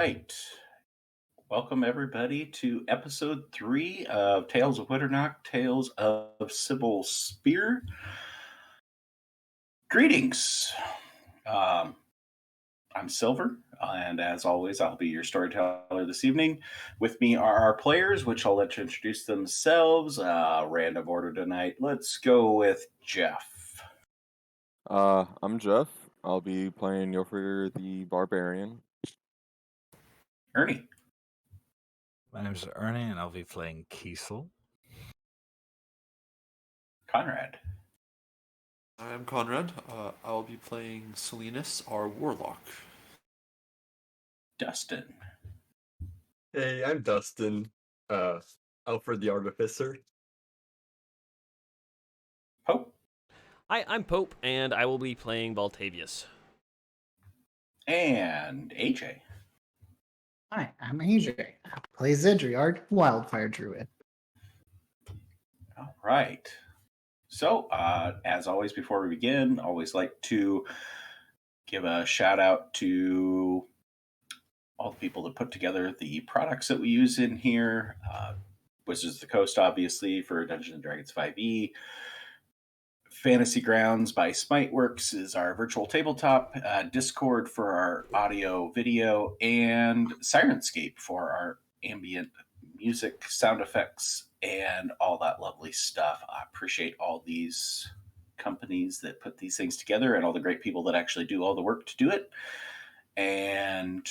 right. Welcome, everybody, to episode 3 of Tales of Witternock, Tales of Cybil Spear. Greetings. Um, I'm Silver, and as always, I'll be your storyteller this evening. With me are our players, which I'll let you introduce themselves. Random order tonight. Let's go with Jeff. I'm Jeff. I'll be playing Yofir the Barbarian. Ernie. My name's Ernie, and I'll be playing Kiesel. Conrad. I'm Conrad. I'll be playing Salinas, our warlock. Dustin. Hey, I'm Dustin. Alfred the Artificer. Pope. Hi, I'm Pope, and I will be playing Baltavius. And AJ. Hi, I'm AJ. I play Zedriard, Wildfire Druid. All right. So, as always, before we begin, always like to give a shout out to all the people that put together the products that we use in here. Wizards of the Coast, obviously, for Dungeons & Dragons 5e. Fantasy Grounds by Smiteworks is our virtual tabletop. Discord for our audio, video, and Sirenscape for our ambient music, sound effects, and all that lovely stuff. I appreciate all these companies that put these things together and all the great people that actually do all the work to do it. And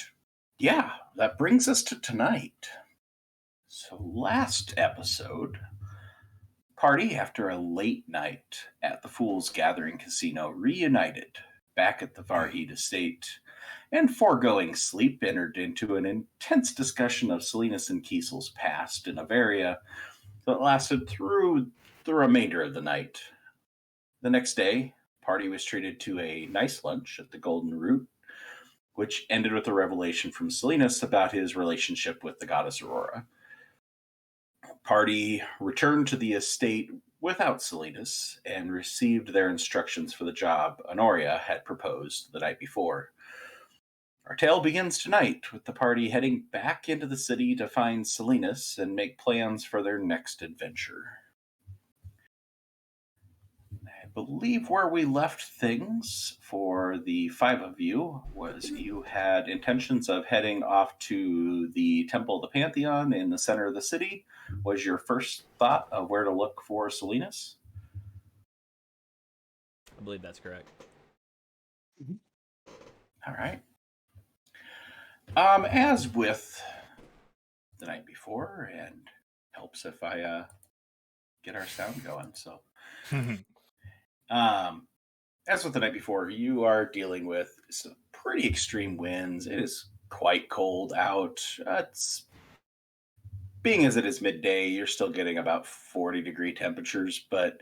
yeah, that brings us to tonight. So last episode, party after a late night at the Fool's Gathering Casino reunited back at the Varheed estate, and foregoing sleep entered into an intense discussion of Salinas and Kiesel's past in Bavaria that lasted through the remainder of the night. The next day, party was treated to a nice lunch at the Golden Root, which ended with a revelation from Salinas about his relationship with the goddess Aurora. Party returned to the estate without Salinas and received their instructions for the job Honoria had proposed the night before. Our tale begins tonight with the party heading back into the city to find Salinas and make plans for their next adventure. I believe where we left things for the 5 of you was you had intentions of heading off to the Temple of the Pantheon in the center of the city. Was your first thought of where to look for Salinas? I believe that's correct. All right. As with the night before, and helps if I get our sound going. So, as with the night before, you are dealing with some pretty extreme winds. It is quite cold out. It's being as it is midday, you're still getting about 40-degree temperatures, but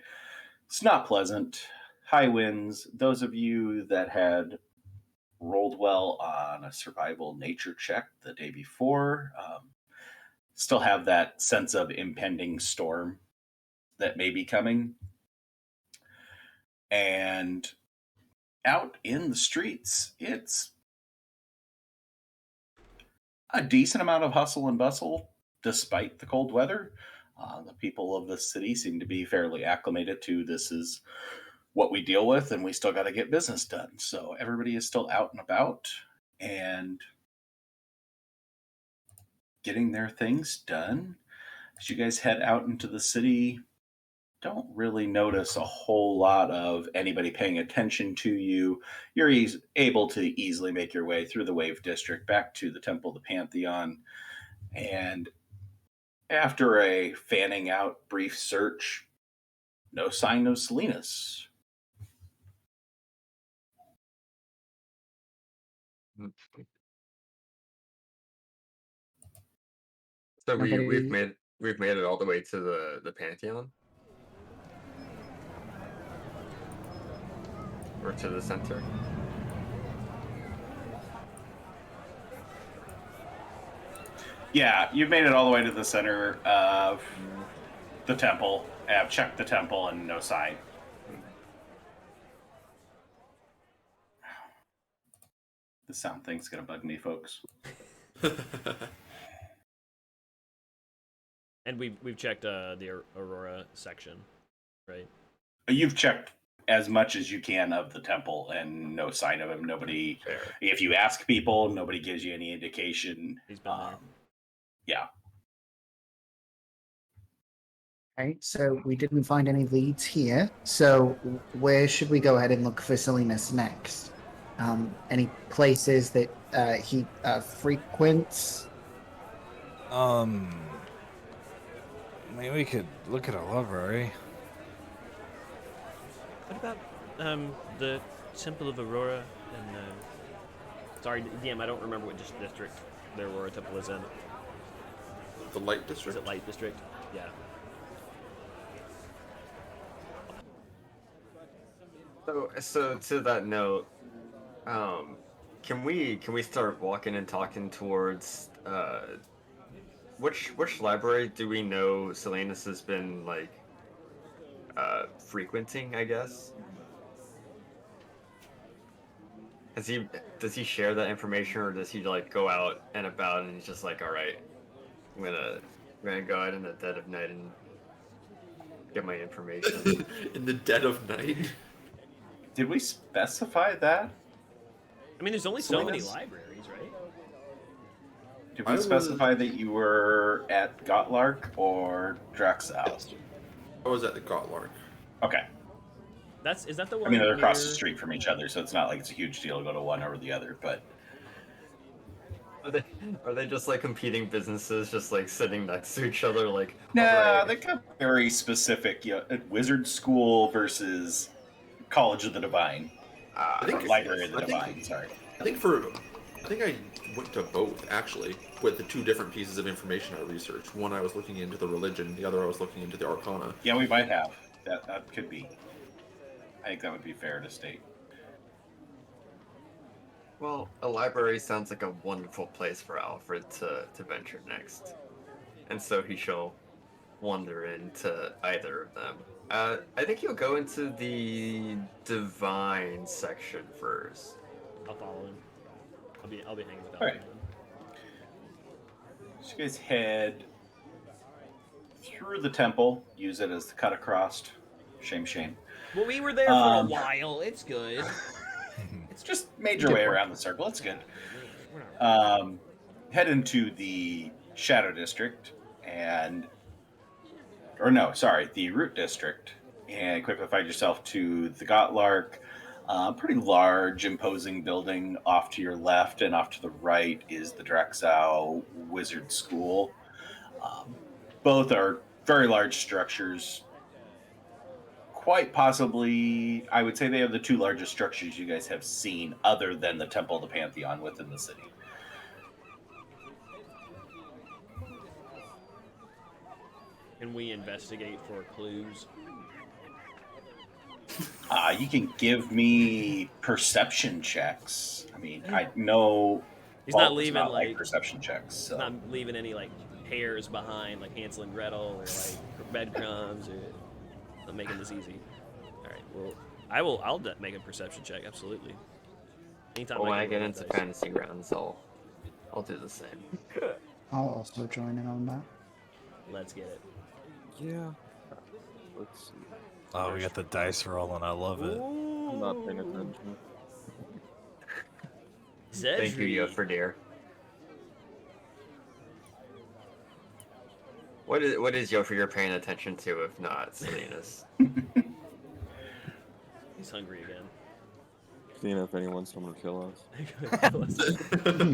it's not pleasant. High winds. Those of you that had rolled well on a survival nature check the day before still have that sense of impending storm that may be coming. And out in the streets, it's a decent amount of hustle and bustle despite the cold weather. The people of the city seem to be fairly acclimated to this is what we deal with, and we still got to get business done. So everybody is still out and about and getting their things done. As you guys head out into the city, don't really notice a whole lot of anybody paying attention to you. You're able to easily make your way through the Wave District back to the Temple of the Pantheon. And after a fanning out brief search, no sign of Salinas. So Nobody- we've made it all the way to the Pantheon, or to the center. Yeah, you've made it all the way to the center of the temple. I've checked the temple and no sign. The sound thing's gonna bug me, folks. And we've checked the Aurora section, right? You've checked as much as you can of the temple, and no sign of him. Nobody. Fair. If you ask people, nobody gives you any indication. He's been there. Yeah. Okay, so we didn't find any leads here. So where should we go ahead and look for Salinas next? Any places that he frequents? Maybe we could look at a library. What about the Temple of Aurora and sorry, DM, I don't remember what district the Aurora Temple is in. The Light Is District. it Light District? Yeah. So to that note, can we start walking and talking towards which library do we know Salinas has been like frequenting, I guess? Does he share that information, or does he like go out and about and he's just like, all right, I'm gonna go out in the dead of night and get my information? In the dead of night. Did we specify that? I mean, there's only so many Salinas? libraries, right? Did I we was- specify that you were at Gotlark or Drexel? I was at the Gotlark. Okay. Is that the one? I mean, they're across the near- street from each other, so it's not like it's a huge deal to go to one over the other. But Are they just like competing businesses, just like sitting next to each other, like? no, alright. they got very specific. Wizard School versus College of the Divine, Ah, I think- Library of the I think- Divine. Sorry. I think I went to both actually with the two different pieces of information I researched. One I was looking into the religion, the other I was looking into the Arcana. Yeah, we might have. That could be. I think that would be fair to state. Well, a library sounds like a wonderful place for Alfred to venture next. And so he shall wander into either of them. I think he'll go into the divine section first. I'll follow him. I'll be hanging with Alright. Alfred. So you guys head through the temple. Use it as the cut across. Shame. Well, we were there for a while. It's good. It's just made your way around the circle. It's good. We're not- Head into the Shadow District the Root District, and quickly find yourself to the Gotlark. Pretty large, imposing building off to your left, and off to the right is the Drexel Wizard School. Both are very large structures. Quite possibly, I would say they have the two largest structures you guys have seen, other than the Temple of the Pantheon within the city. Can we investigate for clues? You can give me perception checks. I mean, I know He's not Vault does leaving, like like- perception checks. So. Not leaving any like hairs behind, like Hansel and Gretel, or like breadcrumbs, or I'm making this easy. All right. Well, I'll make a perception check. Absolutely. Anytime. Well, when I can get roll into dice. fantasy grounds, I'll do the same. I'll also join in on that. Let's get it. Yeah. Let's see. Oh, we got the dice rolling. I love it. I'm not paying attention. Thank you, Zedri. Yofer dear. What is Yofer you're paying attention to, if not Salinas? He's hungry again. Seeing if anyone's coming to kill us.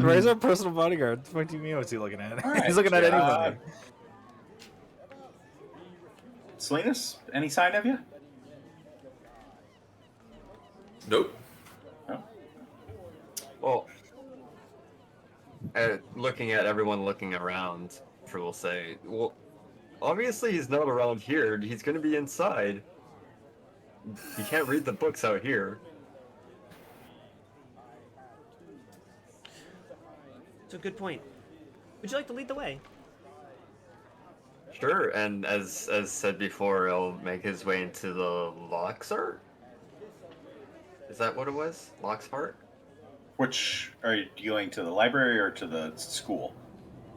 Where's our personal bodyguard? What the fuck do you mean? What's he looking at? All right, He's looking at anybody. Salinas, any sign of you? Nope. No. Well, looking at everyone looking around, will say, well, obviously he's not around here. He's going to be inside. You can't read the books out here. It's a good point. Would you like to lead the way? Sure, and as said before, he'll make his way into the Loxart? Is that what it was? Loxart? Which are you going to the library or to the school?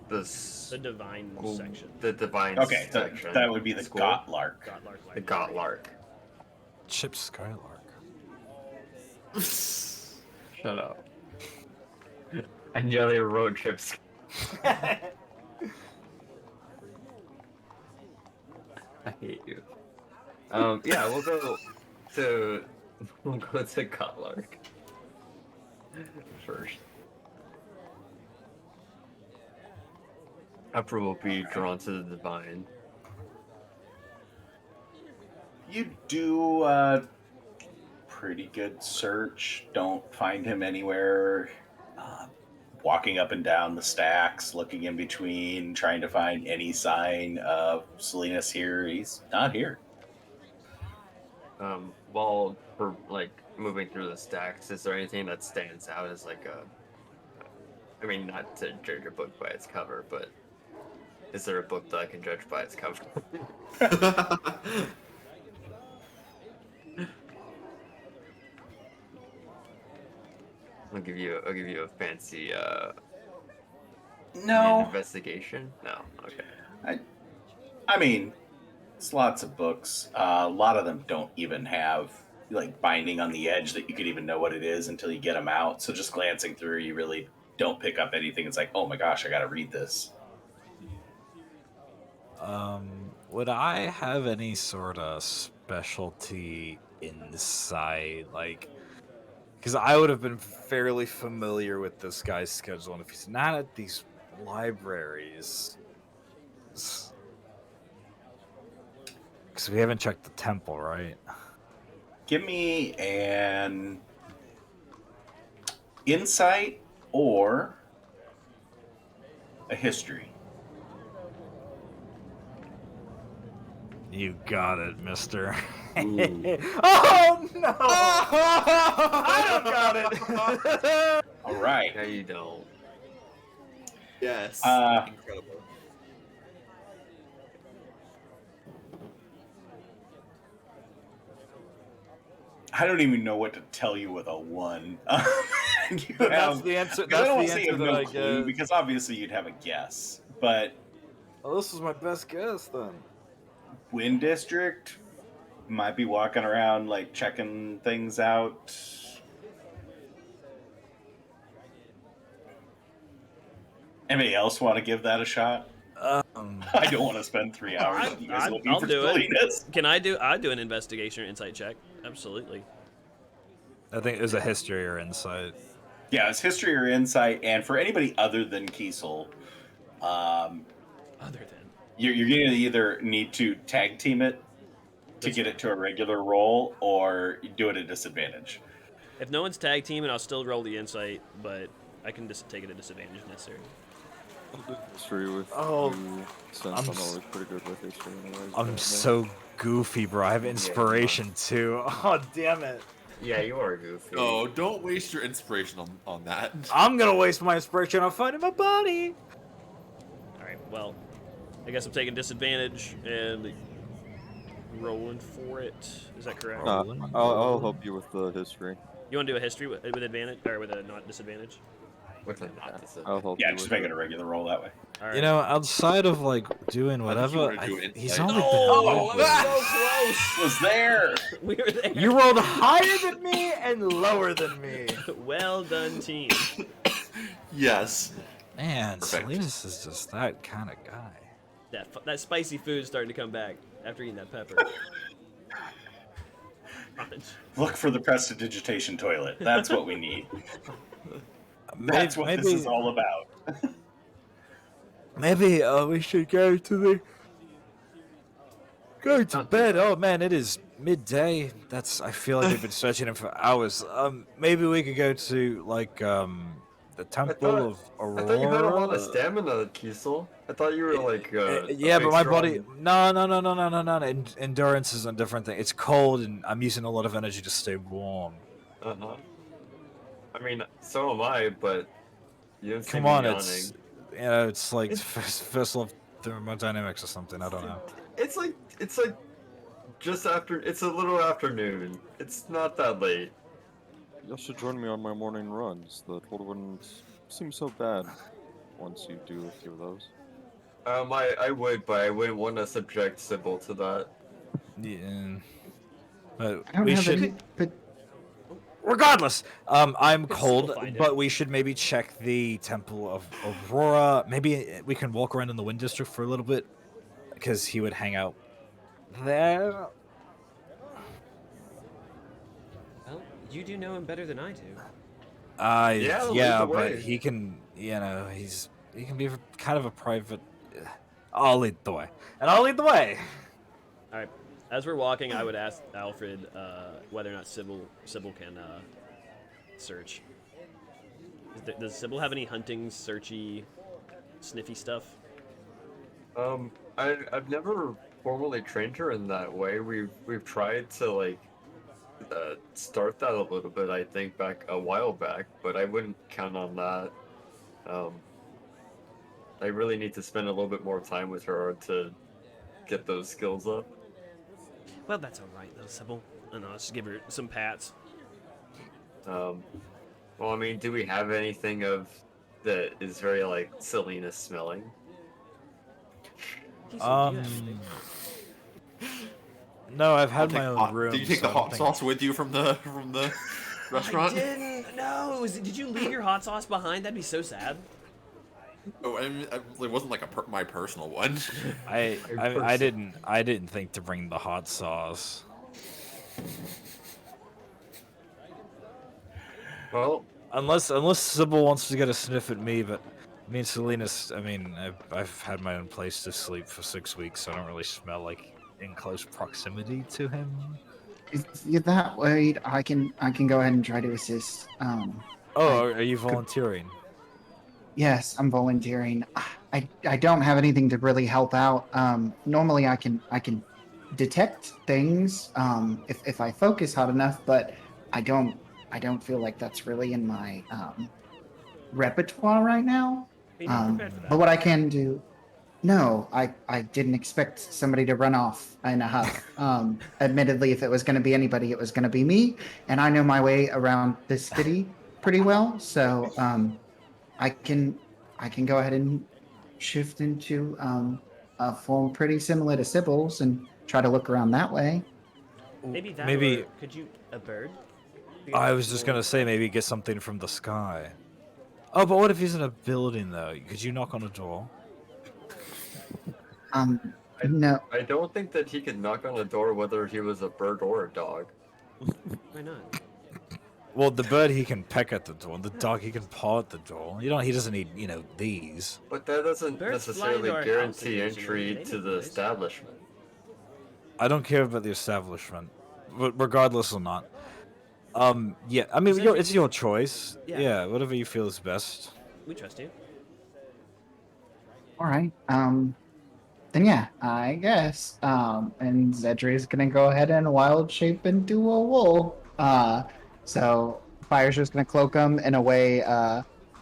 The divine section. The divine Okay, section. that would be the School? Gotlark. The Gotlark. Chip Skylark. Shut up. I nearly wrote trips. I hate you. Yeah, we'll go to Gotlark first. Upper will be drawn to the divine. You do a pretty good search. Don't find him anywhere. Walking up and down the stacks, looking in between, trying to find any sign of Salinas here. He's not here. While we're like moving through the stacks, is there anything that stands out as like I mean, not to judge a book by its cover, but is there a book that I can judge by its cover? I'll give you a fancy No. investigation. No, okay. I mean, it's lots of books. A lot of them don't even have like binding on the edge that you could even know what it is until you get them out. So just glancing through, you really don't pick up anything. It's like, oh my gosh, I got to read this. Would I have any sort of specialty insight, like? Because I would have been fairly familiar with this guy's schedule, and if he's not at these libraries, because we haven't checked the temple, right? Give me an insight or a history. You got it, mister. Oh no! I don't got it. All right. Yeah, you don't. Yes. Incredible. I don't even know what to tell you with a 1. That's the answer. I don't want That's to the say you have answer that no I clue get. because obviously you'd have a guess. But Well, this was my best guess then. Wind District might be walking around like checking things out. Anybody else want to give that a shot? I don't want to spend 3 hours with you guys looking I'll for do Salinas. it. I'd do an investigation or insight check. Absolutely. I think it was a history or insight. Yeah, it's history or insight, and for anybody other than Kiesel, Other than. you're going to either need to tag team it to get it to a regular roll, or you do it at disadvantage. If no one's tag teaming, I'll still roll the insight, but I can just take it at disadvantage if necessary. History with Oh, you, since I'm I'm s- always pretty good with history anyways. I'm but, so goofy, bro. I have inspiration too. Oh, damn it. Yeah, you are goofy. Oh, don't waste your inspiration on that. I'm gonna waste my inspiration on finding my body. Alright, well, I guess I'm taking disadvantage and rolling for it. Is that correct? I'll help you with the history. You want to do a history with advantage, or with a not disadvantage? With a not disadvantage. I'll help Yeah, you just with make it a regular roll that way. All right. You know, outside of like doing I think you whatever, wanna do it he's inside. only Oh, been so Was there? close. We were there. You rolled higher than me and lower than me. Well done, team. Yes. Man, Perfect. Salinas is just that kind of guy. That spicy food's starting to come back after eating that pepper. Look for the prestidigitation toilet. That's what we need. That's what this is all about. Maybe we should go to bed. Oh man, it is midday. I feel like we've been searching him for hours. Maybe we could go to like the Temple of Aurora. I thought you had a lot of stamina, Kiesel. I thought you were like. Yeah, but my body. strong. No. Endurance is a different thing. It's cold, and I'm using a lot of energy to stay warm. Uh-huh. I mean, so am I, but you didn't see Come me on, yawning. it's like first law of thermodynamics or something. I don't know. It's like just after. It's a little afternoon. It's not that late. Y'all should join me on my morning runs. The world wouldn't seem so bad once you do a few of those. I would, but I wouldn't want to subject Cybil to that. Yeah. But I don't we have should. any. But Regardless, I'm Could cold, still find it. but we should maybe check the Temple of Aurora. Maybe we can walk around in the Wind District for a little bit, because he would hang out there. Well, you do know him better than I do. Yeah, lead yeah, the but way. he can, he can be kind of a private. I'll lead the way, and I'll lead the way. All right. As we're walking, I would ask Alfred whether or not Cybil can search. Does Cybil have any hunting, searchy, sniffy stuff? I've never formally trained her in that way. We've tried to like start that a little bit. I think back a while back, but I wouldn't count on that. I really need to spend a little bit more time with her to get those skills up. Well, that's all right, though, Cybil. And I'll just give her some pats. Well, I mean, do we have anything of that is very like Selena smelling? No, I've had I'll my take own hot- room. Did you take so the I don't hot think- sauce with you from the restaurant? I didn't. No. Did you leave your hot sauce behind? That'd be so sad. Oh, I mean, it wasn't like my personal one. I didn't think to bring the hot sauce. Well, Unless Cybil wants to get a sniff at me, but me and Selena's. I mean, I've had my own place to sleep for 6 weeks, so I don't really smell like in close proximity to him. if you're that worried, I can go ahead and try to assist. Are you volunteering? Yes, I'm volunteering. I don't have anything to really help out. Normally I can detect things if I focus hard enough, but I don't feel like that's really in my repertoire right now. You're not prepared for that. But what I can do, no, I didn't expect somebody to run off in a huff. Admittedly, if it was going to be anybody, it was going to be me, and I know my way around this city pretty well, so I can go ahead and shift into a form pretty similar to Sybil's and try to look around that way. Maybe that. Maybe- Or could you a bird? I was just gonna say maybe get something from the sky. Oh, but what if he's in a building though? Could you knock on a door? No, I don't think that he could knock on a door whether he was a bird or a dog. Why not? Well, the bird he can peck at the door. The dog he can paw at the door. He doesn't need these. But that doesn't Birds fly necessarily into our house guarantee occasionally. entry They to make the noise. establishment. I don't care about the establishment, but regardless or not. Yeah. I mean, Is that- it's your choice. Yeah. Yeah. Whatever you feel is best. We trust you. all right. Then yeah, I guess. And Zedri is gonna go ahead and wild shape into a wolf. So Fire's just gonna cloak him in a way,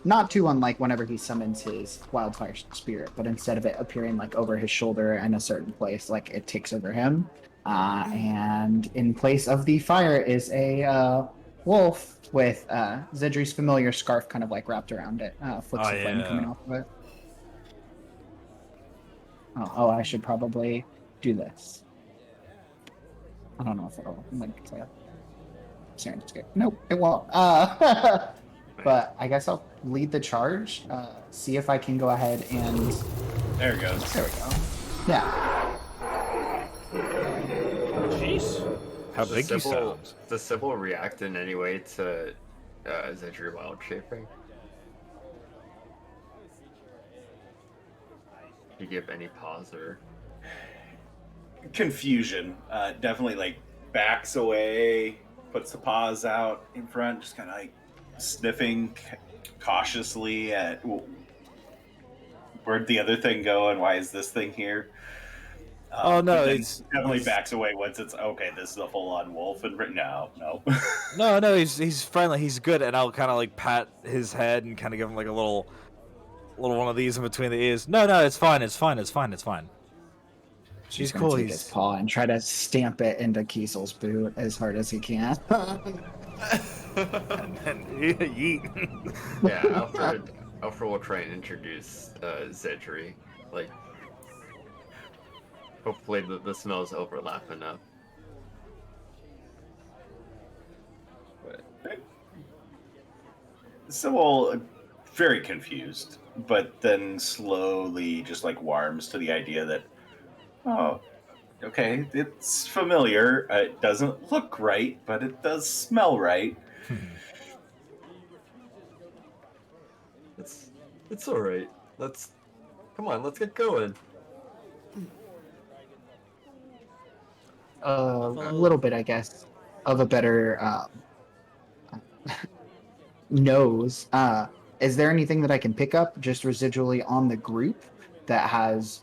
not too unlike whenever he summons his wildfire spirit, but instead of it appearing like over his shoulder in a certain place, like it takes over him. And in place of the fire is a wolf with Zedri's familiar scarf kind of like wrapped around it, flicks of flame yeah. coming off of it. Oh, I should probably do this. I don't know if it'll like nope, it won't. But I guess I'll lead the charge. See if I can go ahead and There it goes. there we go. Yeah. Jeez. How big you sound. Does Cybil react in any way to Zedri wild shaping? Do you give any pause or? Confusion. Definitely like backs away, puts the paws out in front, just kind of like sniffing cautiously at where'd the other thing go and why is this thing here? Oh, no, but then it's- definitely it's- backs away once it's okay. This is a full-on wolf, and no. No, he's friendly. He's good, and I'll kind of like pat his head and kind of give him like a little one of these in between the ears. No, it's fine. It's fine. He's gonna cool. Take his paw and try to stamp it into Kiesel's boot as hard as he can. and then yeet. Yeah, Alfred will try and introduce Zedri. Like, hopefully the smells overlap enough. But Sybil, very confused, but then slowly just like warms to the idea that, oh, okay, it's familiar. It doesn't look right, but it does smell right. it's all right. Come on, let's get going. A little bit, I guess, of a better nose. Is there anything that I can pick up just residually on the group that has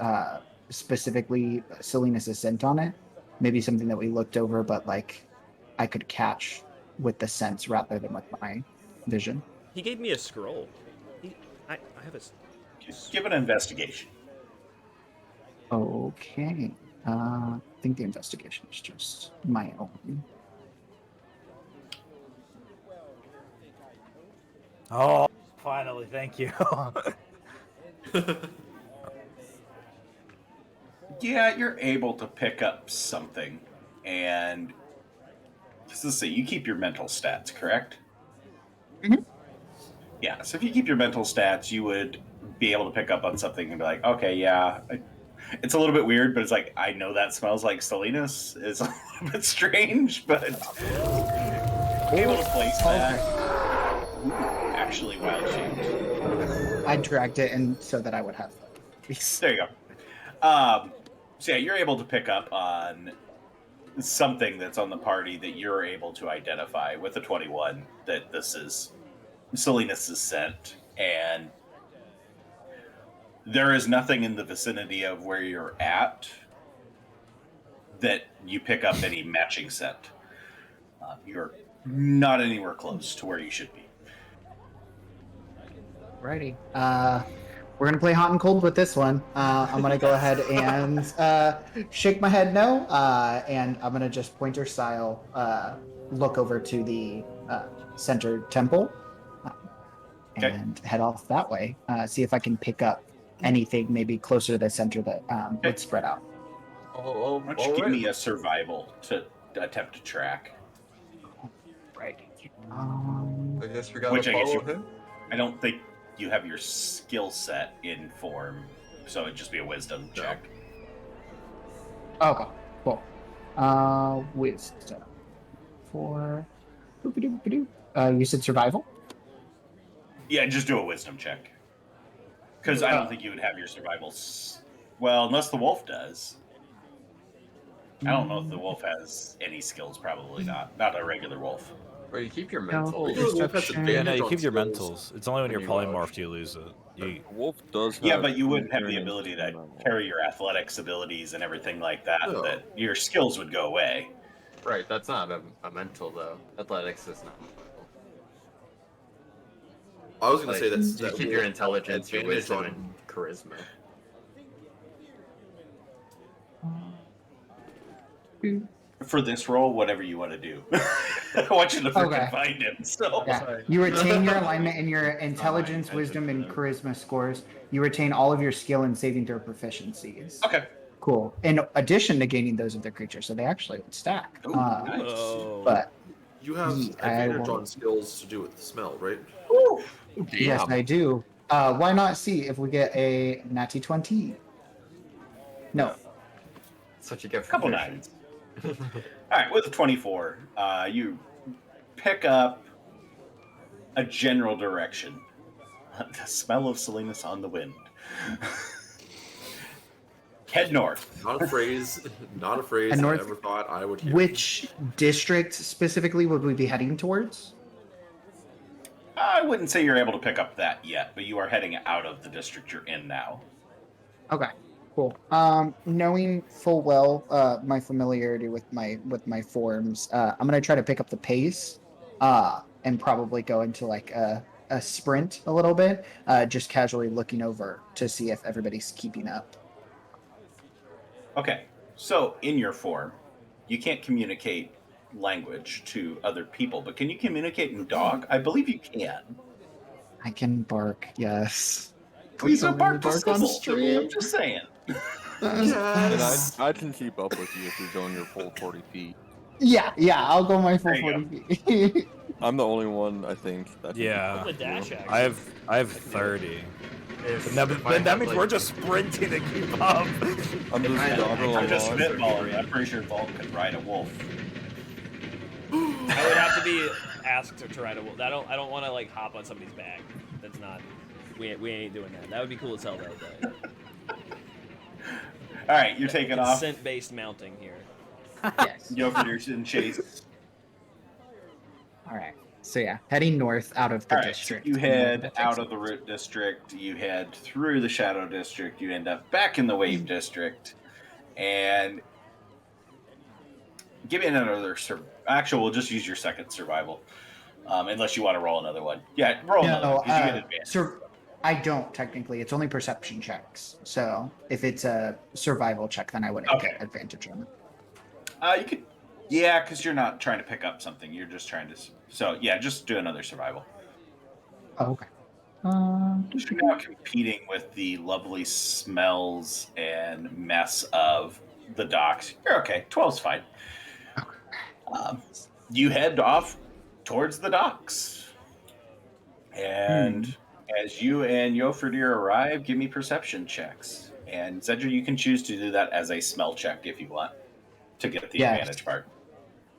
specifically Selena's scent on it? Maybe something that we looked over, but like I could catch with the sense rather than with my vision. He gave me a scroll. I have a. Give an investigation. Okay. I think the investigation is just my own. Oh, finally, thank you. Yeah, you're able to pick up something, and just to say, you keep your mental stats, correct? Mhm. Yeah, so if you keep your mental stats, you would be able to pick up on something and be like, okay, yeah, it's a little bit weird, but it's like, I know that smells like Salinas. It's a little bit strange, but able to place that. Ooh, actually, wild shaped. I dragged it in so that I would have these. There you go. So yeah, you're able to pick up on something that's on the party that you're able to identify with the 21 that this is Salinas' scent, and there is nothing in the vicinity of where you're at that you pick up any matching scent. You're not anywhere close to where you should be. Righty. We're gonna play hot and cold with this one. I'm gonna go ahead and shake my head no, and I'm gonna just pointer style look over to the center temple and head off that way. See if I can pick up anything maybe closer to the center that would spread out. Why don't you give me a survival to attempt to track? Right. I guess we gotta Which I guess follow you- him. I don't think you have your skill set in form, so it'd just be a wisdom check. Okay. Cool. Wisdom. For. You said survival? Yeah, just do a wisdom check. Because I don't think you would have your survival. Well, unless the wolf does. I don't know if the wolf has any skills. Probably not. Not a regular wolf. Or you keep your No. mental. Regular wolf has Deception. Yeah, no, advantage you on keep your skills. mentals. It's only when when you're you polymorphed you lose it. You, Wolf does Yeah, have but you wouldn't have the turn ability to instant level. carry your athletics abilities and everything like that. No. That your skills would go away. Right, that's not a mental though. Athletics is not. I was gonna Like, say that's you that keep wolf your intelligence, your advantage wisdom, on- and charisma. For this role, whatever you want to do. I want you to freaking Okay. find him. So Yeah. You retain your alignment and your intelligence, wisdom, and charisma scores. You retain all of your skill and saving throw proficiencies. okay. Cool. In addition to gaining those of their creatures, so they actually would stack. Ooh, nice. Oh. But You have Yeah, I advantage will- on skills to do with the smell, right? Woo. yes, I do. Why not see if we get a natty 20? No. That's what you get for Couple fishing. nines. All right, with a 24, you pick up a general direction. The smell of Salinas on the wind. Head north. Not a phrase. Not a phrase And I north- ever thought I would hear. Which district specifically would we be heading towards? I wouldn't say you're able to pick up that yet, but you are heading out of the district you're in now. Okay, cool. Knowing full well my familiarity with my forms, I'm gonna try to pick up the pace, and probably go into like a sprint a little bit, just casually looking over to see if everybody's keeping up. Okay, so in your form, you can't communicate language to other people, but can you communicate in dog? I believe you can. I can bark, yes. Well, you Please can don't make me bark to bark on Cybil. stream. I'm just saying. And Yes. I can keep up with you if you're going your full 40 feet. Yeah, I'll go my full There you 40 feet. I'm the only one, I think, that can Yeah. keep up The with you. dash action. I have 30. If, That, if I that had, means like, we're just sprinting to keep up. I'm just I- jogging I'm just along. spitballing. I'm pretty sure Vault could ride a wolf. I would have to be asked to try to. I don't want to like hop on somebody's back. That's not. We ain't doing that. That would be cool as hell though. But All right, you're taking off. consent-based mounting here. Yes. Yofer's in chase. All right. So yeah, heading north out of the All right, district. you and we'll head take out some- of the root district. You head through the shadow district. You end up back in the wave district, and give me another. Actually, we'll just use your second survival, unless you want to roll another one. Yeah, roll another one because you get advantage. I don't technically. It's only perception checks. So if it's a survival check, then I wouldn't Okay. get advantage on it. You could, yeah, because you're not trying to pick up something. You're just trying to. So yeah, just do another survival. Oh, okay. You're now competing with the lovely smells and mess of the docks. You're okay. 12's fine. You head off towards the docks. And as you and Yoferdir arrive, give me perception checks. And Zedra, you can choose to do that as a smell check if you want to get the Yes. advantage part.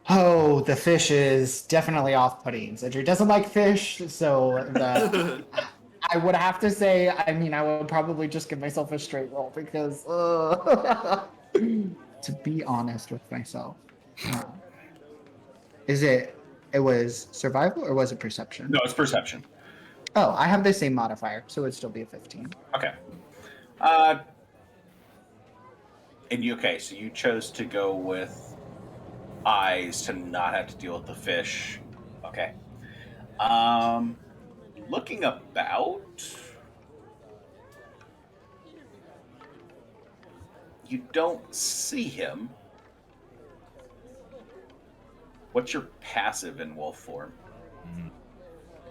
Oh, the fish is definitely off-putting. Cedric doesn't like fish, so I would have to say, I mean, I would probably just give myself a straight roll because, to be honest with myself, it was survival or was it perception? No, it's perception. Oh, I have the same modifier, so it'd still be a 15. Okay. So you chose to go with eyes to not have to deal with the fish. Okay. Looking about, you don't see him. What's your passive in wolf form?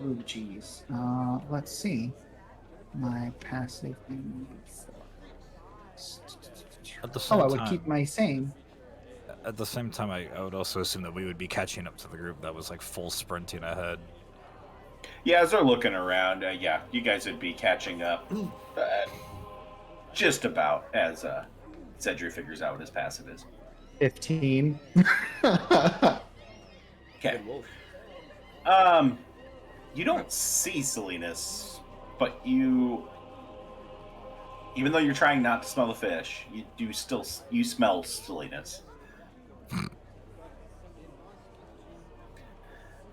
Ooh, jeez. Let's see. My passive. At the same I would time, keep my same. At the same time, I would also assume that we would be catching up to the group that was like full sprinting ahead. Yeah, as they're looking around, you guys would be catching up just about as Cedric figures out what his passive is. 15. Okay. Good wolf. You don't see Salinas, but you, even though you're trying not to smell the fish, you smell Salinas.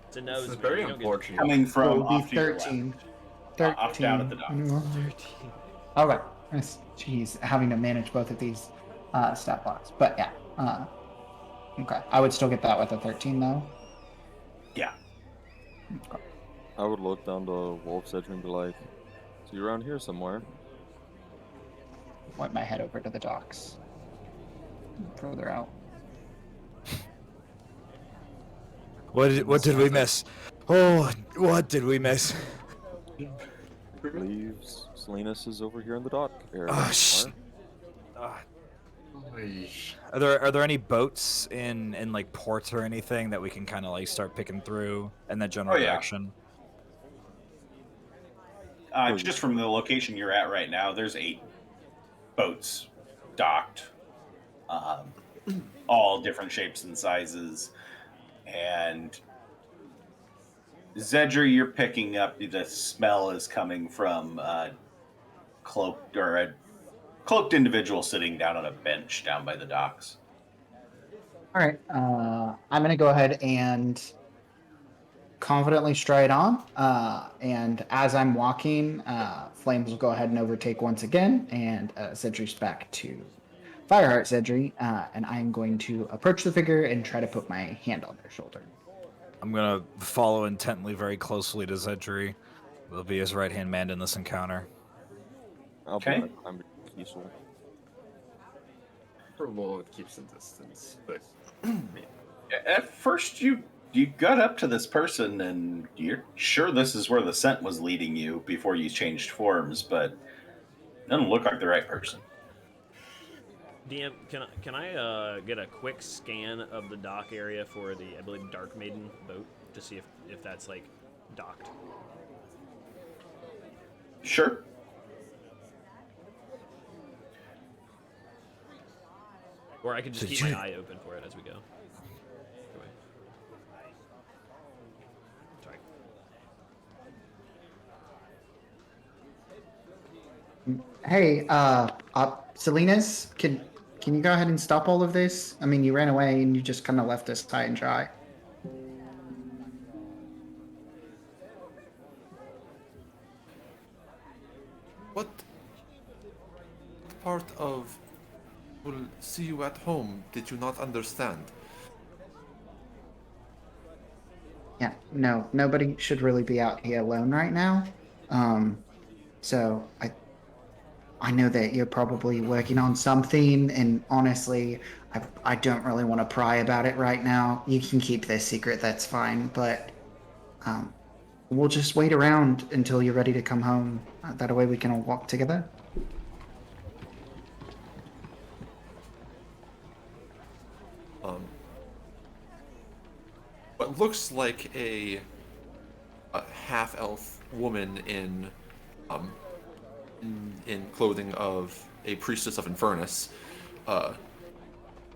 It's a nose. This is man. very You don't get- unfortunate. Coming So it from would be off to your 13. left. 13. Off down at the dock. 13. All right. Jeez, having to manage both of these stat blocks. But yeah. Okay. I would still get that with a 13 though. Yeah. Okay. I would look down to Wolf's Edge and be like, "See you around here somewhere." Point my head over to the docks. Further out. What did we miss? Oh, what did we miss? Leaves Salinas is over here in the dock area. Oh, somewhere. Are there any boats in like ports or anything that we can kind of like start picking through in that general Oh, yeah. direction? Just from the location you're at right now, there's 8 boats docked, all different shapes and sizes. And Zedra, you're picking up the smell is coming from a cloaked individual sitting down on a bench down by the docks. All right. I'm gonna go ahead and confidently stride on. And as I'm walking, Flames will go ahead and overtake once again, and Cedric's back to Fireheart Cedric. And I'm going to approach the figure and try to put my hand on their shoulder. I'm gonna follow intently, very closely to Zedri. Will be his right-hand man in this encounter. I'll Okay. be right behind Kiesel. For a moment, keeps the distance, but yeah. At first, you got up to this person, and you're sure this is where the scent was leading you before you changed forms, but it doesn't look like the right person. DM, can I get a quick scan of the dock area for the, I believe, Dark Maiden boat to see if that's like docked? Sure. Or I could just Did keep you- my eye open for it as we go. Go away. Sorry. Hey, Salinas, can you go ahead and stop all of this? I mean, you ran away and you just kind of left us high and dry. What part of "will see you at home" did you not understand? Yeah, no, nobody should really be out here alone right now. So I know that you're probably working on something, and honestly, I don't really want to pry about it right now. You can keep this secret, that's fine, but we'll just wait around until you're ready to come home. That way we can all walk together. What looks like a half-elf woman in clothing of a priestess of Infernus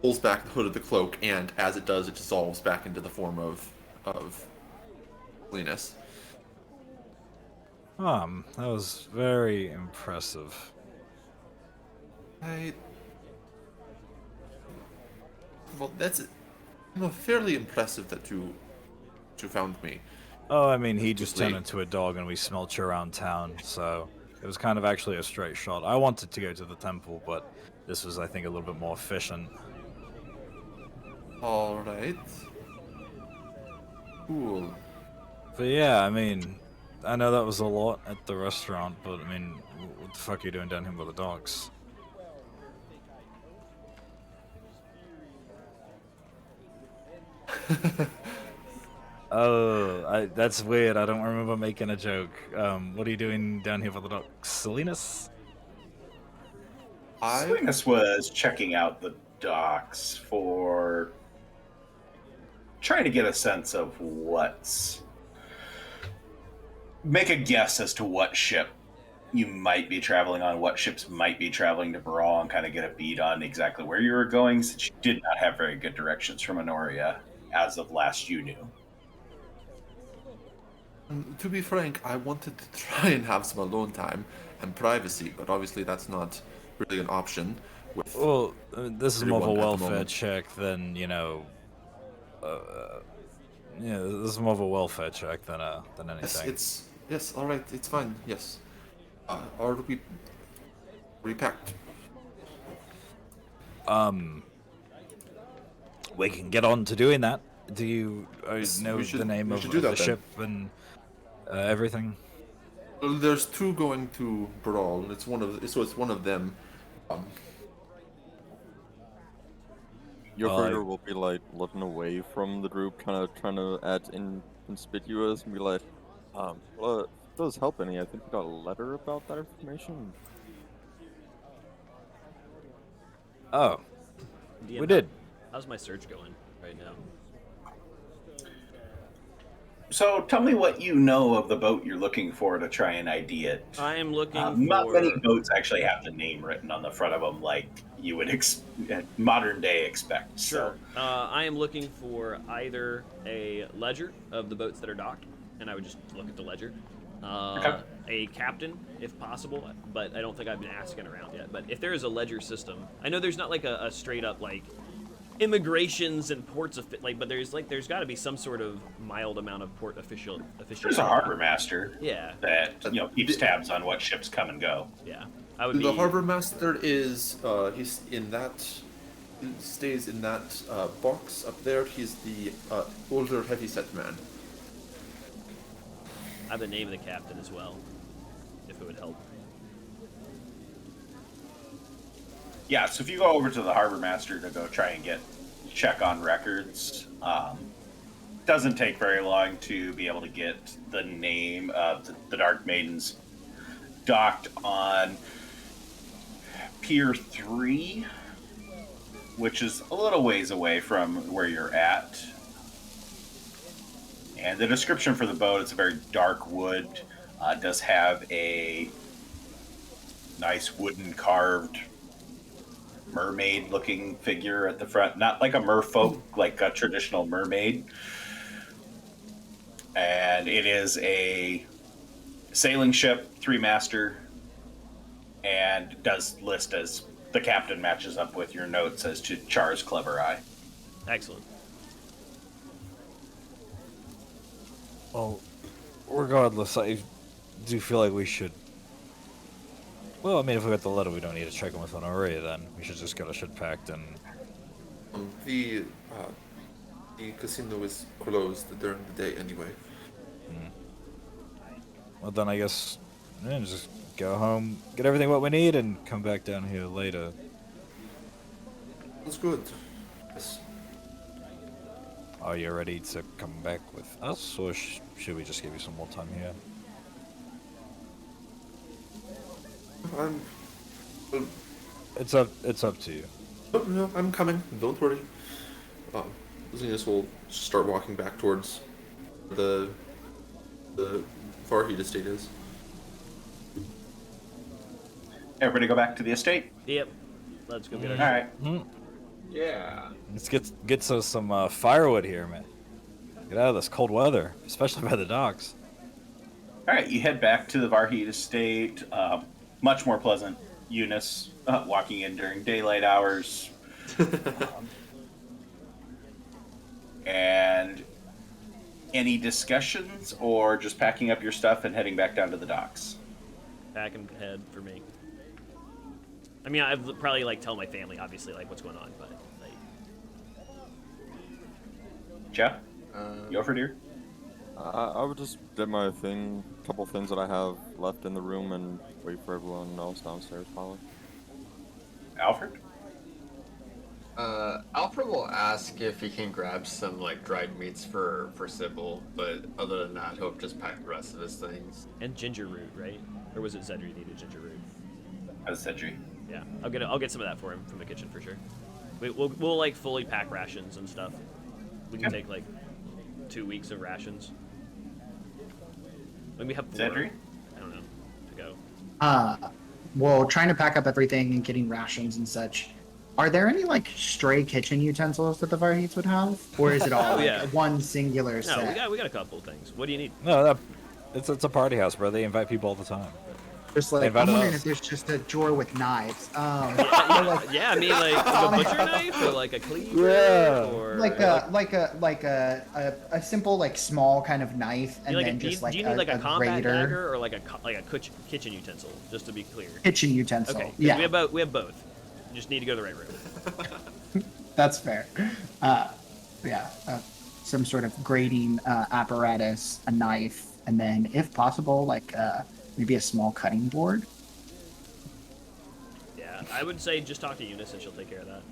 pulls back the hood of the cloak, and as it does, it dissolves back into the form of Linus. That was very impressive. Well, that's fairly impressive that you found me. Oh, I mean, he just turned Late. into a dog and we smelt you around town, so it was kind of actually a straight shot. I wanted to go to the temple, but this was, I think, a little bit more efficient. All right. Cool. But yeah, I mean, I know that was a lot at the restaurant, but I mean, what the fuck are you doing down here with the dogs? Oh, that's weird. I don't remember making a joke. What are you doing down here with the dogs? Salinas? Salinas was checking out the docks for trying to get a sense of make a guess as to what ship you might be traveling on, what ships might be traveling to Baral, and kind of get a beat on exactly where you were going, since you did not have very good directions from Honoria as of last you knew. To be frank, I wanted to try and have some alone time and privacy, but obviously that's not really an option. With Well, this is more of a everyone at the welfare moment. check than, yeah, this is more of a welfare check than Yes, anything. yes. All right, it's fine. Yes. Are we repacked? We can get on to doing that. Do you Yes, know we should- the name we of should do the that then. ship and everything? Well, there's two going to Brawl. It's one of them. Your Well, figure will be like looking away from the group, kind of trying to act inconspicuous and be like, well, if it does help any, I think we got a letter about that information. Oh, DM, we did. How's my search going right now? So tell me what you know of the boat you're looking for to try and ID it. I am looking Not for. many boats actually have the name written on the front of them like you would modern day expect. Sure. So, I am looking for either a ledger of the boats that are docked, and I would just look at the ledger. Okay. A captain, if possible, but I don't think I've been asking around yet. But if there is a ledger system, I know there's not like a straight up like immigrations and ports but there's got to be some sort of mild amount of port official. there's a harbor master Yeah, that keeps tabs on what ships come and go. yeah. I would be. The harbor master is he's in that stays in that box up there. He's the older, heavy-set man. I have the name of the captain as well, if it would help. Yeah, so if you go over to the harbor master to go try and get check on records. Doesn't take very long to be able to get the name of the Dark Maidens docked on Pier 3, which is a little ways away from where you're at. And the description for the boat, it's a very dark wood. Does have a nice wooden carved mermaid looking figure at the front. Not like a merfolk, like a traditional mermaid. And it is a sailing ship, 3-master, and does list as the captain matches up with your notes as to Char's clever eye. Excellent. Well, regardless, I do feel like we should. Well, I mean, if we got the letter, we don't need to check in with Honoré then. We should just get our shit packed and. The casino is closed during the day anyway. Well, then I guess just go home, get everything what we need, and come back down here later. That's good. Yes. Are you ready to come back with us, or should we just give you some more time here? I'm. It's up to you. Oh, no, I'm coming. Don't worry. Zenus will start walking back towards the Farheed estate is. Everybody go back to the estate? Yep. Let's go get All our right. Yeah. Let's get some firewood here, man. Get out of this cold weather, especially by the docks. All right, you head back to the Varheed estate. Much more pleasant. Eunice walking in during daylight hours. And any discussions, or just packing up your stuff and heading back down to the docks? Back and head for me. I mean, I'd probably like tell my family, obviously, like what's going on, but like. Jeff, you over, dear? I would just get my couple things that I have left in the room, and wait for everyone else downstairs, probably. Alfred? Alfred will ask if he can grab some like dried meats for Cybil, but other than that, he'll just pack the rest of his things. And ginger root, right? Or was it Zedri needed ginger root? That was Cedric. Yeah, I'll get some of that for him from the kitchen for sure. We'll like fully pack rations and stuff. We can take like 2 weeks of rations. When we have 4, Zedri? I don't know, to go. Well, trying to pack up everything and getting rations and such. Are there any like stray kitchen utensils that the Varheeds would have, or is it all like, one singular No, set? we got a couple of things. What do you need? No, it's a party house, bro. They invite people all the time. Just like Invite I'm wondering us. if there's just a drawer with knives. Yeah, I mean like a butcher knife or like a cleaver Yeah. or like a simple like small kind of knife, and then just like do you need like a combat grater. dagger or like a kitchen utensil? Just to be clear. Kitchen utensil. Okay. Yeah, We have both. You just need to go to the right room. that's fair. Some sort of grating apparatus, a knife, and then if possible, like maybe a small cutting board. Yeah, I would say just talk to Eunice and she'll take care of that.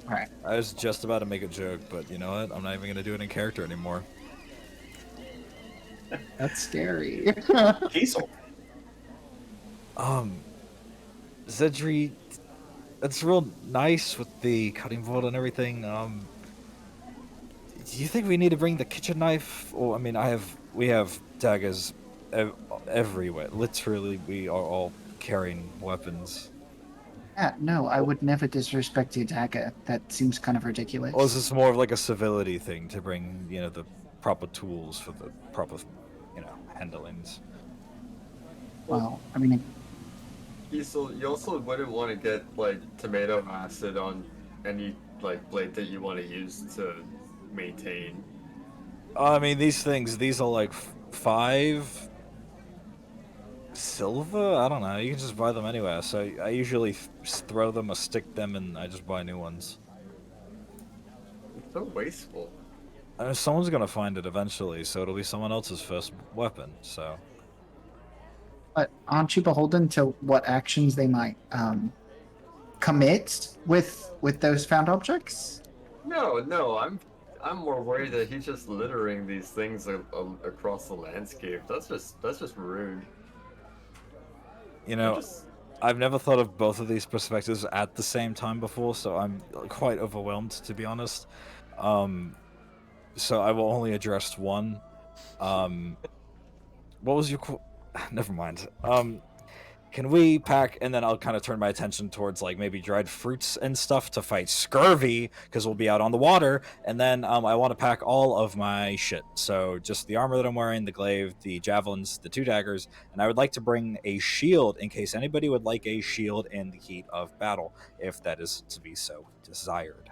All right. I was just about to make a joke, but you know what? I'm not even gonna do it in character anymore. That's scary. Kiesel. Zedri, that's real nice with the cutting board and everything. Do you think we need to bring the kitchen knife? Or I mean, we have daggers everywhere. Literally, we are all carrying weapons. Yeah, no, I would never disrespect your dagger. That seems kind of ridiculous. Or is this more of like a civility thing to bring, the proper tools for the proper, handlings? Well, I mean, You also wouldn't want to get like tomato acid on any like blade that you want to use to maintain. I mean, these are like 5 silver? I don't know. You can just buy them anywhere. So I usually throw them or stick them, and I just buy new ones. It's so wasteful. Someone's gonna find it eventually, so it'll be someone else's first weapon. So but aren't you beholden to what actions they might commit with those found objects? No, I'm more worried that he's just littering these things across the landscape. That's just rude. You know, Just I've never thought of both of these perspectives at the same time before, so I'm quite overwhelmed, to be honest. So I will only address one. What was your never mind. Can we pack, and then I'll kind of turn my attention towards like maybe dried fruits and stuff to fight scurvy, because we'll be out on the water. And then I want to pack all of my shit. So just the armor that I'm wearing, the glaive, the javelins, the 2 daggers, and I would like to bring a shield in case anybody would like a shield in the heat of battle, if that is to be so desired.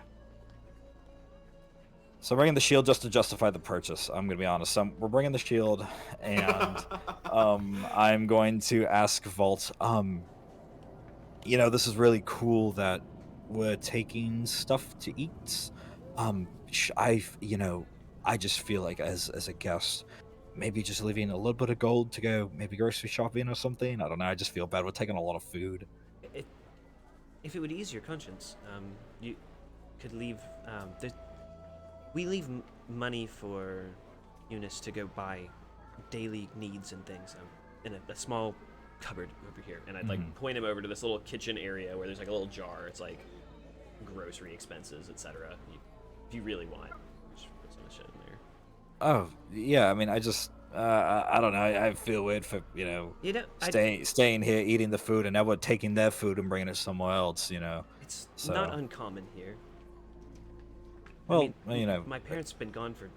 So bringing the shield just to justify the purchase. I'm going to be honest. We're bringing the shield, and I'm going to ask Vault. This is really cool that we're taking stuff to eat. I just feel like as a guest, maybe just leaving a little bit of gold to go maybe grocery shopping or something. I don't know. I just feel bad. We're taking a lot of food. If it would ease your conscience, you could leave. We leave money for Eunice to go buy daily needs and things in a small cupboard over here. And I'd like point him over to this little kitchen area where there's like a little jar. It's like grocery expenses, etc. If you really want, just put some of the shit in there. Oh yeah, I mean, I just I don't know. I feel weird for staying here eating the food, and now we're taking their food and bringing it somewhere else. It's not uncommon here. Well, I mean, my parents have been gone for,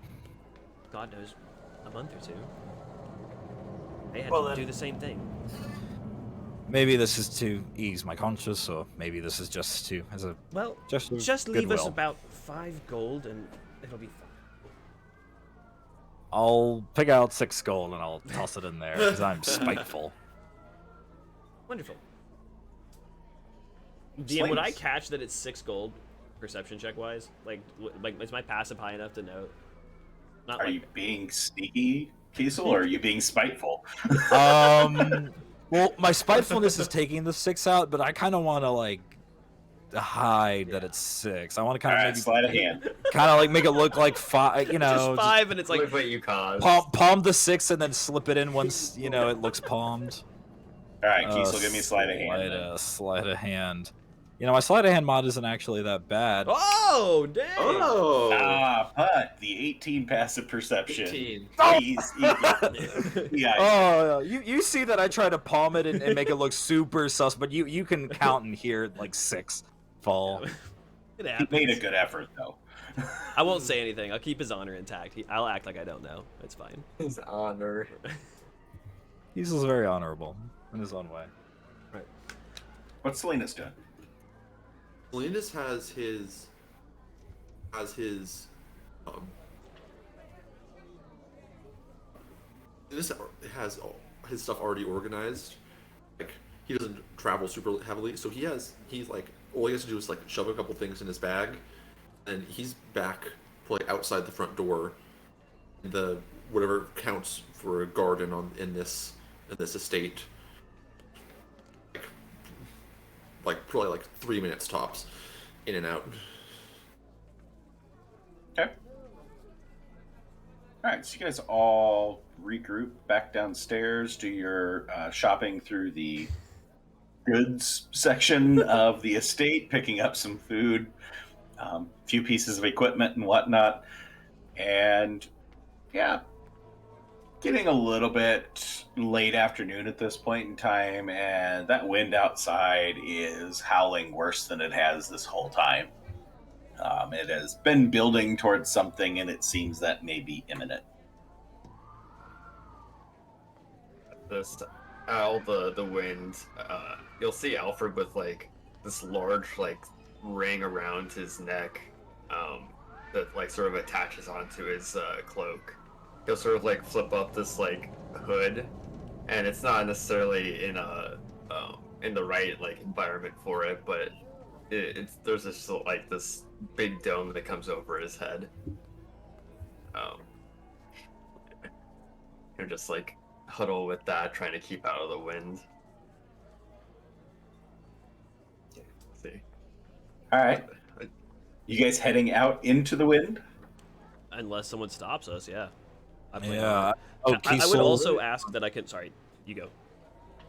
God knows, a month or 2. They had to do the same thing. Maybe this is to ease my conscience, or maybe this is just to just leave us about 5 gold, and it'll be fine. I'll pick out 6 gold and I'll toss it in there because I'm spiteful. Wonderful. DM, would I catch that it's 6 gold? Perception check wise, like is my passive high enough to know? Are you being sneaky, Kiesel, or are you being spiteful? Well, my spitefulness is taking the 6 out, but I kind of want to hide that it's 6. I want to kind of maybe sleight of hand, kind of make it look like 5. Just 5, and it's like what you caused. Palm the 6 and then slip it in once it looks palmed. All right, Kiesel, give me a sleight of hand. Sleight of hand. My sleight of hand mod isn't actually that bad. Oh, dang! Oh! But the 18 passive perception. 18. Please. Yeah. Oh, you see that I try to palm it and make it look super sus, but you can count and hear 6 fall. It happens. He made a good effort, though. I won't say anything. I'll keep his honor intact. I'll act like I don't know. It's fine. His honor. He's very honorable in his own way. Right. What's Selena's doing? Selena's has his this has his stuff already organized. Like, he doesn't travel super heavily, so he's like, all he has to do is shove a couple things in his bag, and he's back outside the front door, the whatever counts for a garden in this estate. Probably 3 minutes tops, in and out. Okay. All right, so you guys all regroup back downstairs, do your shopping through the goods section of the estate, picking up some food, a few pieces of equipment and whatnot, and yeah, getting a little bit late afternoon at this point in time, and that wind outside is howling worse than it has this whole time. It has been building towards something, and it seems that may be imminent. The wind, you'll see Alfred with this large ring around his neck, that sort of attaches onto his cloak. He'll sort of flip up this hood, and it's not necessarily in the right environment for it, but there's this big dome that comes over his head. You're just huddle with that, trying to keep out of the wind. See. All right. You guys heading out into the wind? Unless someone stops us, yeah. I plan Yeah. on- Oh, I would Kiesel- also ask that I can. Sorry, you go.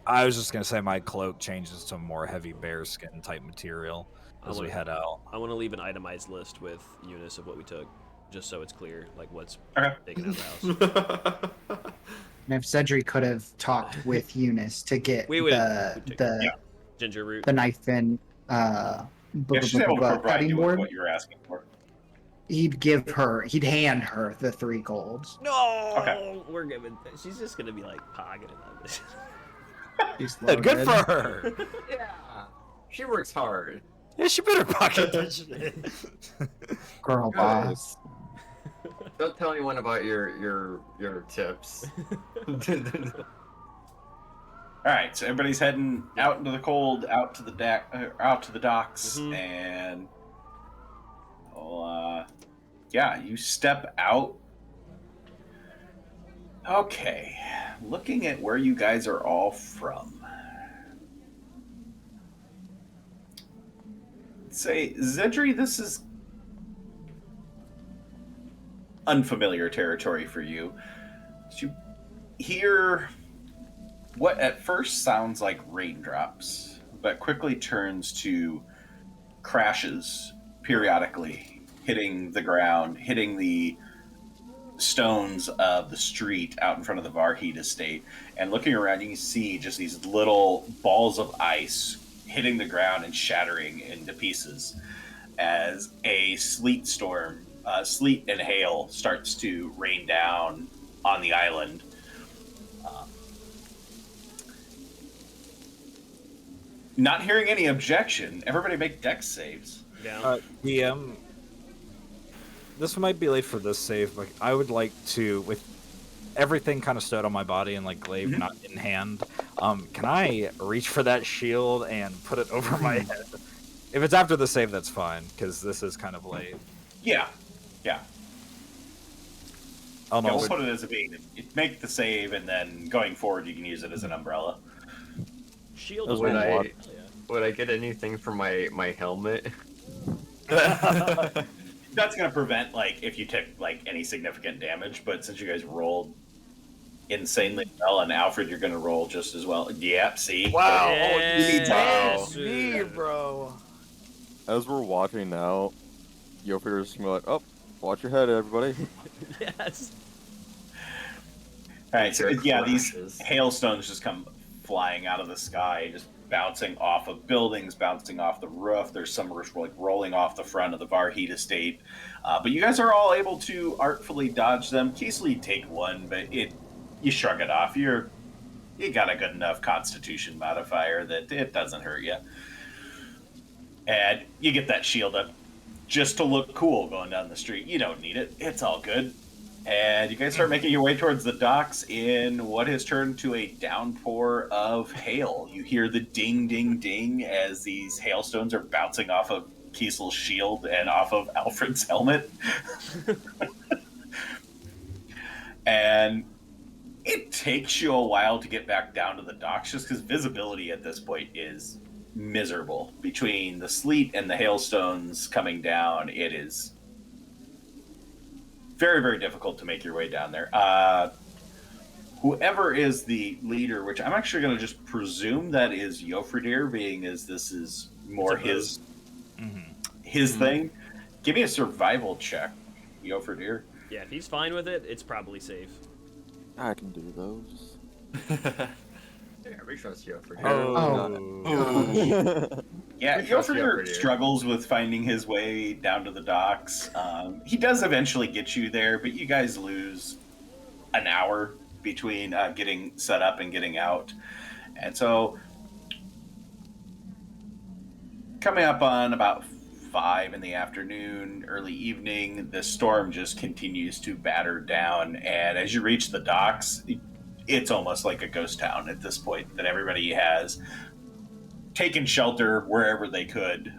I was just gonna say my cloak changes to more heavy bearskin type material I as we wanna- head out. I want to leave an itemized list with Eunice of what we took, just so it's clear, like what's Okay. taken out of the house. And if Cedric could have talked with Eunice to get We would- the Ginger root. the knife and Yeah, she's able to provide cutting you with board, what you're asking for. he'd hand her the 3 golds. No, Okay. we're giving. She's just gonna be like pocketing on this. She's Good loaded. for her. Yeah, she works hard. Yeah, she better pocket that shit. Girl boss. Don't tell anyone about your tips. All right, so everybody's heading out into the cold, out to the out to the docks, Mhm. and well, yeah, you step out. Okay, looking at where you guys are all from. Say, Zedri, this is unfamiliar territory for you. You hear what at first sounds like raindrops, but quickly turns to crashes periodically, hitting the ground, hitting the stones of the street out in front of the Varheed estate. And looking around, you can see just these little balls of ice hitting the ground and shattering into pieces as a sleet storm, sleet and hail starts to rain down on the island. Not hearing any objection, everybody make dex saves. Yeah. DM, this might be late for this save, but I would like to, with everything kind of stowed on my body and like glaive not in hand, can I reach for that shield and put it over my head? If it's after the save, that's fine, because this is kind of late. Yeah. Oh no, We'll put it as a being. Make the save, and then going forward, you can use it as an umbrella. Shield Those is were really what? good. Yeah. Would I get anything from my helmet? That's going to prevent, like, if you took, like, any significant damage, but since you guys rolled insanely well, and Alfred, you're going to roll just as well. Yep, see? Wow. Yes, me, sir. bro. As we're watching now, Yofer's gonna be like, "Oh, watch your head, everybody." Yes. All right, so, There are yeah, these crashes. hailstones just come flying out of the sky, just bouncing off of buildings, bouncing off the roof. There's some like rolling off the front of the Varheed estate. But you guys are all able to artfully dodge them. Easily take one, but you shrug it off. You got a good enough constitution modifier that it doesn't hurt you. And you get that shield up just to look cool going down the street. You don't need it. It's all good. And you guys start making your way towards the docks in what has turned to a downpour of hail. You hear the ding, ding, ding as these hailstones are bouncing off of Kiesel's shield and off of Alfred's helmet. And it takes you a while to get back down to the docks just because visibility at this point is miserable. Between the sleet and the hailstones coming down, it is very, very difficult to make your way down there. Whoever is the leader, which I'm actually going to just presume that is Yofridir, being as this is more his thing. Give me a survival check, Yofridir. Yeah, if he's fine with it, it's probably safe. I can do those. Yeah, we trust you for Yeah, We trust Yofridir Yofridir. struggles with finding his way down to the docks. He does eventually get you there, but you guys lose an hour between getting set up and getting out. And so, coming up on about 5 in the afternoon, early evening, the storm just continues to batter down. And as you reach the docks, it's almost like a ghost town at this point, that everybody has taken shelter wherever they could.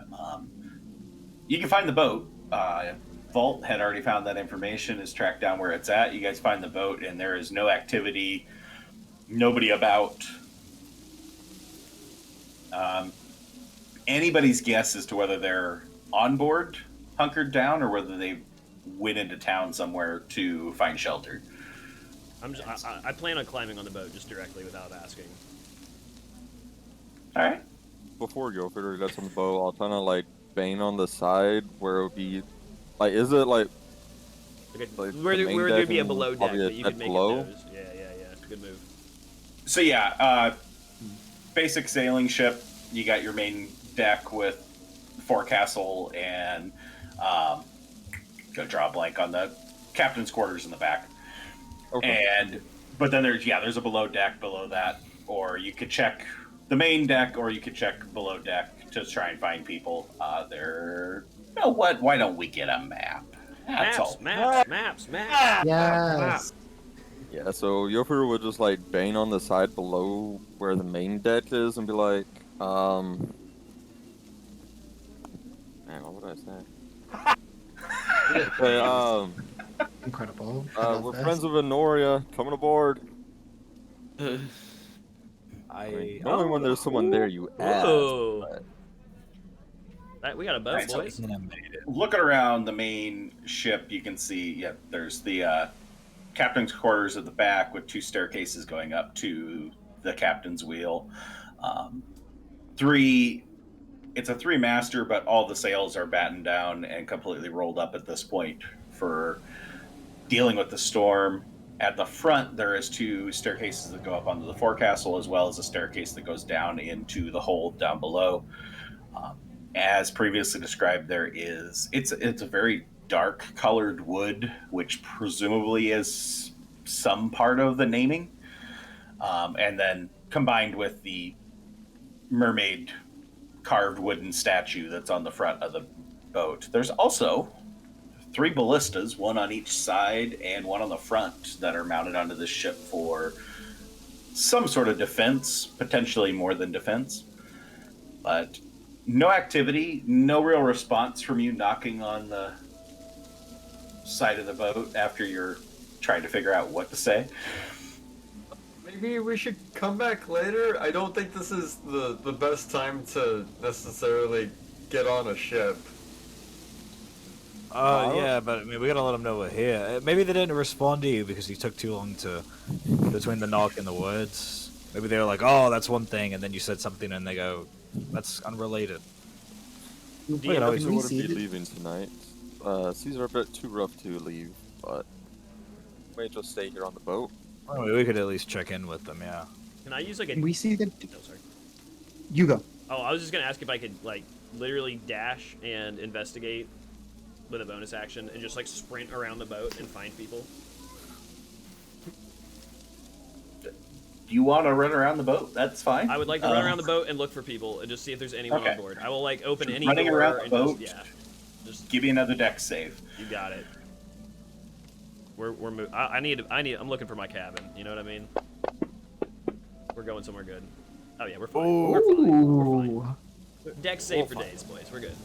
You can find the boat. Vault had already found that information, has tracked down where it's at. You guys find the boat, and there is no activity, nobody about. Anybody's guess as to whether they're on board hunkered down or whether they went into town somewhere to find shelter. I plan on climbing on the boat just directly without asking. All right. Before Gilford gets on the boat, I'll kind of like bang on the side where it would be, like, is it like Where the main there'd deck be a and below deck, probably a but you deck could make below? it those. Yeah. Good move. So yeah, basic sailing ship. You got your main deck with forecastle and go draw a blank on the captain's quarters in the back. Okay. But then there's a below deck below that, or you could check the main deck, or you could check below deck to try and find people. You know what? Why don't we get a map? That's all. Maps. Yes. Yeah, so Yofer would just like bang on the side below where the main deck is and be like, man, what would I say? Okay, Incredible. I love we're this. friends of Honoria, coming aboard. I mean, normally when there's someone there, you ask. Ooh. But We got a boat, Right, so- boys. Looking around the main ship, you can see there's the captain's quarters at the back with 2 staircases going up to the captain's wheel. It's a 3-master, but all the sails are battened down and completely rolled up at this point for dealing with the storm. At the front, there is 2 staircases that go up onto the forecastle, as well as a staircase that goes down into the hold down below. As previously described, it's a very dark colored wood, which presumably is some part of the naming, and then combined with the mermaid carved wooden statue that's on the front of the boat. There's also 3 ballistas, one on each side and one on the front, that are mounted onto this ship for some sort of defense, potentially more than defense. But no activity, no real response from you knocking on the side of the boat after you're trying to figure out what to say. Maybe we should come back later. I don't think this is the best time to necessarily get on a ship. Yeah, but I mean, we gotta let them know we're here. Maybe they didn't respond to you because you took too long between the knock and the words. Maybe they were like, "Oh, that's one thing," and then you said something, and they go, "That's unrelated." we we wouldn't see be the- leaving tonight. Seas are a bit too rough to leave, but we may just stay here on the boat. I mean, we could at least check in with them, yeah. Can I use like a? Can we see the? Oh, sorry. You go. Oh, I was just gonna ask if I could like literally dash and investigate with a bonus action and just like sprint around the boat and find people. Do you want to run around the boat? That's fine. I would like to run around the boat and look for people and just see if there's anyone Okay. on board. I will like open any Running door around the and boat? just Give me another deck save. you got it. We're I'm looking for my cabin. You know what I mean? We're going somewhere good. Oh yeah, we're fine. We're fine. Ooh. Deck save for days, boys. We're good.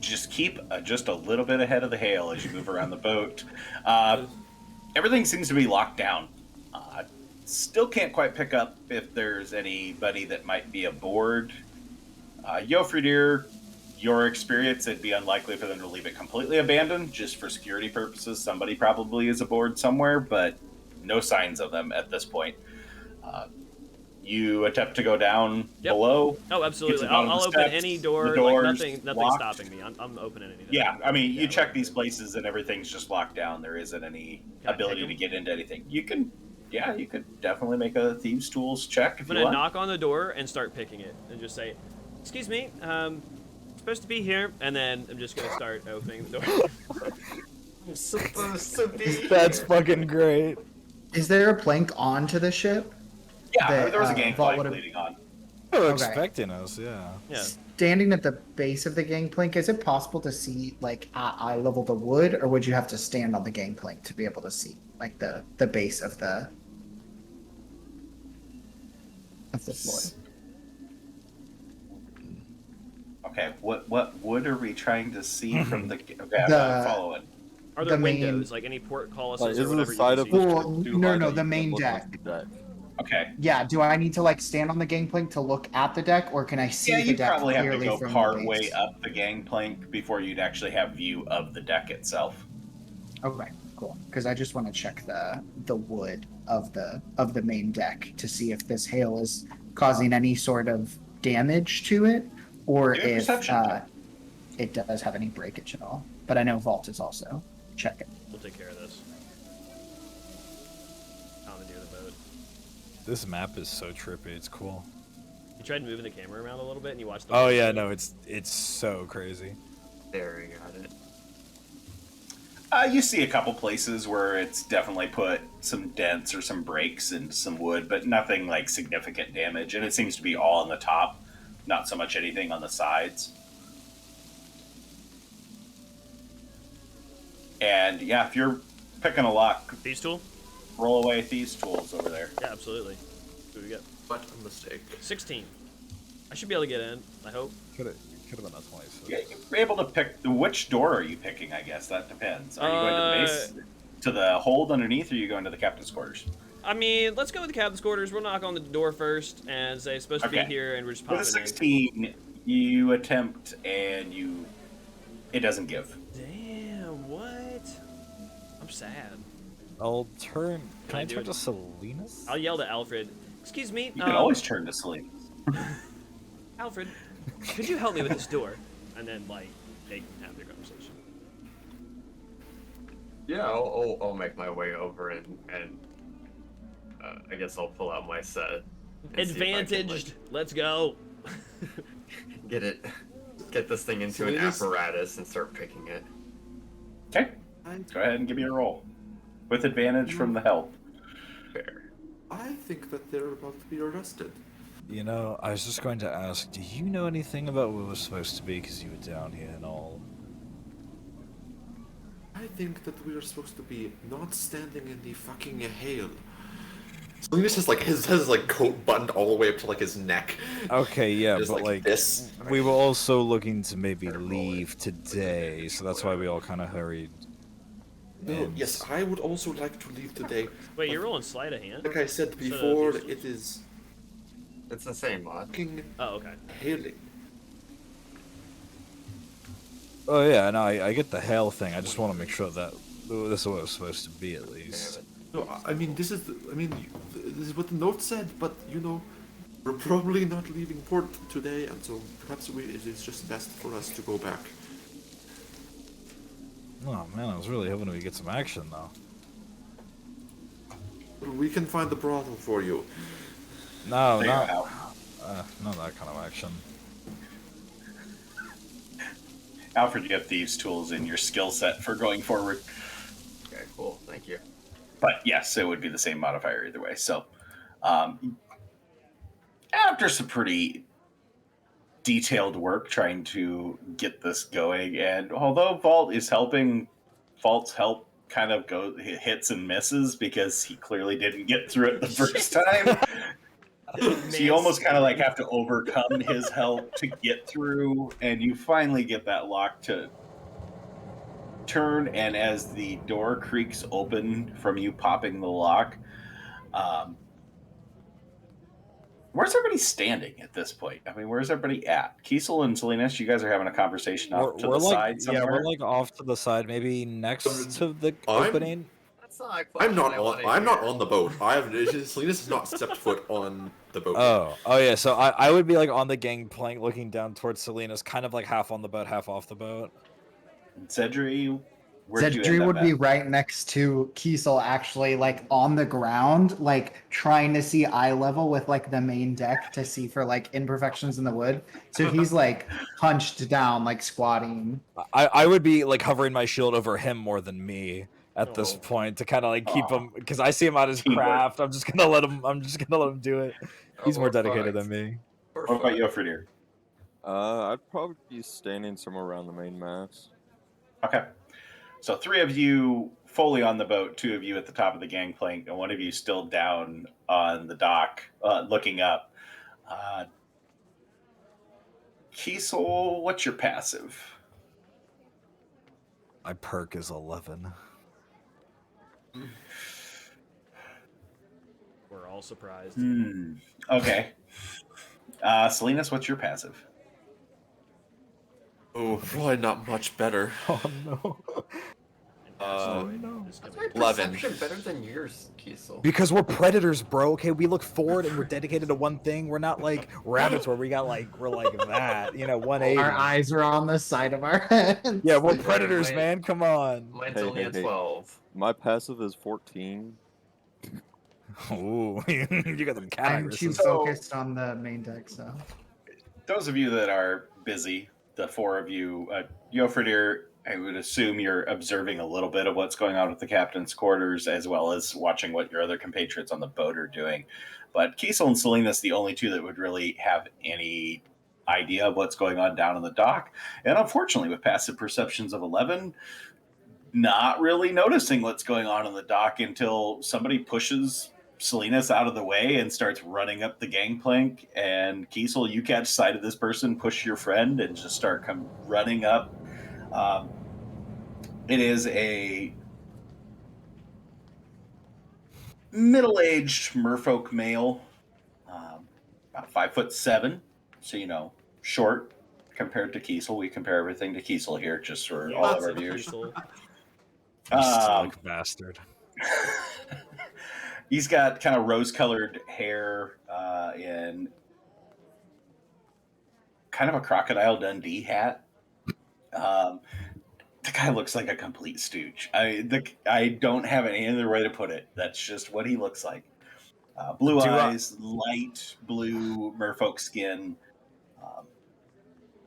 Just keep just a little bit ahead of the hail as you move around the boat. Everything seems to be locked down. Still can't quite pick up if there's anybody that might be aboard. Yofridir, your experience, it'd be unlikely for them to leave it completely abandoned, just for security purposes. Somebody probably is aboard somewhere, but no signs of them at this point. You attempt to go down below. Oh, absolutely. Get to the bottom I'll of the open steps. any door. The door's Nothing's locked. stopping me. I'm opening anything. Yeah, I mean, you Yeah, check we're these good. places and everything's just locked down. There isn't any Can I ability pick to 'em? get into anything. You can definitely make a thieves' tools check if I'm you gonna want. knock on the door and start picking it, and just say, "Excuse me, supposed to be here," and then I'm just gonna start opening the door. I'm supposed to be. That's fucking great. Is there a plank onto the ship? Yeah, that, there was a Vault gangplank would've- leading on. They were Okay. expecting us, yeah. Yeah. Standing at the base of the gangplank, is it possible to see like eye level the wood, or would you have to stand on the gangplank to be able to see like the base of the floor? Okay, what wood are we trying to see from the? Okay, I'm The- not following. Are there The main- windows, like any portcollises Like, or is it whatever the you side can of see? the Well, ship too no, high no, that the you main can't look deck. onto the deck? Okay. Yeah, do I need to like stand on the gangplank to look at the deck, or can I see Yeah, the you'd deck probably have to clearly go from part the way base? up the gangplank before you'd actually have view of the deck itself. Okay, cool. Because I just want to check the wood of the main deck to see if this hail is causing any sort of damage to it, or Do a if perception check. it does have any breakage at all. But I know Vault is also checking. We'll take care of this. Commandeer the boat. This map is so trippy. It's cool. You tried moving the camera around a little bit, and you watched the. Oh boat yeah, move? no, it's so crazy. Staring at it. You see a couple places where it's definitely put some dents or some breaks into some wood, but nothing like significant damage. And it seems to be all on the top, not so much anything on the sides. And yeah, if you're picking a lock, Thieves tool? roll away thieves' tools over there. Yeah, absolutely. What do we got? What a mistake. 16. I should be able to get in. I hope. Could have been a 26. Yeah, you're able to pick. Which door are you picking? I guess that depends. Are you going to the base, to the hold underneath, or are you going to the captain's quarters? I mean, let's go with the captain's quarters. We'll knock on the door first and say it's supposed to be Okay. here, and we're just With popping a 16, you attempt and it doesn't give. in. Damn, what? I'm sad. I'll turn. Can I I do turn it? to Salinas? I'll yell to Alfred. Excuse me. You can always turn to sleep. Alfred, could you help me with this door? And then, like, they can have their conversation. Yeah, I'll make my way over and I guess I'll pull out my set. and see if I can, Advantaged. Let's go. get this thing into So an it is- apparatus and start picking it. Okay, go ahead and give me a roll. With advantage from the help. Fair. I think that they're about to be arrested. You know, I was just going to ask, do you know anything about what it was supposed to be? Because you were down here and all. I think that we are supposed to be not standing in the fucking hail. Salinas has like his coat buttoned all the way up to like his neck. Okay, yeah, Just but like this. we were also looking to maybe Better roll leave it. today, so that's why we all kind of hurried. No, And- yes, I would also like to leave today. Wait, you're rolling sleight of hand? Like I said So before, these- it is It's the same mod. fucking Oh, okay. hailing. Oh yeah, no, I get the hail thing. I just want to make sure that this is what it was supposed to be at least. No, I mean this is what the note said, but you know, we're probably not leaving port today, and so perhaps it is just best for us to go back. Oh man, I was really hoping we get some action though. We can find the brothel for you. No, Figure not, out. not that kind of action. Alfred, you have thieves' tools in your skill set for going forward. Okay, cool. Thank you. But yes, it would be the same modifier either way. So, after some pretty detailed work trying to get this going, and although Vault is helping, Vault's help kind of hits and misses because he clearly didn't get through it the first time. So you almost kind of like have to overcome his help to get through, and you finally get that lock to turn. And as the door creaks open from you popping the lock, where's everybody standing at this point? I mean, where's everybody at? Kiesel and Salinas, you guys are having a conversation off to the side somewhere. Yeah, we're like off to the side, maybe next to the opening. That's not quite I'm what not I on. wanna I'm not hear. on the boat. Salinas has not stepped foot on the boat. Oh yeah. So I would be like on the gangplank, looking down towards Salinas, kind of like half on the boat, half off the boat. Zedri, where'd you Zedri end up would be at? right next to Kiesel, actually, like on the ground, like trying to see eye level with like the main deck to see for like imperfections in the wood. So he's like hunched down, like squatting. I would be like hovering my shield over him more than me at this Oh. point to kind of like keep Aw. him, because I see him on his Teamwork. craft. I'm just gonna let him do it. He's more we're dedicated fucked. than me. We're What about fucked. you, Fredir? I'd probably be standing somewhere around the main mast. Okay. So 3 of you fully on the boat, 2 of you at the top of the gangplank, and 1 of you still down on the dock, looking up. Kiesel, what's your passive? My perk is 11. We're all surprised. Okay. Salinas, what's your passive? Oh, probably not much better. Oh no. An asteroid no. is That's coming. my 11. perception better than yours, Kiesel. Because we're predators, bro. Okay, we look forward and we're dedicated to one thing. We're not like rabbits where we're like that. 180. Our eyes are on the side of our heads. Yeah, we're predators, Wait. man. Come on. Mine's Hey, only hey, a hey. 12. My passive is 14. Ooh, you got them cat I'm too irises. focused on the main deck, so. Those of you that are busy, the four of you, Jofridir, I would assume you're observing a little bit of what's going on with the captain's quarters, as well as watching what your other compatriots on the boat are doing. But Kiesel and Salinas, the only two that would really have any idea of what's going on down in the dock. And unfortunately, with passive perceptions of 11, not really noticing what's going on in the dock until somebody pushes Salinas out of the way and starts running up the gangplank. And Kiesel, you catch sight of this person, push your friend, and just start running up. It is a middle-aged merfolk male, about 5'7", so short compared to Kiesel. We compare everything to Kiesel here, just for all of our viewers. Kiesel. You stoic bastard. He's got kind of rose-colored hair and kind of a Crocodile Dundee hat. The guy looks like a complete stooge. I don't have any other way to put it. That's just what he looks like. Blue eyes, light blue merfolk skin.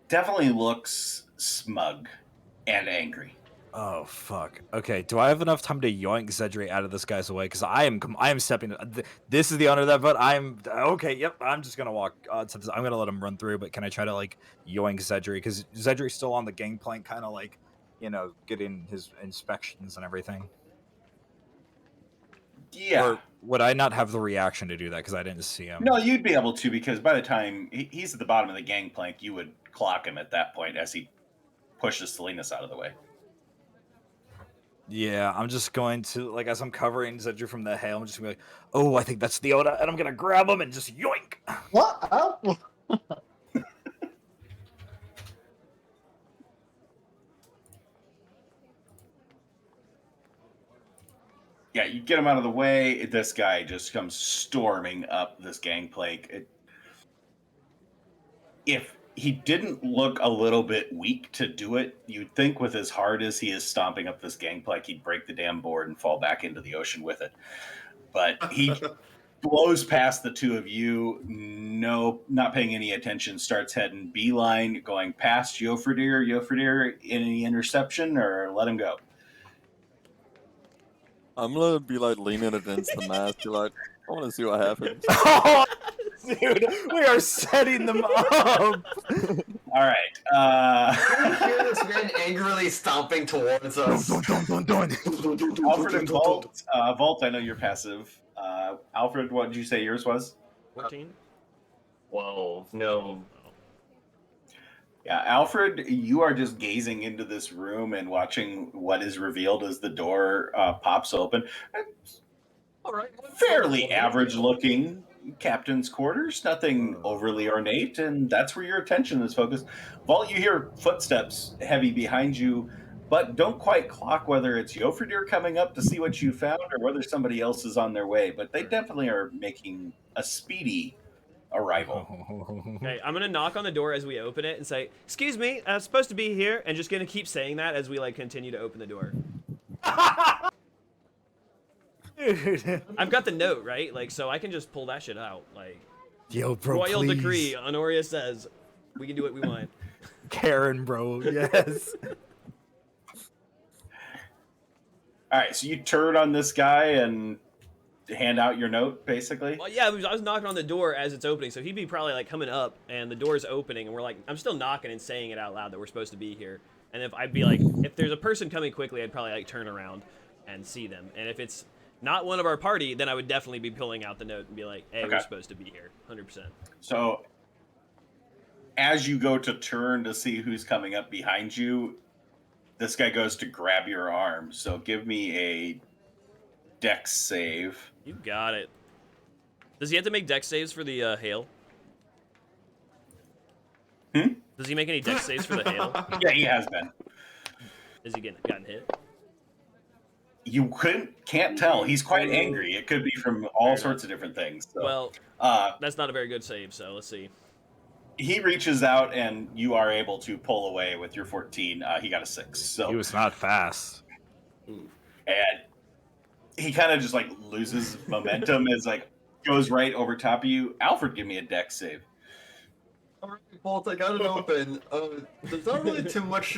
Definitely looks smug and angry. Oh fuck. Okay, do I have enough time to yoink Zedri out of this guy's way? Because I am stepping. This is the owner of that boat. I'm okay. Yep, I'm just gonna walk. I'm gonna let him run through. But can I try to yoink Zedri? Because Zedri's still on the gangplank, kind of getting his inspections and everything. Yeah. Or would I not have the reaction to do that because I didn't see him? No, you'd be able to, because by the time he's at the bottom of the gangplank, you would clock him at that point as he pushes Salinas out of the way. Yeah, I'm just going to, as I'm covering Zedri from the hail, I'm just going to be like, oh, I think that's the Oda, and I'm going to grab him and just yoink! What? Oh. Yeah, you get him out of the way. This guy just comes storming up this gangplank. If he didn't look a little bit weak to do it, you'd think with as hard as he is stomping up this gangplank, he'd break the damn board and fall back into the ocean with it. But he blows past the two of you, not paying any attention, starts heading beeline, going past Jofridir. Jofridir, any interception, or let him go? I'm gonna be leaning against the mast, be like, I want to see what happens. Oh, dude, we are setting them up! All right. You hear this man angrily stomping towards us. Alfred and Vault. Vault, I know you're passive. Alfred, what did you say yours was? 14? 12. No. Yeah, Alfred, you are just gazing into this room and watching what is revealed as the door pops open. All right. Fairly average-looking captain's quarters, nothing overly ornate, and that's where your attention is focused. Vault, you hear footsteps heavy behind you, but don't quite clock whether it's Jofridir coming up to see what you found or whether somebody else is on their way, but they definitely are making a speedy arrival. Okay, I'm gonna knock on the door as we open it and say, "Excuse me, I'm supposed to be here," and just gonna keep saying that as we continue to open the door. I've got the note, right? So I can just pull that shit out. Yo, bro, Royal please. decree, Honoria says, we can do what we want. Karen, bro, yes. All right, so you turn on this guy and hand out your note, basically? Well, yeah, I was knocking on the door as it's opening, so he'd be probably coming up, and the door's opening, and I'm still knocking and saying it out loud that we're supposed to be here. And if I'd be if there's a person coming quickly, I'd probably turn around and see them. And if it's not one of our party, then I would definitely be pulling out the note and be like, hey, Okay. We're supposed to be here, 100%. So as you go to turn to see who's coming up behind you, this guy goes to grab your arm. So give me a dex save. You got it. Does he have to make dex saves for the hail? Does he make any dex saves for the hail? Yeah, he has been. Is he gotten hit? You can't tell. He's quite angry. It could be from all sorts of different things. So, Well, that's not a very good save, so let's see. he reaches out, and you are able to pull away with your 14. He got a 6. So He was not fast. and he kind of just like loses momentum as like goes right over top of you. Alfred, give me a dex save. All right, Bolt, I got it open. There's not really too much.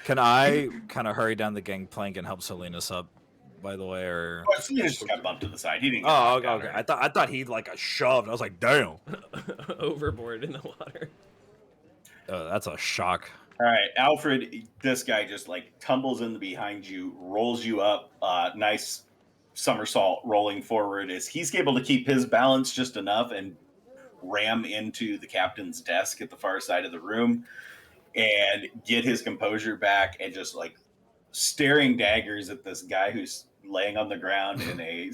Can I kind of hurry down the gangplank and help Salinas up? By the way, or Oh, so he just got bumped to the side. He didn't. Get oh, knocked okay, out, okay. right? I thought he like a shoved. I was like, damn. Overboard in the water. That's a shock. All right, Alfred. This guy just like tumbles in behind you, rolls you up. Nice somersault rolling forward. As he's able to keep his balance just enough and ram into the captain's desk at the far side of the room and get his composure back and just like staring daggers at this guy who's laying on the ground in a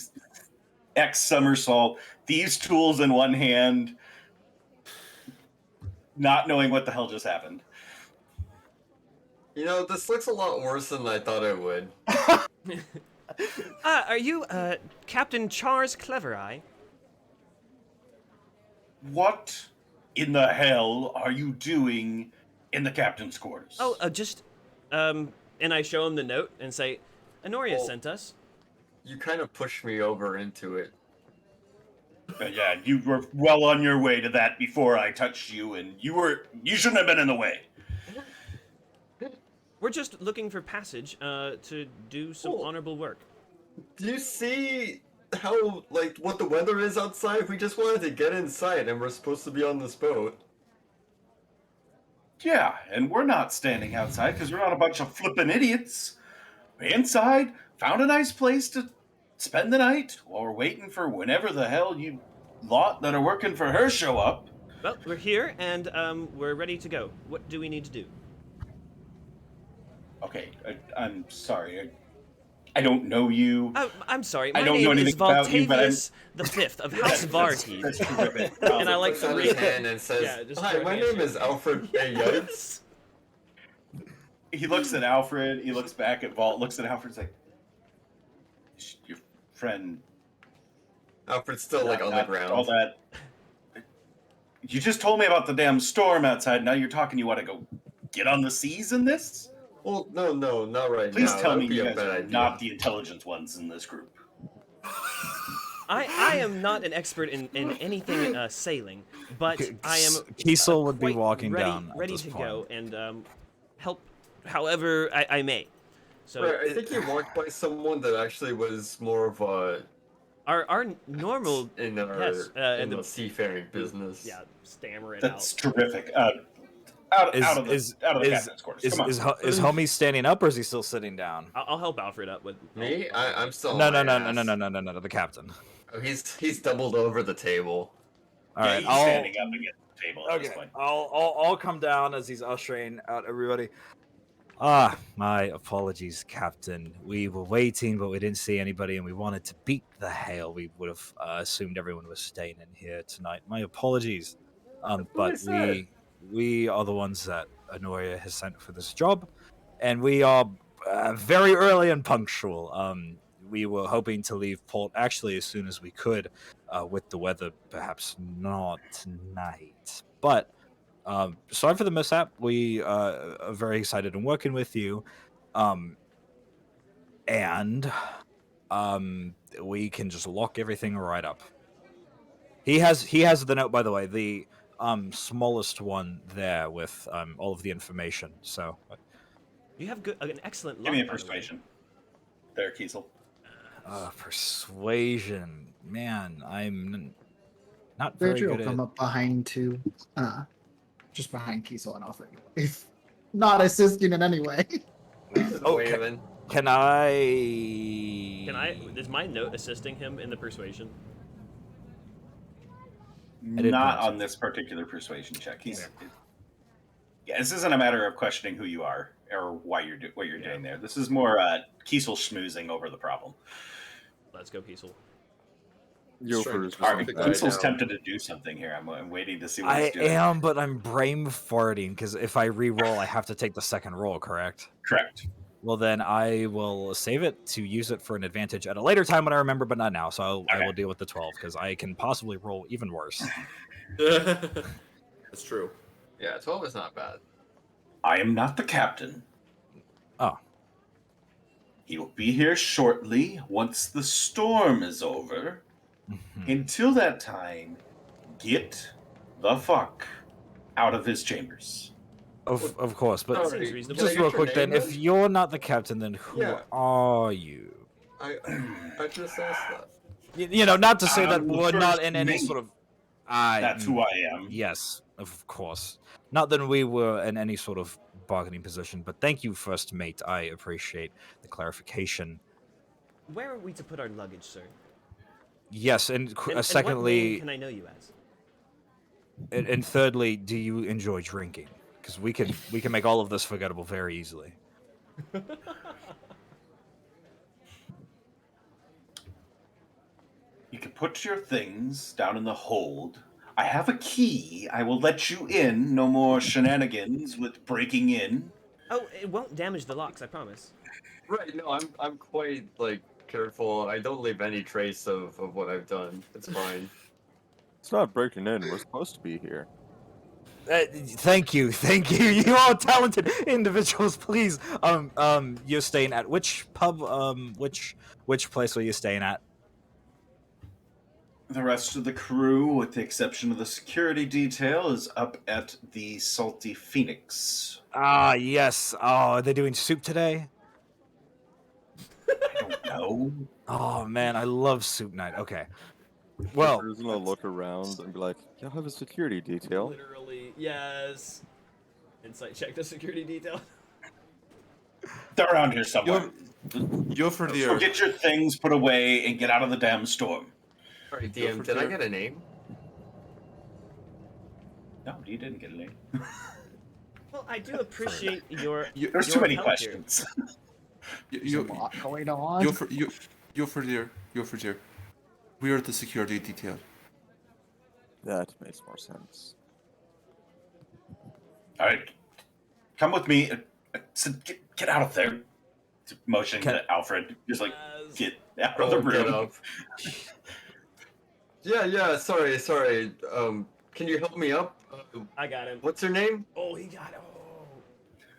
X somersault, these tools in one hand, not knowing what the hell just happened. You know, this looks a lot worse than I thought it would. Are you Captain Charles Clevereye? What in the hell are you doing in the captain's quarters? Oh, and I show him the note and say, Honoria sent us. You kind of pushed me over into it. Yeah, you were well on your way to that before I touched you, and you shouldn't have been in the way. We're just looking for passage to do some honorable work. Do you see how, like, what the weather is outside? We just wanted to get inside, and we're supposed to be on this boat. Yeah, and we're not standing outside because we're not a bunch of flippin' idiots. We're inside, found a nice place to spend the night, while we're waiting for whenever the hell you lot that are working for her show up. Well, we're here, and we're ready to go. What do we need to do? Okay, I'm sorry. I don't know you. I'm sorry. I My don't know name is anything about you, but Voltavius the Fifth of House Varti. That's terrific. And I like Puts to out his read. hand and says, Yeah, just "Hi, throw my hands name is Alfred A. Yates." He looks at Alfred, he looks back at Vault, looks at Alfred's like, your friend... Alfred's still, like, on the ground. All that... You just told me about the damn storm outside, now you're talking you want to go get on the seas in this? Well, no, not right Please now. tell That me would be you a guys bad are idea. not the intelligent ones in this group. I am not an expert in anything sailing, but I am. Kiesel would be quite walking ready, down at ready this to point. go and help however I may. So Right, I think you walked by someone that actually was more of a our normal in our yes, in the seafaring business. yeah stammer it That's out. terrific. Out of the captain's quarters. Is Come on. is homie standing up or is he still sitting down? I'll help Alfred up with Me? I'm still. No, on my ass. no, the captain. Oh, he's doubled over the table. All right, he's standing up against the table at this Okay, point. I'll come down as he's ushering out everybody. My apologies, Captain. We were waiting, but we didn't see anybody, and we wanted to beat the hail. We would have assumed everyone was staying in here tonight. My apologies. But we are the ones that Honoria has sent for this job, and we are very early and punctual. We were hoping to leave port actually as soon as we could, with the weather perhaps not tonight. But sorry for the mishap. We are very excited in working with you, and we can just lock everything right up. He has the note, by the way, the smallest one there with all of the information. So You have an excellent luck. Give me a by the way. persuasion. There, Kiesel. Persuasion, man, I'm not very Virgil good will at. come up behind to, just behind Kiesel and Alfred, if not assisting in any way. Waving. Can I? Is my note assisting him in the persuasion? did Not not. on this particular persuasion check. Yeah, this isn't a matter of questioning who you are or why what you're doing there. This is more Kiesel schmoozing over the problem. Let's go, Kiesel. Yofer is just All on right, the Right Kiesel's now. tempted to do something here. I'm waiting to see what I he's doing. am, but I'm brain farting because if I re-roll, I have to take the second roll. Correct? Correct. Well, then I will save it to use it for an advantage at a later time when I remember, but not now. So I will deal with the 12 because I can possibly roll even worse. That's true. Yeah, 12 is not bad. I am not the captain. Oh. He will be here shortly once the storm is over. Until that time, get the fuck out of his chambers. Of course, but Sorry, seems reasonable. just can I real get your quick then, name if you're not the captain, then who Yeah. are you? I just asked that. You know, not to say that I'm the we're not first in any mate. sort of... That's who I am. Yes, of course. Not that we were in any sort of bargaining position, but thank you, first mate. I appreciate the clarification. Where are we to put our luggage, sir? Yes, and, And what name secondly, can I know you as? and thirdly, do you enjoy drinking? Because we can make all of this forgettable very easily. You can put your things down in the hold. I have a key. I will let you in. No more shenanigans with breaking in. Oh, it won't damage the locks, I promise. Right, no, I'm quite, like, careful. I don't leave any trace of what I've done. It's fine. It's not breaking in. We're supposed to be here. Thank you. You are talented individuals. Please, you're staying at which pub? Which place were you staying at? The rest of the crew, with the exception of the security detail, is up at the Salty Phoenix. Ah, yes. Oh, are they doing soup today? I don't know. Oh man, I love soup night. Okay. Well, Yofer's gonna look around and be like, "Y'all have a security detail." Literally, yes. Insight check the security detail. They're around here somewhere. You're for the So earth. get your things put away and get out of the damn storm. Sorry, DM, did I get a name? No, you didn't get a name. Well, I do appreciate your. There's your too many help questions. There's a lot going on. You're for dear. We are the security detail. That makes more sense. All right, come with me. Get out of there. Motion Can- to Alfred. Just like Yes. get out of the Get room. up. Yeah, sorry. Can you help me up? I got him. What's her name? Oh, he got it.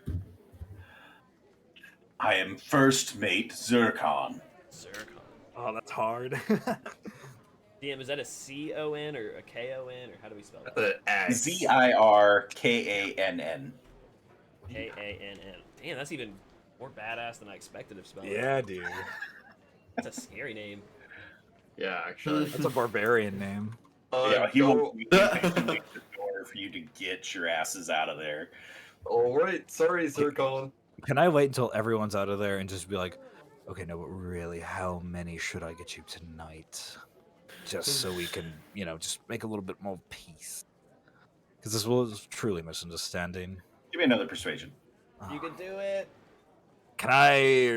Oh. I am first mate Zircon. Zircon. oh, that's hard. DM, is that a C-O-N or a K-O-N, or how do we spell that? The X. Zirkann. K-A-N-N. Damn, that's even more badass than I expected of spelling. yeah, dude. That's a scary name. Yeah, actually. That's a barbarian name. Yeah, he so- will make the door for you to get your asses out of there. Alright, sorry, Zircon. Can I wait until everyone's out of there and just be like, okay, no, but really, how many should I get you tonight? Just so we can, just make a little bit more peace. Because this was truly misunderstanding. Give me another persuasion. You can do it. Can I?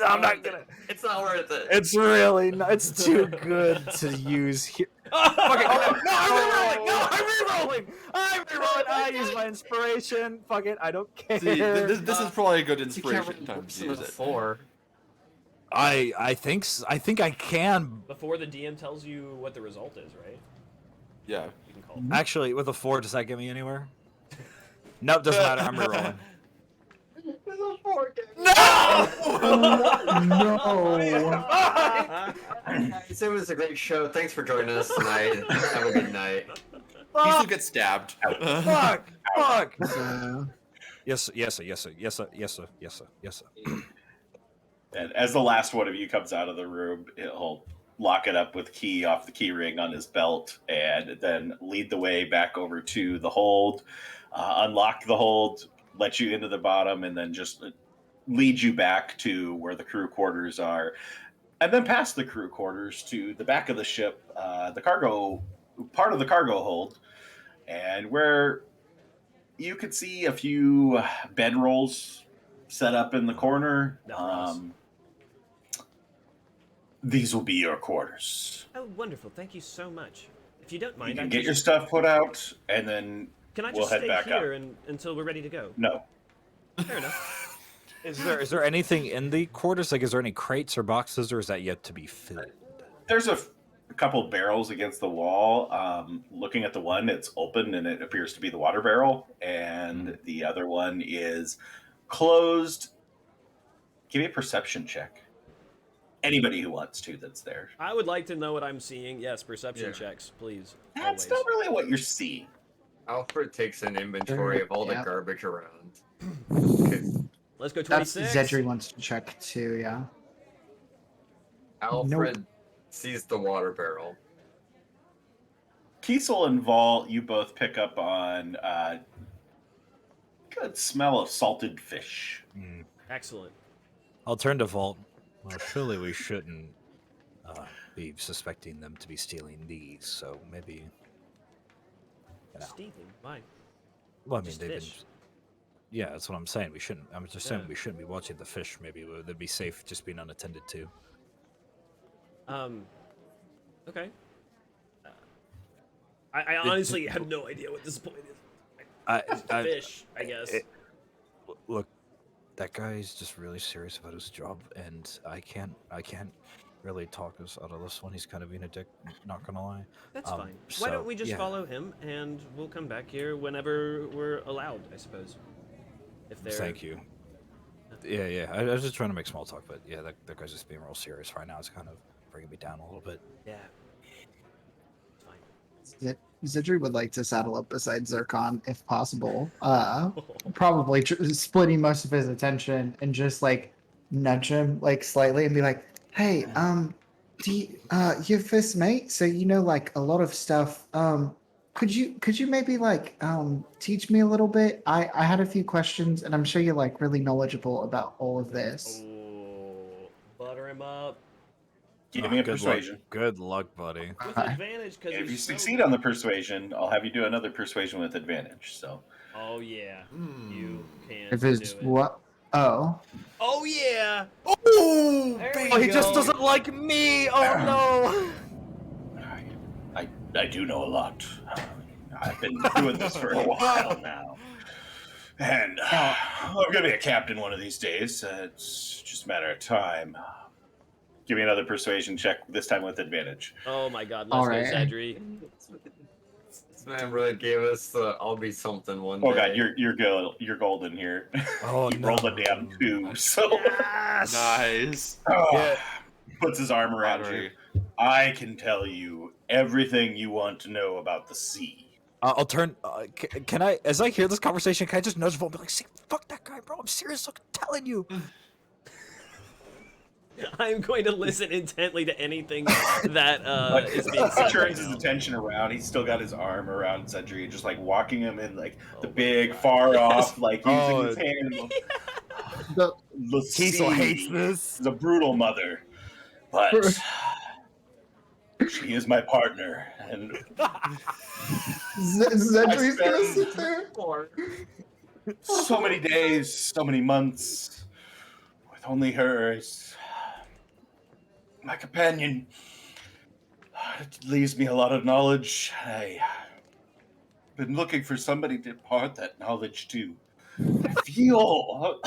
I'm not gonna. It's not worth it. It's really not. It's too good to use here. Fuck it. No, I'm rerolling. I use my inspiration. Fuck it. I don't care. See, this is probably a good You can't inspiration really time boost to him use with it. 4. I think I can. Before the DM tells you what the result is, right? Yeah. You can call it. Actually, with a 4, does that get me anywhere? Nope, doesn't matter. I'm rerolling. There's a 4 No. Guys, it was a great show. Thanks for joining us tonight. Have a good night. He still gets stabbed. Fuck! So, Yes, sir. And as the last one of you comes out of the room, he'll lock it up with key off the key ring on his belt and then lead the way back over to the hold, unlock the hold, let you into the bottom, and then just lead you back to where the crew quarters are. And then past the crew quarters to the back of the ship, the cargo, part of the cargo hold, and where you could see a few bedrolls set up in the corner. No, Ross. These will be your quarters. Oh, wonderful. Thank you so much. If you don't You mind, can get your stuff put out, and then can I we'll just head stay back here up. until we're ready to go? No. Fair enough. Is there anything in the quarters? Like, is there any crates or boxes, or is that yet to be filled? There's a couple barrels against the wall. Looking at the one, it's open, and it appears to be the water barrel, and the other one is closed. Give me a perception check. Anybody who wants to that's there. I would like to know what I'm seeing. Yes, perception checks, please. That's Always. not really what you're seeing. Alfred takes an inventory of all the Yeah. garbage around. Okay. Let's go That's 26. Zedri wants to check too. Yeah. Alfred sees the water barrel. Kiesel and Vol, you both pick up on good smell of salted fish. Excellent. I'll turn to Vault. Well, surely we shouldn't be suspecting them to be stealing these, so maybe. You know. Stealing? Why? Well, I mean, Just they've fish. been. Yeah, that's what I'm saying. We shouldn't. I'm just saying Yeah. we shouldn't be watching the fish. Maybe they'd be safe just being unattended to. Okay. I honestly have no idea what this point is. I Fish, I guess. Look, that guy's just really serious about his job, and I can't really talk us out of this one. He's kind of being a dick, not gonna lie. That's fine. Why don't we just follow him, and we'll come back here whenever we're allowed, I suppose. If they're... Thank you. Yeah. I was just trying to make small talk, but yeah, that guy's just being real serious right now. It's kind of bringing me down a little bit. Yeah. It's fine. Zedri would like to saddle up beside Zircon if possible. Probably splitting most of his attention and just like nudge him like slightly and be like, "Hey, do you, you're first mate, so you know like a lot of stuff. Could you maybe like teach me a little bit? I had a few questions, and I'm sure you're like really knowledgeable about all of this." Oh, butter him up. Give me a good persuasion. Luck. Good luck, buddy. With Okay. advantage, because If you succeed on the persuasion, I'll have you do another persuasion with advantage. So Oh yeah, you can If do it's it. what? Oh, Oh yeah. Oh, There he we just go. doesn't like me. Oh no. I do know a lot. I've been doing this for a while now. And I'm going to be a captain one of these days. It's just a matter of time. Give me another persuasion check, this time with advantage. Oh my God, All let's right. go, Cedri. This man really gave us the "I'll be something" one Oh day. God, you're golden here. Oh, You rolled a no. damn 2, so Yes. Nice. Yeah. puts his arm around you. Flattery. I can tell you everything you want to know about the sea. I'll turn. Can I, as I hear this conversation, can I just nudge Volt and be like, "See, fuck that guy, bro. I'm serious. Look, I'm telling you." I'm going to listen intently to anything that is being He said right turns his now. attention around. He's still got his arm around Cedric, just like walking him in like the Oh my big, God. far off, like using Oh, his hand. the The Kiesel hates sea this. is a brutal mother, but she is my partner, and Zedri's gonna sit there. so many days, so many months with only her as my companion. It leaves me a lot of knowledge. I've been looking for somebody to impart that knowledge to. I feel,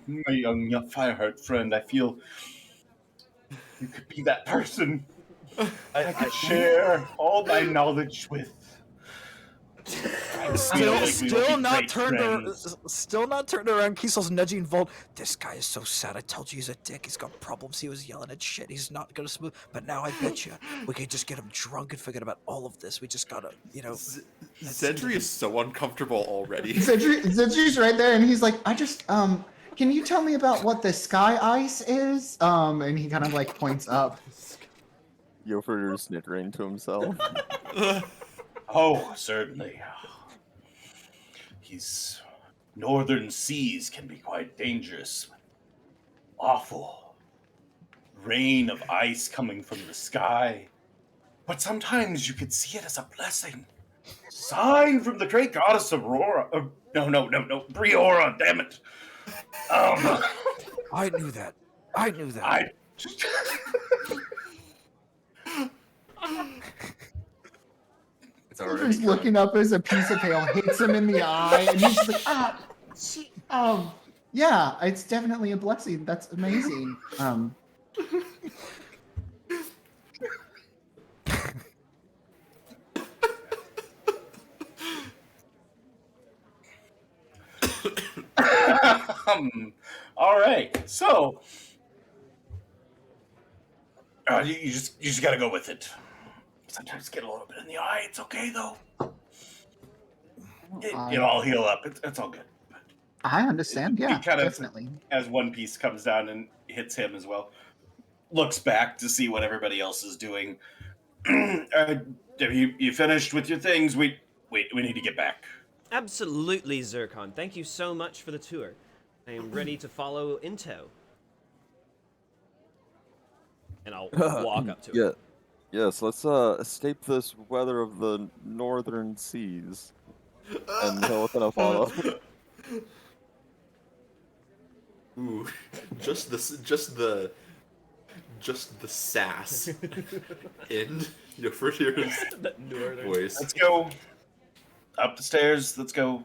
my young Fireheart friend, I feel you could be that person I could share all my knowledge with. I feel like we would be great friends. Still not turned around. Kiesel's nudging Volt. This guy is so sad. I told you he's a dick. He's got problems. He was yelling at shit. He's not gonna smooth. But now I bet you we could just get him drunk and forget about all of this. We just gotta, Zedri is so uncomfortable already. Zedri's right there, and he's like, "I just can you tell me about what the sky ice is?" And he kind of like points up. Yofer is snickering to himself. Oh, certainly. These northern seas can be quite dangerous. Awful. Rain of ice coming from the sky. But sometimes you could see it as a blessing. Sign from the great goddess Aurora. No, Briora, damn it. I knew that. I knew that. I It's already Silver's drunk. looking up as a piece of hail hits him in the eye, and he's just like, shit. Yeah, it's definitely a blessing. That's amazing. all right. So you just gotta go with it. Sometimes get a little bit in the eye. It's okay though. It'll all heal up. It's all good. I understand. He Yeah, kind of, definitely. as one piece comes down and hits him as well, looks back to see what everybody else is doing. Have you finished with your things? We need to get back. Absolutely, Zircon. Thank you so much for the tour. I am ready to follow in tow. And I'll walk up to it. Yeah. Yes, let's escape this weather of the northern seas. And he'll kind of follow. Ooh, just the sass in your first year's That northern. voice. Let's go up the stairs. Let's go.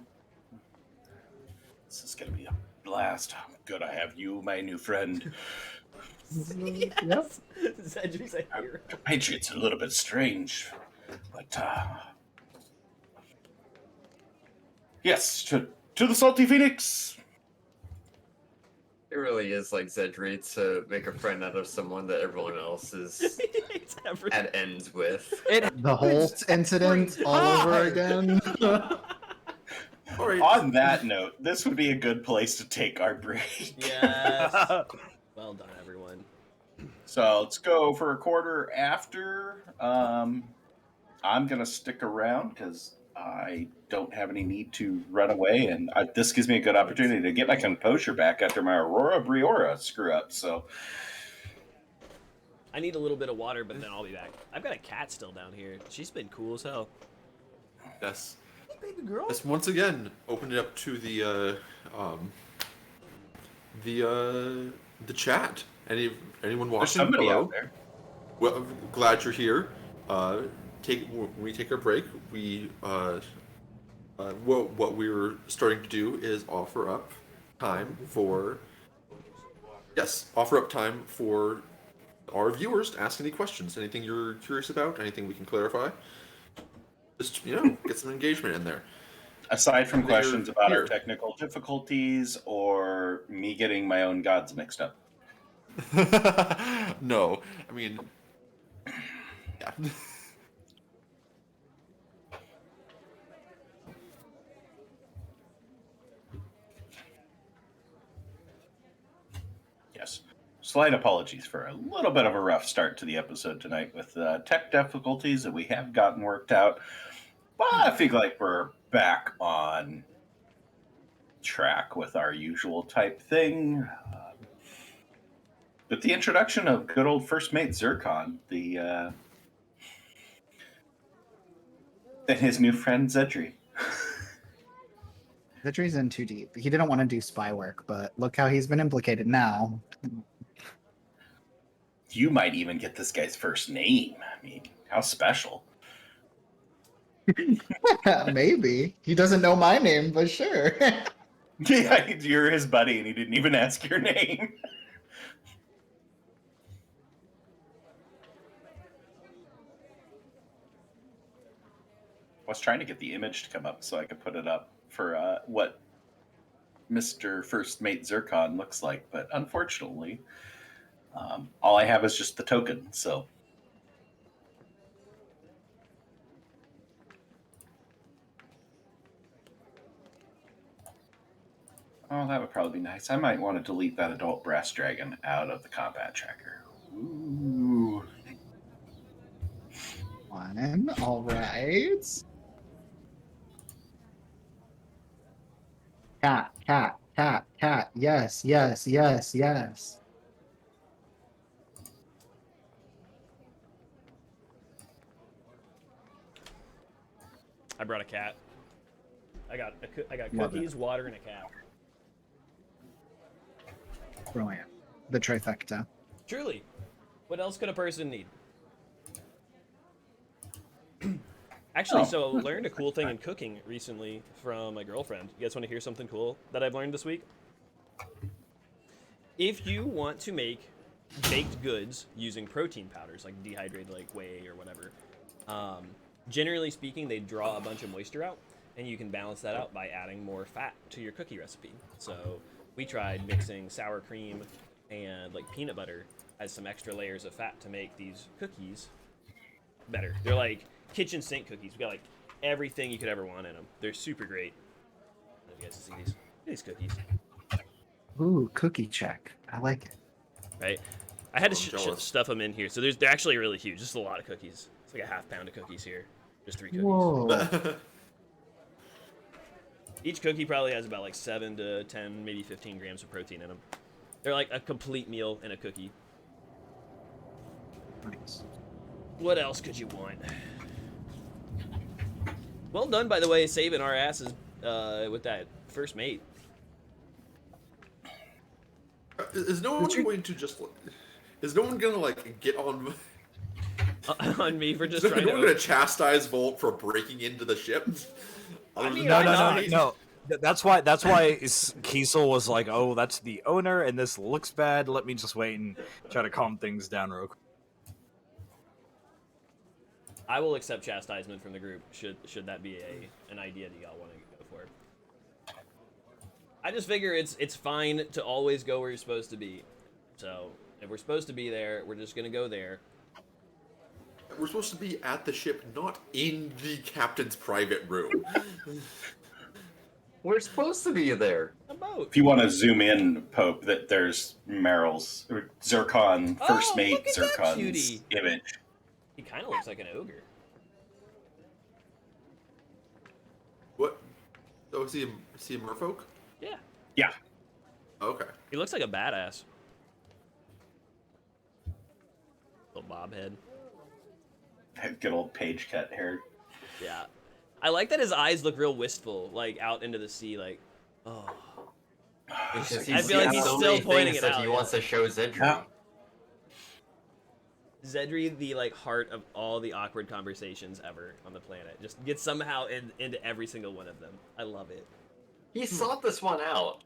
This is gonna be a blast. Good, I have you, my new friend. Yes. Zedri's a hero. Patriot's a little bit strange, but yes, to the Salty Phoenix. It really is like Zedri to make a friend out of someone that everyone else is It's everything. at ends with. The whole incident all over again. All right. On that note, this would be a good place to take our break. Yes. Well done, everyone. So let's go for a quarter after. I'm gonna stick around because I don't have any need to run away, and this gives me a good opportunity to get my composure back after my Aurora Briora screw up. So I need a little bit of water, but then I'll be back. I've got a cat still down here. She's been cool as hell. Yes. Hey, baby girl. Let's once again open it up to the chat. Anyone watching? there's somebody Hello? out there. Well, I'm glad you're here. When we take our break, we what we're starting to do is offer up time for our viewers to ask any questions, anything you're curious about, anything we can clarify. Just get some engagement in there. Aside from Then you're questions about our here. technical difficulties or me getting my own gods mixed up. No, I mean, yeah. Yes. Slight apologies for a little bit of a rough start to the episode tonight with tech difficulties that we have gotten worked out. But I feel like we're back on track with our usual type thing. With the introduction of good old first mate Zircon, and his new friend Zedri. Zedri's in too deep. He didn't want to do spy work, but look how he's been implicated now. You might even get this guy's first name. I mean, how special. Maybe. He doesn't know my name, but sure. Yeah, you're his buddy and he didn't even ask your name. I was trying to get the image to come up so I could put it up for what Mr. First Mate Zircon looks like, but unfortunately, all I have is just the token, so. Oh, that would probably be nice. I might want to delete that adult brass dragon out of the combat tracker. Ooh. One. All right. Cat, cat, cat, cat. Yes, yes, yes, yes. I brought a cat. I got Love cookies, water, and a cat. Brilliant. The trifecta. Truly. What else could a person need? Actually, so learned a cool thing in cooking recently from my girlfriend. You guys want to hear something cool that I've learned this week? If you want to make baked goods using protein powders, like dehydrated like whey or whatever, generally speaking, they draw a bunch of moisture out, and you can balance that out by adding more fat to your cookie recipe. So we tried mixing sour cream and like peanut butter as some extra layers of fat to make these cookies better. They're like kitchen sink cookies. We got like everything you could ever want in them. They're super great. I don't know if you guys can see these cookies. Ooh, cookie check. I like it. Right? I had to stuff them in here. So they're actually really huge. Just a lot of cookies. It's like a half pound of cookies here. Just 3 cookies. Whoa. Each cookie probably has about like 7 to 10, maybe 15 grams of protein in them. They're like a complete meal in a cookie. Nice. What else could you want? Well done, by the way, saving our asses with that first mate. Is no one going to just? Is no one gonna like get on? On me for just Is trying no to. one gonna chastise Volt for breaking into the ship? I mean, No. That's why Kiesel was like, "Oh, that's the owner, and this looks bad. Let me just wait and try to calm things down real quick." I will accept chastisement from the group. Should that be an idea that y'all want to go for? I just figure it's fine to always go where you're supposed to be. So if we're supposed to be there, we're just gonna go there. We're supposed to be at the ship, not in the captain's private room. We're supposed to be there. A boat. If you want to zoom in, Pope, that there's Meryl's or Zircon, first mate look at that Zircon's cutie. image. He kind of looks like an ogre. What? Oh, is he a merfolk? Yeah. Yeah. Okay. He looks like a badass. Little bob head. Good old page cut hair. Yeah. I like that his eyes look real wistful, like out into the sea, like, oh. Because I feel like he's so still many pointing things it that out, he yeah. wants to show Zedri. Yeah. Zedri, the like heart of all the awkward conversations ever on the planet, just gets somehow into every single one of them. I love it. He sought this one out.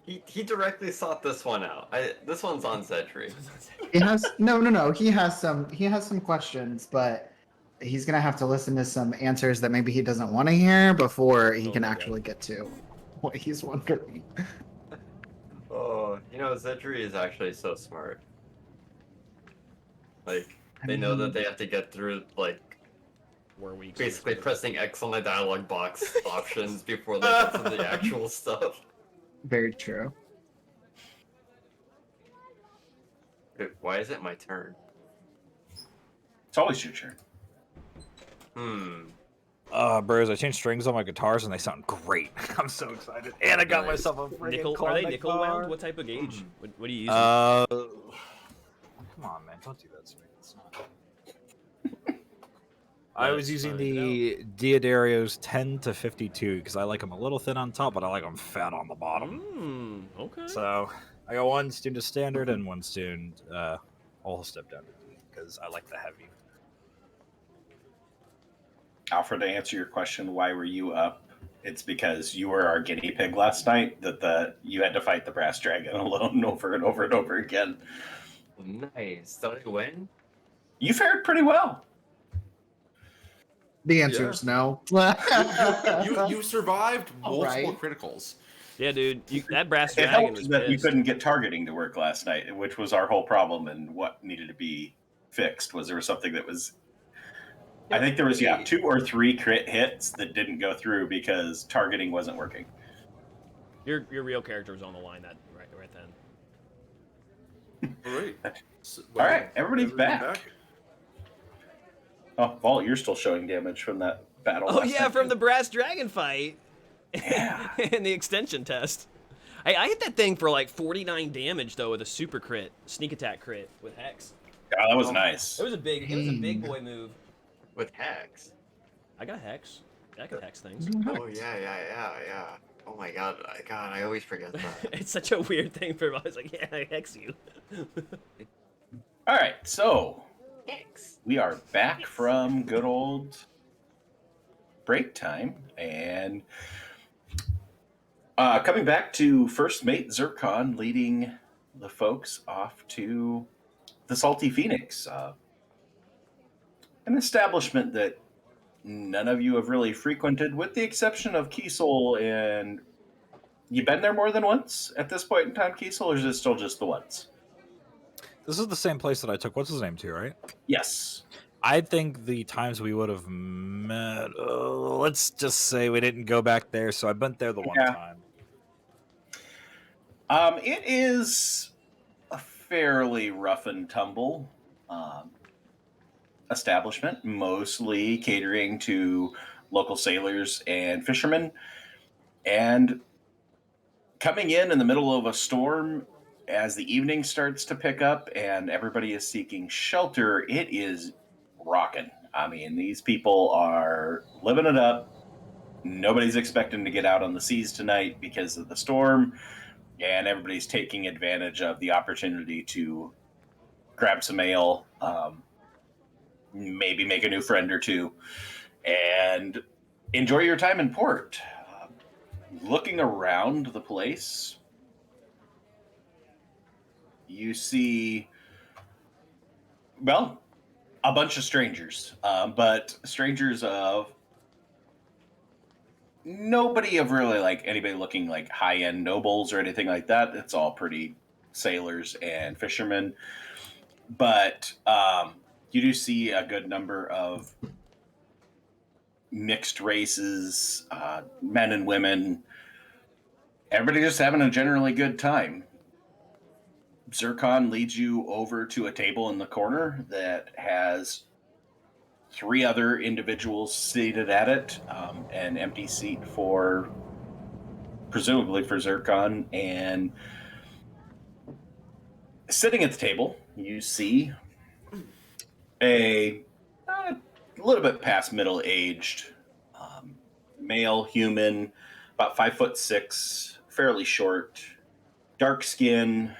He directly sought this one out. This one's on Zedri. He has no. He has some questions, but he's gonna have to listen to some answers that maybe he doesn't want to hear before he can actually get to what he's wondering. Oh, Zedri is actually so smart. Like, they know that they have to get through, like, basically pressing X on the dialogue box options before they get to the actual stuff. Very true. Why is it my turn? It's always your turn. Bros, I changed strings on my guitars and they sound great. I'm so excited. And I got myself a nickel. Are they nickel wound? What type of gauge? What do you use? Come on, man. Don't do that to me. It's not... I was using the Diodario's 10 to 52 because I like them a little thin on top, but I like them fat on the bottom. Okay. So I got one tuned to standard and one tuned all step down to D because I like the heavy. Alfred, to answer your question, why were you up? It's because you were our guinea pig last night. You had to fight the brass dragon alone over and over and over again. Nice. Did I win? You fared pretty well. The answer is no. You survived multiple Alright. criticals. Yeah, dude. That brass It dragon helped was that you pissed. couldn't get targeting to work last night, which was our whole problem, and what needed to be fixed was there was something that was... I think there was 2 or 3 crit hits that didn't go through because targeting wasn't working. Your real character was on the line right then. All right. All right, everybody's back. Oh, Vault, you're still showing damage from that battle. Oh last yeah, night, from too. the brass dragon fight. Yeah. And the extension test. I hit that thing for like 49 damage though with a super crit, sneak attack crit with Hex. Oh, that was nice. It was a big boy move. With Hex. I got Hex. I can Hex things. Oh, yeah. Oh my god, I always forget that. It's such a weird thing for I was like, yeah, I hex you. All right, so Thanks. we are back from good old break time, and coming back to first mate Zircon leading the folks off to the Salty Phoenix, an establishment that none of you have really frequented, with the exception of Kiesel. And you been there more than once at this point in time, Kiesel, or is it still just the once? This is the same place that I took what's his name to, right? Yes. I think the times we would have met, let's just say we didn't go back there, so I went there the one time. It is a fairly rough and tumble establishment, mostly catering to local sailors and fishermen. And coming in the middle of a storm, as the evening starts to pick up and everybody is seeking shelter, it is rocking. I mean, these people are living it up. Nobody's expecting to get out on the seas tonight because of the storm, and everybody's taking advantage of the opportunity to grab some ale, maybe make a new friend or two, and enjoy your time in port. Looking around the place, you see, well, a bunch of strangers, but strangers of nobody of really like anybody looking like high-end nobles or anything like that. It's all pretty sailors and fishermen. But you do see a good number of mixed races, men and women. Everybody just having a generally good time. Zircon leads you over to a table in the corner that has 3 other individuals seated at it, an empty seat for, presumably for Zircon, and sitting at the table, you see a little bit past middle-aged male human, about 5'6", fairly short, dark skin.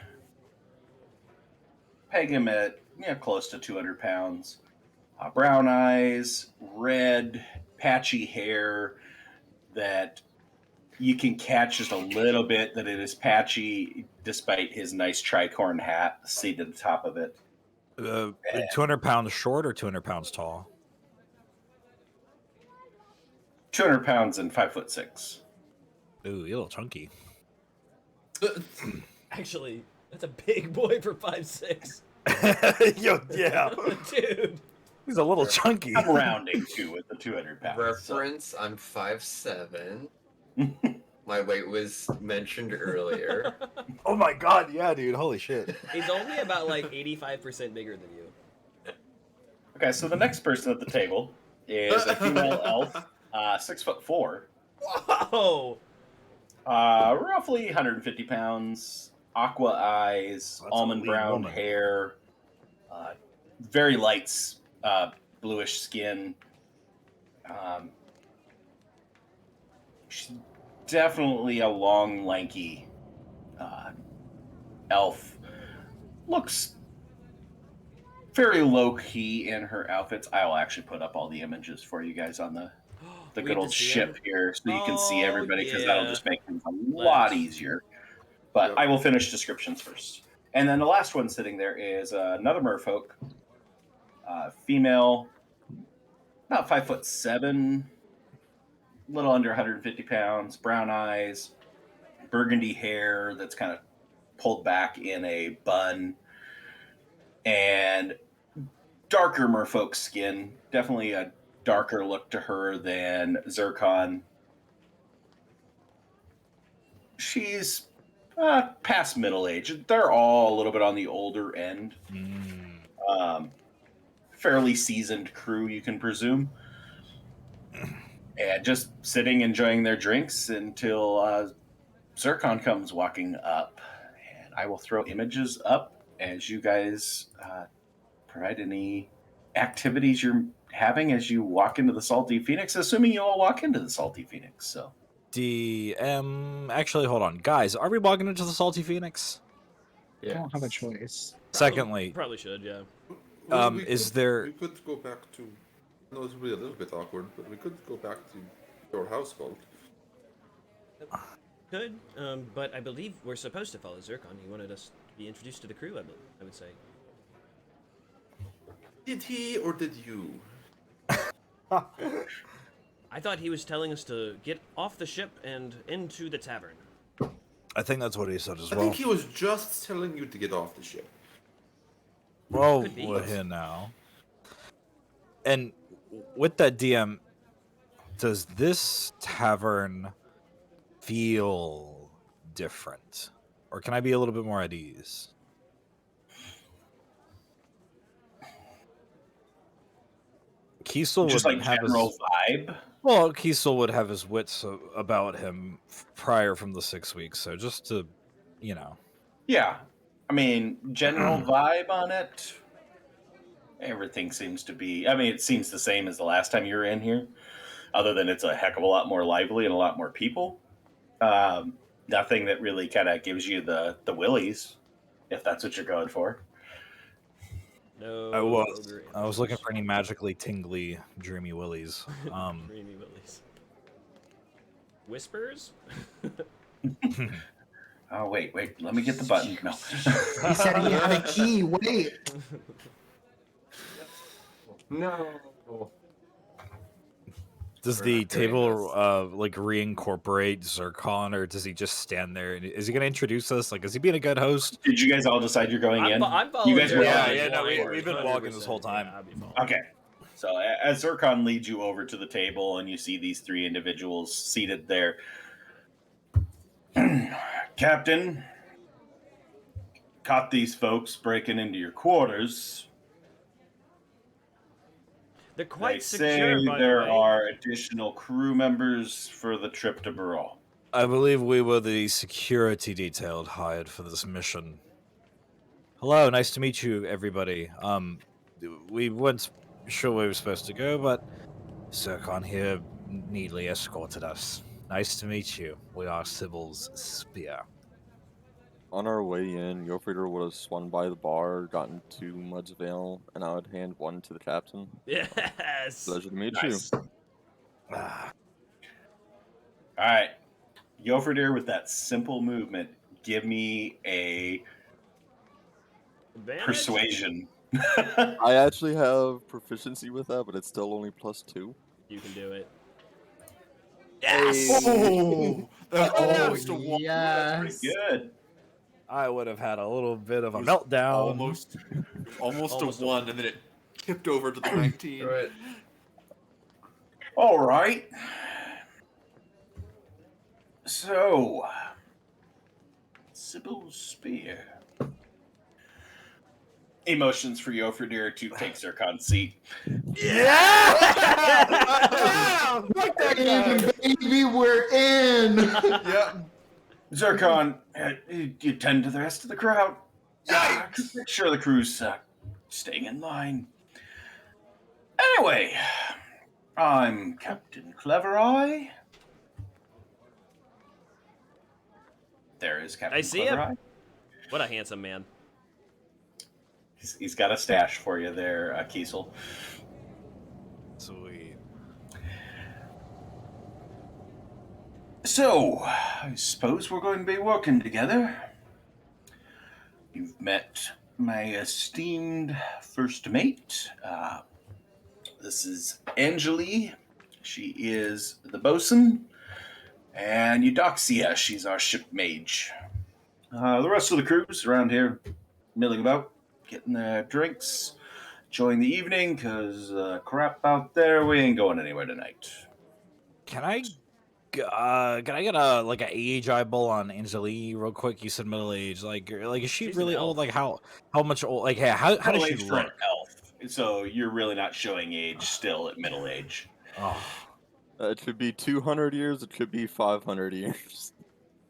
Peg him at close to 200 pounds. Brown eyes, red, patchy hair that you can catch just a little bit that it is patchy, despite his nice tricorn hat seated at the top of it. 200 pounds short or 200 pounds tall? 200 pounds and 5'6". Ooh, you're a little chunky. Actually, that's a big boy for 5'6". Yo, yeah. Dude. He's a little chunky. I'm rounding too with the 200 pounds. Reference, I'm 5'7". My weight was mentioned earlier. Oh my god, yeah, dude. Holy shit. He's only about like 85% bigger than you. Okay, so the next person at the table is a female elf, 6'4". Whoa! Roughly 150 pounds, aqua eyes, That's a almond lean brown woman. hair, very light bluish skin. She's definitely a long, lanky elf. Looks very low-key in her outfits. I'll actually put up all the images for you guys on the We good get old to see ship here, so you can see Oh, everybody, because yeah. that'll just make things a lot Let's. easier. But Yep. I will finish descriptions first. And then the last one sitting there is another merfolk, female, about 5'7", a little under 150 pounds, brown eyes, burgundy hair that's kind of pulled back in a bun, and darker merfolk skin. Definitely a darker look to her than Zircon. She's past middle age. They're all a little bit on the older end. Fairly seasoned crew, you can presume. And just sitting, enjoying their drinks until Zircon comes walking up. And I will throw images up as you guys provide any activities you're having as you walk into the Salty Phoenix, assuming you all walk into the Salty Phoenix. So DM. Actually, hold on, guys. Are we walking into the Salty Phoenix? I don't have a choice. Secondly, Probably should, yeah. We could go back to. I know it's really a little bit awkward, but we could go back to your houseboat. Could, but I believe we're supposed to follow Zircon. He wanted us to be introduced to the crew, I would say. Did he or did you? I thought he was telling us to get off the ship and into the tavern. I think that's what he said as I well. think he was just telling you to get off the ship. Well, Could be. we're here now. And with that, DM, does this tavern feel different? Or can I be a little bit more at ease? Kiesel Just would like have general his... vibe. Well, Kiesel would have his wits about him prior from the 6 weeks, so just to, you know. Yeah. I mean, general vibe on it. Everything seems to be. I mean, it seems the same as the last time you were in here, other than it's a heck of a lot more lively and a lot more people. Nothing that really kind of gives you the willies, if that's what you're going for. No. I was looking for any magically tingly, dreamy willies. Dreamy willies. Whispers? Oh, wait. Let me get the button. No. He said he had a key. Wait. No. Does the table like reincorporate Zircon, or does he just stand there? Is he going to introduce us? Like, is he being a good host? Did you guys all decide you're going in? I'm You guys were volunteering. we've been walking this whole 100%. time. Yeah, I'll be fine. Okay. So as Zircon leads you over to the table and you see these three individuals seated there. Captain, caught these folks breaking into your quarters. They're quite They secure, say by there the way. are additional crew members for the trip to Barol. I believe we were the security detail hired for this mission. Hello, nice to meet you, everybody. We weren't sure where we were supposed to go, but Zircon here neatly escorted us. Nice to meet you. We are Cybil's spear. On our way in, Yofrider would have swung by the bar, gotten 2 Mud's Veil, and I would hand one to the captain. Yes. Pleasure to meet Nice. you. All right. Yofrider, with that simple movement, give me a Advantage? persuasion. I actually have proficiency with that, but it's still only +2. You can do it. Yes! Oh, that almost a Oh, one. yes. Pretty good. I would have had a little bit of a It was meltdown. Almost Almost a a 1, and then it tipped over to the 19. Right. All right. So, Cybil's spear. Emotions for Yofrider to take Zircon's seat. Baby, we're in. Yeah. Zircon, you tend to the rest of the crowd. Make sure the crew's staying in line. Anyway, I'm Captain Clever Eye. There is Captain I see Clever him. Eye. What a handsome man. He's got a stash for you there, Kiesel. Sweet. So, I suppose we're going to be working together. You've met my esteemed first mate. This is Angeli. She is the bosun. And Eudoxia, she's our ship mage. The rest of the crew's around here milling about, getting their drinks, enjoying the evening, because crap out there, we ain't going anywhere tonight. Can I get a age eyeball on Angeli real quick? You said middle age. Like is she She's really an old? elf. Like how much old? Like how does she Middle-aged for an look? elf, so you're really not showing age still at middle age. Oh, It could be 200 years, it could be 500 years.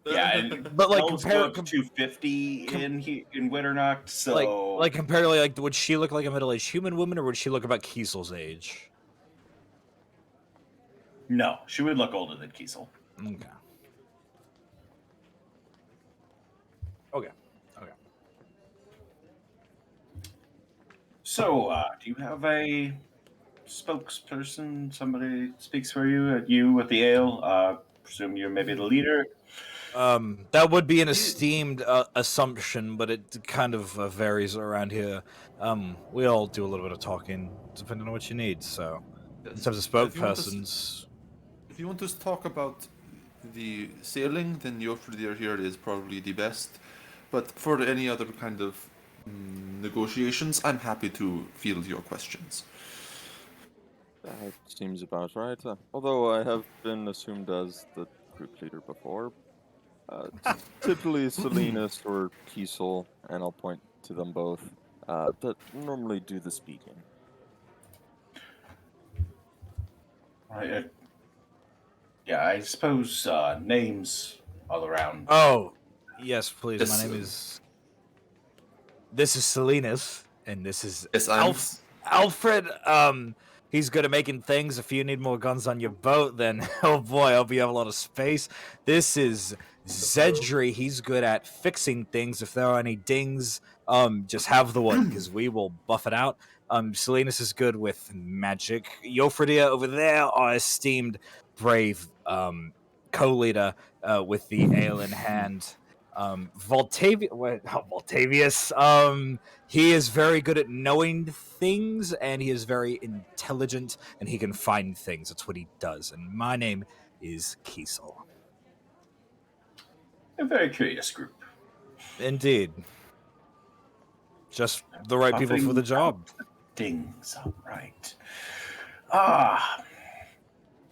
Yeah, and but like elves go up to 250 in Winternacht, so like comparatively, like would she look like a middle-aged human woman, or would she look about Kiesel's age? no, she would look older than Kiesel. Okay. Okay. So, do you have a spokesperson? Somebody speaks for you? You with the ale? Presume you're maybe the leader. That would be an esteemed assumption, but it kind of varies around here. We all do a little bit of talking, depending on what you need. So, in Yes. terms of spokespersons, If you want to talk about the sailing, then your leader here is probably the best. But for any other kind of negotiations, I'm happy to field your questions. That seems about right. Although I have been assumed as the group leader before. Typically Salinas or Kiesel, and I'll point to them both, that normally do the speaking. Yeah, I suppose names all around. oh yes, please. Yes, My name is. This is Salinas, and this is Yes, I'm. Alfred. He's good at making things. If you need more guns on your boat, then oh boy, I hope you have a lot of space. This is Zedri. He's good at fixing things. If there are any dings, just have the one because we will buff it out. Salinas is good with magic. Yofredia over there, our esteemed brave co-leader with the ale in hand. Voltavius. He is very good at knowing things, and he is very intelligent, and he can find things. That's what he does. And my name is Kiesel. A very curious group. Indeed. Just the right people for the job. Dings, all right.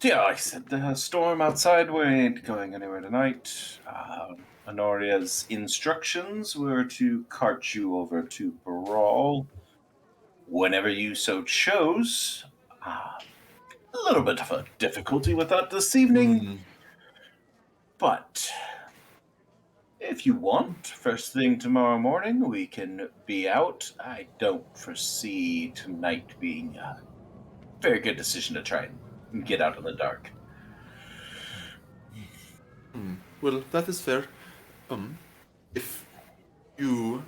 Yeah, like I said, the storm outside, we ain't going anywhere tonight. Honoria's instructions were to cart you over to Baral whenever you so chose. A little bit of a difficulty with that this evening, but if you want, first thing tomorrow morning, we can be out. I don't foresee tonight being a very good decision to try and get out in the dark. Well, that is fair. If you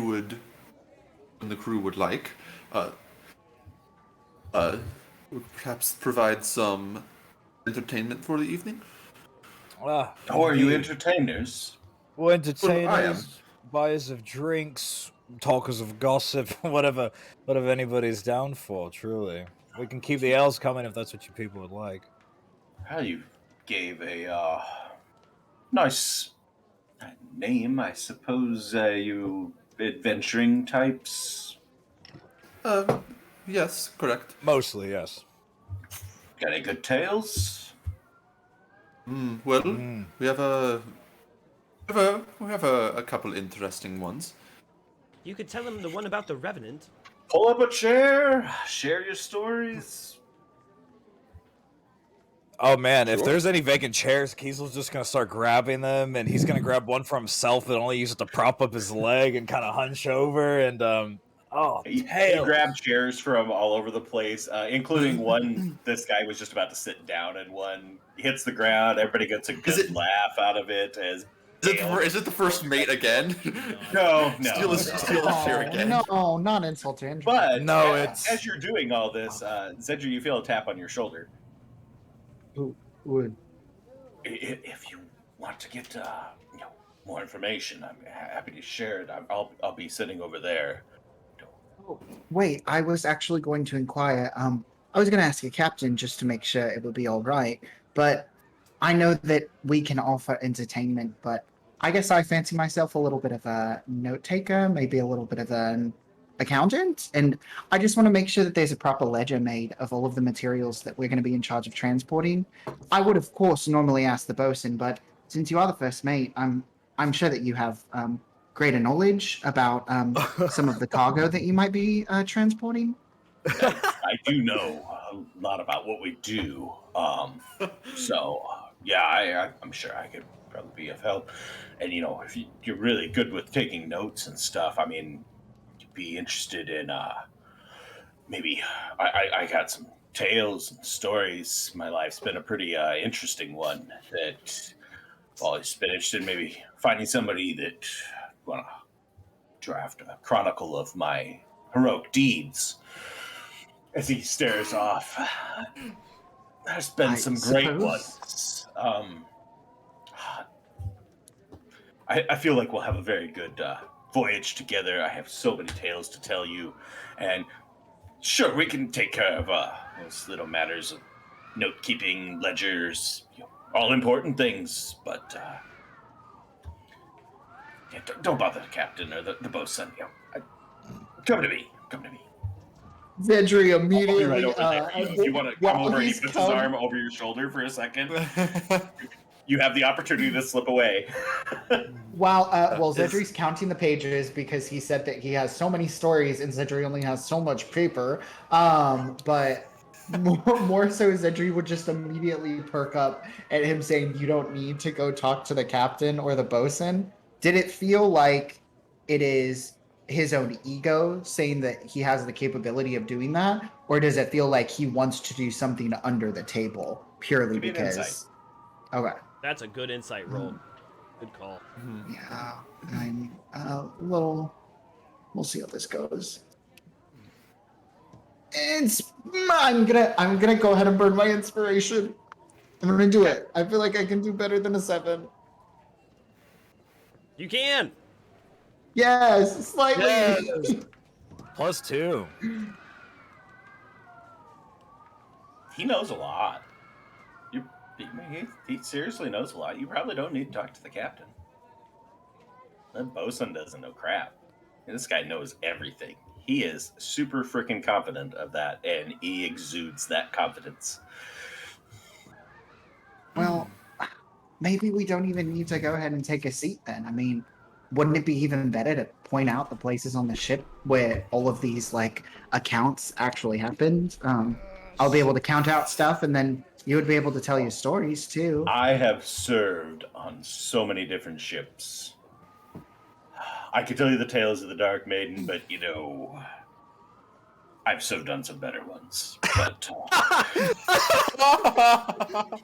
would, and the crew would like, would perhaps provide some entertainment for the evening. How are you entertainers? Well, entertainers, Well, I am. buyers of drinks, talkers of gossip, whatever anybody's down for, truly. We can keep the L's coming if that's what you people would like. Well, you gave a nice name, I suppose. You adventuring types? Yes, correct. Mostly, yes. Got any good tales? Well, we have a couple interesting ones. You could tell him the one about the Revenant. Pull up a chair, share your stories. Oh man, if Sure. there's any vacant chairs, Kiesel's just gonna start grabbing them, and he's gonna grab one for himself and only use it to prop up his leg and kind of hunch over and He grabbed chairs from all over the place, including one this guy was just about to sit down, and one hits the ground. Everybody gets a good laugh out of it. As Is it the first mate again? no, Steal his chair again. No, not insult to injury. But No, as you're doing all this, Zedri, you feel a tap on your shoulder. Who would? If you want to get more information, I'm happy to share it. I'll be sitting over there. Wait, I was actually going to inquire. I was going to ask a captain just to make sure it would be all right. But I know that we can offer entertainment, but I guess I fancy myself a little bit of a note taker, maybe a little bit of an accountant. And I just want to make sure that there's a proper ledger made of all of the materials that we're going to be in charge of transporting. I would, of course, normally ask the bosun, but since you are the first mate, I'm sure that you have greater knowledge about some of the cargo that you might be transporting. I do know a lot about what we do. I'm sure I could probably be of help. And if you're really good with taking notes and stuff, I mean, you'd be interested in maybe I got some tales and stories. My life's been a pretty interesting one. That I've always been interested in maybe finding somebody that want to draft a chronicle of my heroic deeds. As he stares off, there's been some great ones. I feel like we'll have a very good voyage together. I have so many tales to tell you, and sure, we can take care of those little matters of note-keeping, ledgers, all important things. But yeah, don't bother the captain or the bosun. Come to me. Come to me. Zedri I'll be immediately. right over there. If you want to come over, and he puts his arm over your shoulder for a second. You have the opportunity to slip away. Well, Zedri's counting the pages because he said that he has so many stories and Zedri only has so much paper. But more so, Zedri would just immediately perk up at him saying, "You don't need to go talk to the captain or the bosun." Did it feel like it is his own ego saying that he has the capability of doing that, or does it feel like he wants to do something under the table purely because? Okay. That's a good insight roll. Good call. Yeah, I'm little. We'll see how this goes. I'm gonna go ahead and burn my inspiration. I'm gonna do it. I feel like I can do better than a 7. You can. Yes, slightly. Yes. +2. He knows a lot. He seriously knows a lot. You probably don't need to talk to the captain. That bosun doesn't know crap. This guy knows everything. He is super freaking confident of that, and he exudes that confidence. Well, maybe we don't even need to go ahead and take a seat then. I mean, wouldn't it be even better to point out the places on the ship where all of these accounts actually happened? I'll be able to count out stuff, and then you would be able to tell your stories too. I have served on so many different ships. I could tell you the tales of the Dark Maiden, but I've served on some better ones. But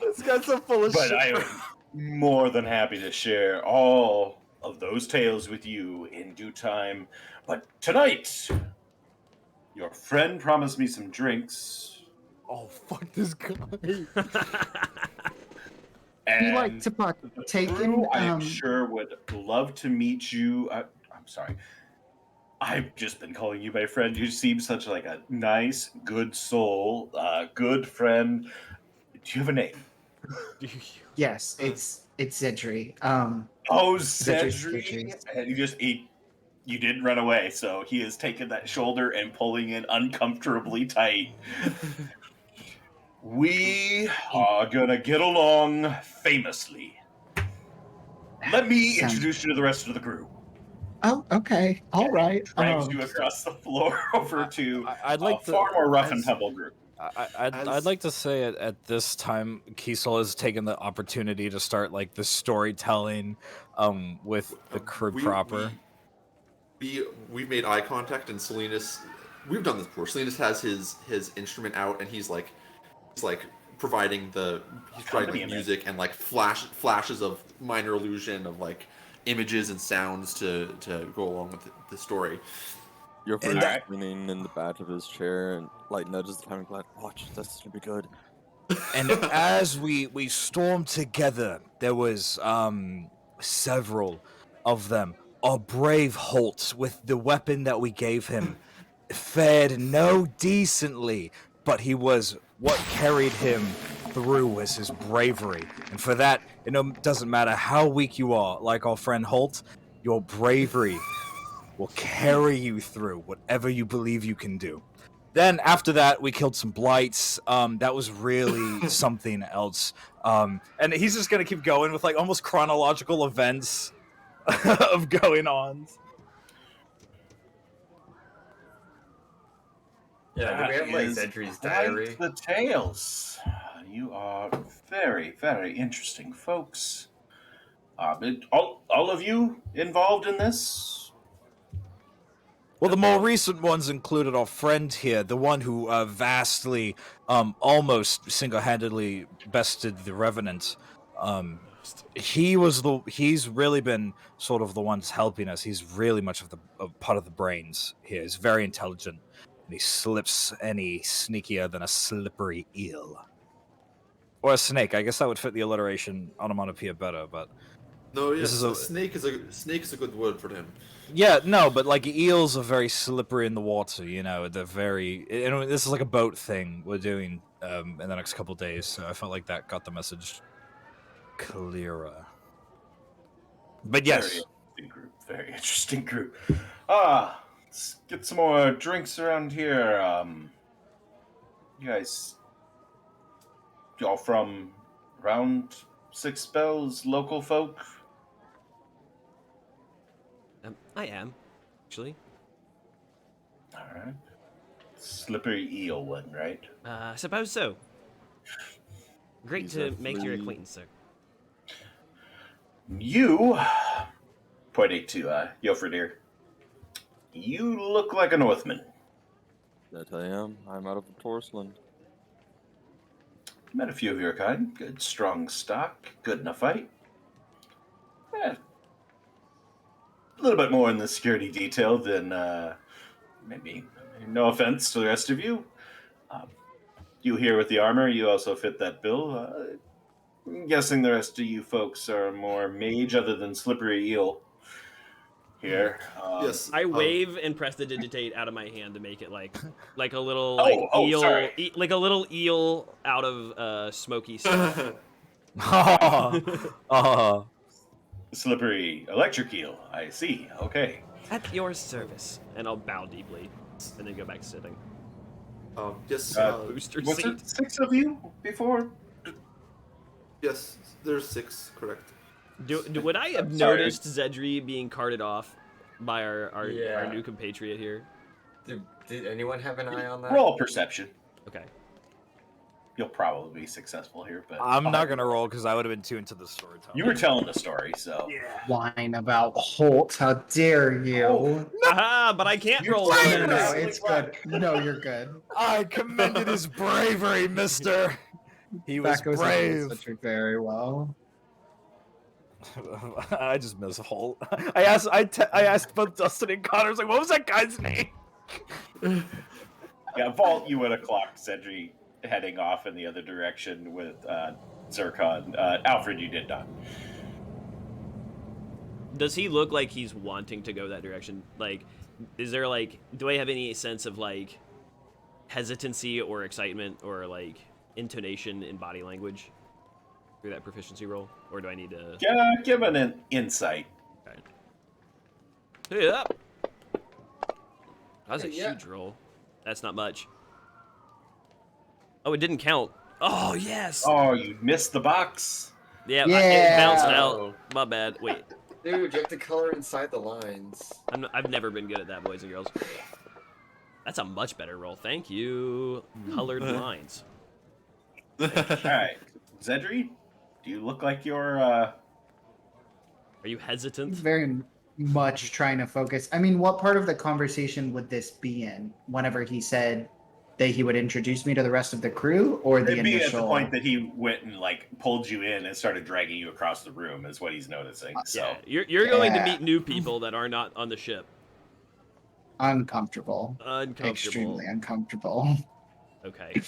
This guy's so full of shit. But I am more than happy to share all of those tales with you in due time. But tonight, your friend promised me some drinks. Oh, fuck this guy. And you like to partake in? I am sure would love to meet you. I'm sorry. I've just been calling you my friend. You seem such like a nice, good soul, good friend. Do you have a name? Yes, it's Zedri. Zedri. And you didn't run away, so he has taken that shoulder and pulling it uncomfortably tight. We are gonna get along famously. Let me introduce you to the rest of the crew. Oh, okay. All right. Drags you across the floor over to I'd like a far more rough and tumble group. I'd like to say at this time, Kiesel has taken the opportunity to start the storytelling with the crew proper. We've made eye contact, and Salinas, we've done this before. Salinas has his instrument out, and he's providing the music and flashes of minor illusion of images and sounds to go along with the story. Your friend is leaning in the back of his chair and nudges the timing like, watch, this is gonna be good. And as we stormed together, there was several of them. Our brave Holt, with the weapon that we gave him, fared no decently, but what carried him through was his bravery. And for that, it doesn't matter how weak you are, like our friend Holt, your bravery will carry you through whatever you believe you can do. Then after that, we killed some blights. That was really something else. And he's just gonna keep going with almost chronological events of going on. Yeah, do we have Zedri's diary? The tales. You are very, very interesting folks. All of you involved in this? Well, the more recent ones included our friend here, the one who vastly, almost single-handedly bested the Revenant. He's really been sort of the ones helping us. He's really much of the part of the brains here. He's very intelligent, and he slips any sneakier than a slippery eel. Or a snake. I guess that would fit the alliteration onomatopoeia better, but... No, yes, This is a- snake is a good word for him. Yeah, no, but like eels are very slippery in the water, you know. They're very. This is like a boat thing we're doing in the next couple days, so I felt like that got the message clearer. But yes, Very interesting group. Let's get some more drinks around here. You guys, y'all from around Six Bells, local folk? I am, actually. All right. Slippery eel one, right? I suppose so. Great He's to a make your flea. acquaintance, sir. You, pointing to Yofredir, you look like a Northman. That I am. I'm out of the porcelain. Met a few of your kind. Good, strong stock. Good in a fight. A little bit more in the security detail than maybe. No offense to the rest of you. You here with the armor, you also fit that bill. I'm guessing the rest of you folks are more mage other than slippery eel here. Yes. I wave and press the digitate out of my hand to make it like a little eel, sorry. like a little eel out of smoky stuff. Slippery electric eel. I see. Okay. At your service, and I'll bow deeply, and then go back to sitting. Yes. Booster Was seat. it 6 of you before? Yes. There's 6. Correct. Would I have Sorry. noticed Zedri being carted off by our Yeah. new compatriot here? Did anyone have an eye on that? Roll perception. Okay. You'll probably be successful here, but I'm not gonna roll because I would have been too into the storytelling. you were telling the story, so Whine about Holt. How dare you? Oh, Haha, but I can't roll No, one. no, no, Yes. it's good. No, you're good. I commended his bravery, mister. He was That goes brave. Cedric very well. I just miss Holt. I asked both Dustin and Connor. I was like, what was that guy's name? yeah, Vault, you would have clocked Cedric heading off in the other direction with Zircon. Alfred, you did not. Does he look like he's wanting to go that direction? Like, is there like, do I have any sense of like hesitancy or excitement or like intonation in body language through that proficiency roll, or do I need to? Give an insight. Yeah. That was a Yeah. huge roll. That's not much. Oh, it didn't count. Oh, yes. Oh, you missed the box. Yeah, Yeah. it bounced out. My bad. Wait, Dude, you have to color inside the lines. I've never been good at that, boys and girls. That's a much better roll. Thank you. Colored lines. All right, Zedri, do you look like you're? Are you hesitant? Very much trying to focus. I mean, what part of the conversation would this be in? Whenever he said that he would introduce me to the rest of the crew, or the It'd be initial? at the point that he went and like pulled you in and started dragging you across the room is what he's noticing. So Yeah, you're going to Yeah. meet new people that are not on the ship. Uncomfortable. Uncomfortable. Extremely uncomfortable. Okay.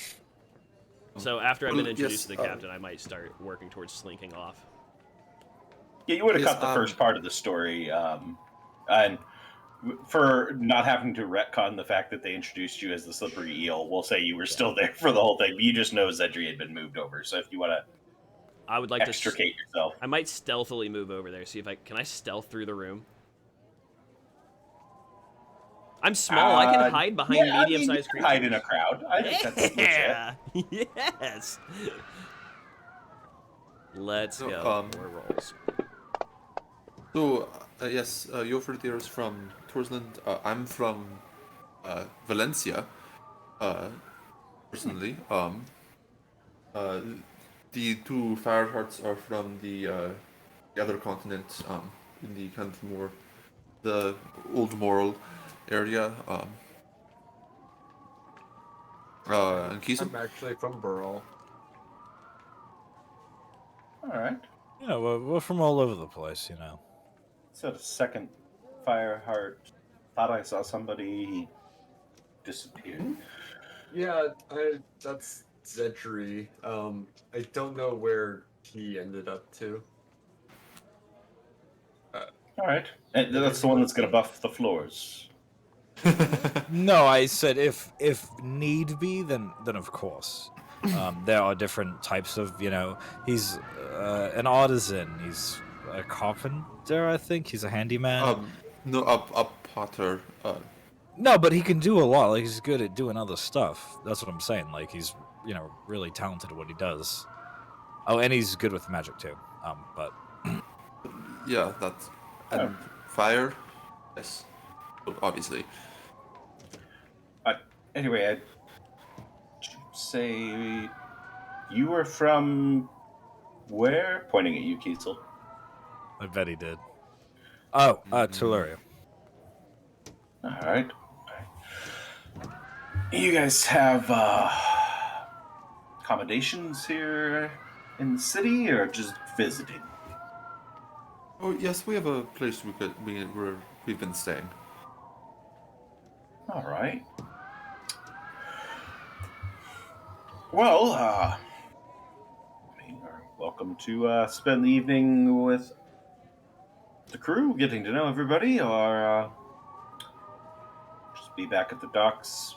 So after I've been Well, introduced yes, to the captain, I might start working towards slinking off. yeah, you would have Yes, cut the first part of the story, and for not having to retcon the fact that they introduced you as the slippery eel, we'll say you were still there for the whole thing. But you just know Zedri had been moved over. So if you want to I would like to. extricate yourself, I might stealthily move over there. See if can I stealth through the room? I'm small. I can hide behind yeah, medium-sized I mean, you can creatures. hide in a crowd. I think that's legit. Yeah. Yes. Let's No, go. 4 rolls. So, yes, Yofredir is from Torsland. I'm from Valencia, personally. The two Firehearts are from the other continent, in the kind of more the old moral. area. And Keeson? I'm actually from Burl. All right. Yeah, we're from all over the place, you know. So the second Fireheart thought I saw somebody. He disappeared. Yeah, that's Zedry. I don't know where he ended up to. All right. And that's the one that's going to buff the floors. No, I said if need be, then of course. There are different types of, you know, he's an artisan. He's a carpenter, I think. He's a handyman. No, a potter. No, but he can do a lot. Like, he's good at doing other stuff. That's what I'm saying. Like, he's, you know, really talented at what he does. Oh, and he's good with magic too. But Yeah, that's and fire. Yes, obviously. Anyway, I'd say you were from where? Pointing at you, Kiesel. I bet he did. Oh, Tuluria. All right. You guys have accommodations here in the city, or just visiting? Oh yes, we have a place where we've been staying. All right. Well, you're welcome to spend the evening with the crew, getting to know everybody, or just be back at the docks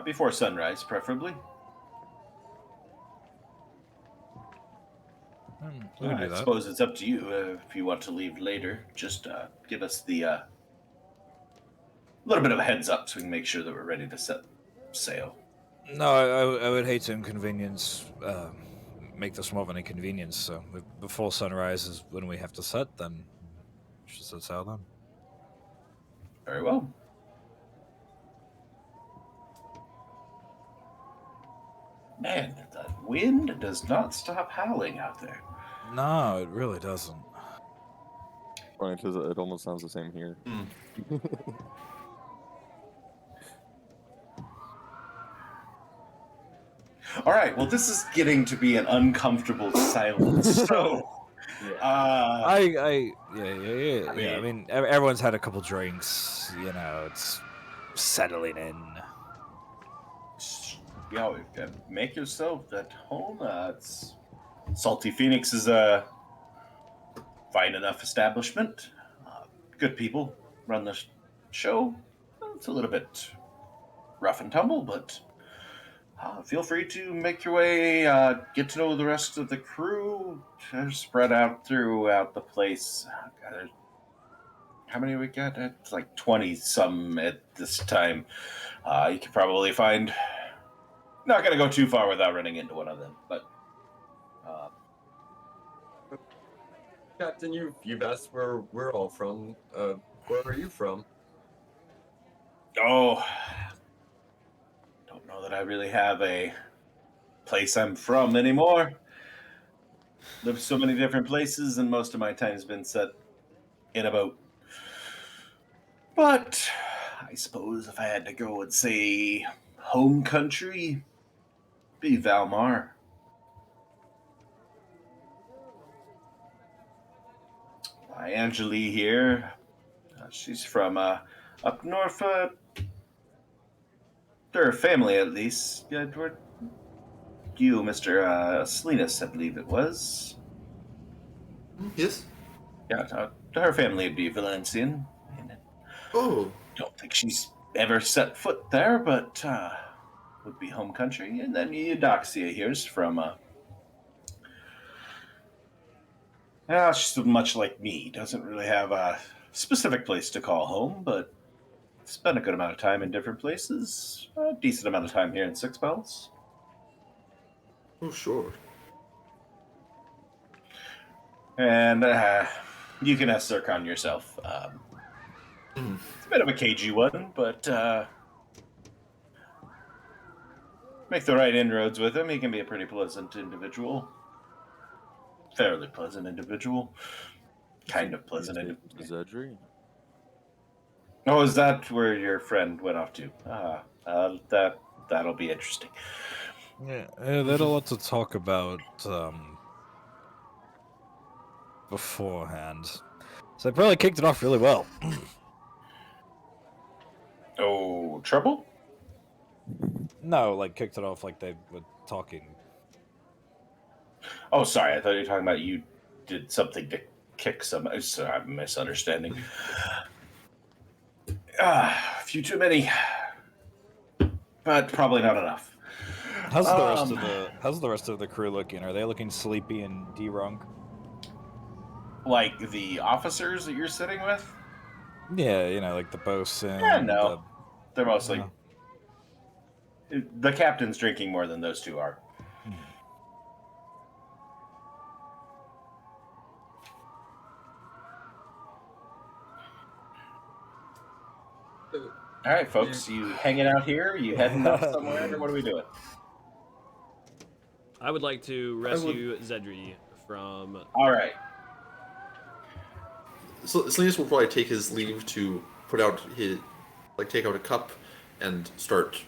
before sunrise, preferably. We can do I that. suppose it's up to you if you want to leave later. Just give us the little bit of a heads up so we can make sure that we're ready to set sail. No, I would hate to make this more of an inconvenience. So before sunrise is when we have to set. Then just set sail then. Very well. Man, the wind does not stop howling out there. No, it really doesn't. Funny, because it almost sounds the same here. All right, well, this is getting to be an uncomfortable silence. So, Yeah. I mean- I mean, everyone's had a couple drinks. You know, it's settling in. you know, make yourself at home. It's Salty Phoenix is a fine enough establishment. Good people run the show. It's a little bit rough and tumble, but feel free to make your way, get to know the rest of the crew. They're spread out throughout the place. How many we got? It's like 20 some at this time. You can probably find. Not going to go too far without running into one of them, but. Captain, you've asked where we're all from. Where are you from? Oh, don't know that I really have a place I'm from anymore. Lived so many different places, and most of my time's been set in a boat. But I suppose if I had to go and say home country, be Valmar. Angeli here. She's from up north. Her family, at least. Where you, Mr. Salinas, I believe it was. Yes. Yeah, her family would be Valencian. Oh. Don't think she's ever set foot there, but would be home country. And then Eudoxia here's from. She's much like me. Doesn't really have a specific place to call home, but spent a good amount of time in different places. A decent amount of time here in Six Bells. Oh, sure. And you can ask Zircon yourself. It's a bit of a cagey one, but make the right inroads with him. He can be a pretty pleasant individual. Fairly pleasant individual. Kind of pleasant individual. Zedry? Oh, is that where your friend went off to? That'll be interesting. Yeah, they had a lot to talk about beforehand. So they probably kicked it off really well. Oh, trouble? No, like kicked it off like they were talking. Oh, sorry. I thought you were talking about you did something to kick some. I'm misunderstanding. A few too many, but probably not enough. How's the rest of the crew looking? Are they looking sleepy and drunk? Like the officers that you're sitting with? Yeah, like the bosun. Yeah, no. They're mostly. No. The captain's drinking more than those two are. All right, folks. You hanging out here? You heading off somewhere? Or what are we doing? I would like to rescue Zedri from. All right. So Salinas will probably take his leave to put out his, take out a cup and start,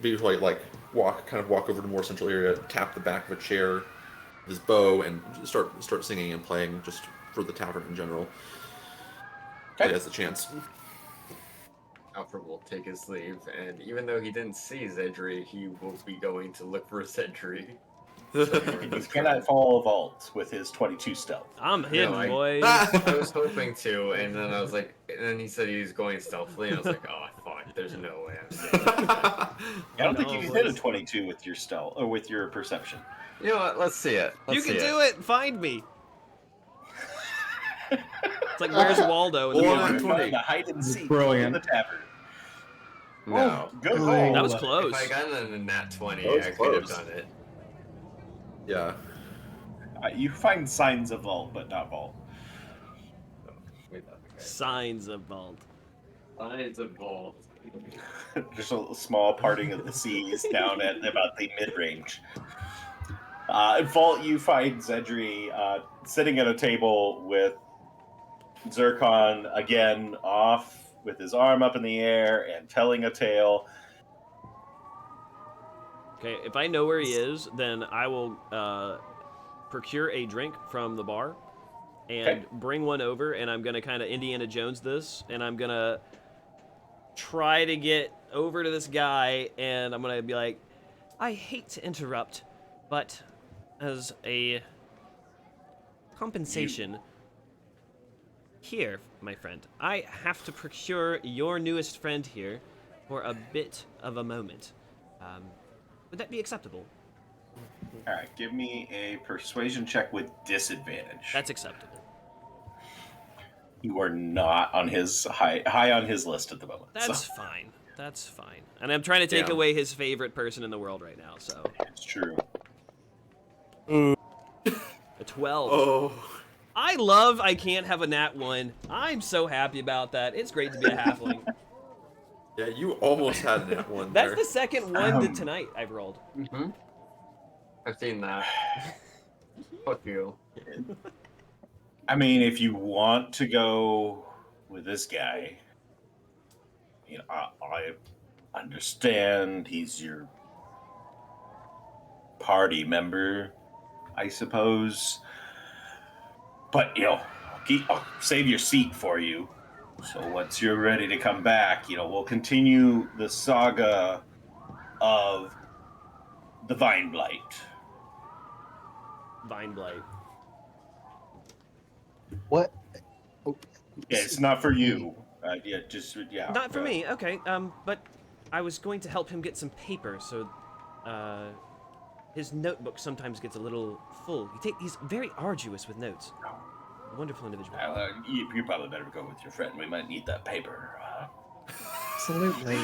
like walk over to the more central area, tap the back of a chair with his bow, and start singing and playing just for the tavern in general. Okay. He has the chance. Alfred will take his leave, and even though he didn't see Zedri, he will be going to look for Zedri. He cannot follow a vault with his 22 stealth. I'm hidden, boys. I was hoping to, and then I was like, and then he said he was going stealthily, and I was like, oh fuck, there's no way I'm saying that. I don't think you can hit a 22 with your stealth or with your perception. You know what? Let's see it. You can do it. Find me. It's like where's Waldo? In the movie? Find the hide and seek in Brilliant. the tavern. No. Good call. That was close. If I got a nat 20, That was I could have close. done it. Yeah. You find signs of vault, but not vault. Signs of vault. Signs of vault. Just a small parting of the seas down at about the mid-range. In vault, you find Zedri sitting at a table with Zircon again off with his arm up in the air and telling a tale. Okay, if I know where he is, then I will procure a drink from the bar and bring one over, and I'm going to kind of Indiana Jones this, and I'm going to try to get over to this guy, and I'm going to be like, I hate to interrupt, but as a compensation, here, my friend, I have to procure your newest friend here for a bit of a moment. Would that be acceptable? All right, give me a persuasion check with disadvantage. That's acceptable. You are not on his high on his list at the moment. That's fine. That's fine. And I'm trying to take away his favorite person in the world right now, so. It's true. A 12. Oh. I can't have a nat 1. I'm so happy about that. It's great to be a halfling. Yeah, you almost had that one. That's there. the second one tonight I've rolled. Mm-hmm. I've seen that. Fuck you. I mean, if you want to go with this guy, I understand he's your party member, I suppose. But, I'll save your seat for you. So once you're ready to come back, we'll continue the saga of the Vine Blight. Vine Blight. What? Yeah, it's not for you. Not for me, okay. But I was going to help him get some paper, so his notebook sometimes gets a little full. He's very arduous with notes. Wonderful individual. You probably better go with your friend. We might need that paper. Absolutely.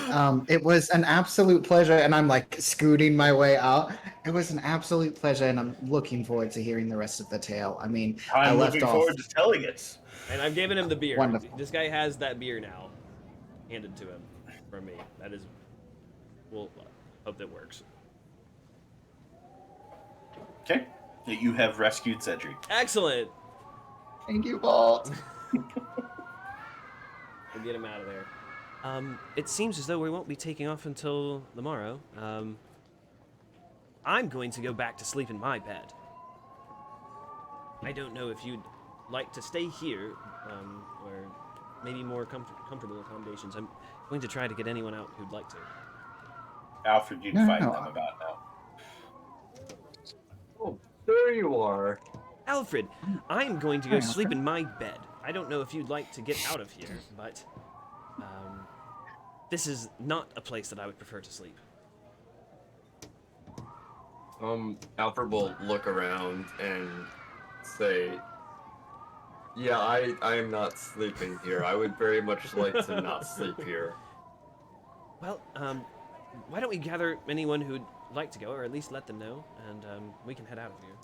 It was an absolute pleasure, and I'm like scooting my way out. It was an absolute pleasure, and I'm looking forward to hearing the rest of the tale. I mean, I I'm left looking off. forward to telling it. And I've given him the beer. Wonderful. This guy has that beer now, handed to him from me. That is, we'll hope that works. Okay. You have rescued Cedric. Excellent. Thank you, Bolt. We'll get him out of there. It seems as though we won't be taking off until the morrow. I'm going to go back to sleep in my bed. I don't know if you'd like to stay here, or maybe more comfortable accommodations. I'm going to try to get anyone out who'd like to. Alfred, you'd No, find no. them about now. Oh, there you are. Alfred, I'm going to go Hi, sleep Alfred. in my bed. I don't know if you'd like to get out of here, but this is not a place that I would prefer to sleep. Alfred will look around and say, yeah, I am not sleeping here. I would very much like to not sleep here. Well, why don't we gather anyone who'd like to go, or at least let them know, and we can head out of here.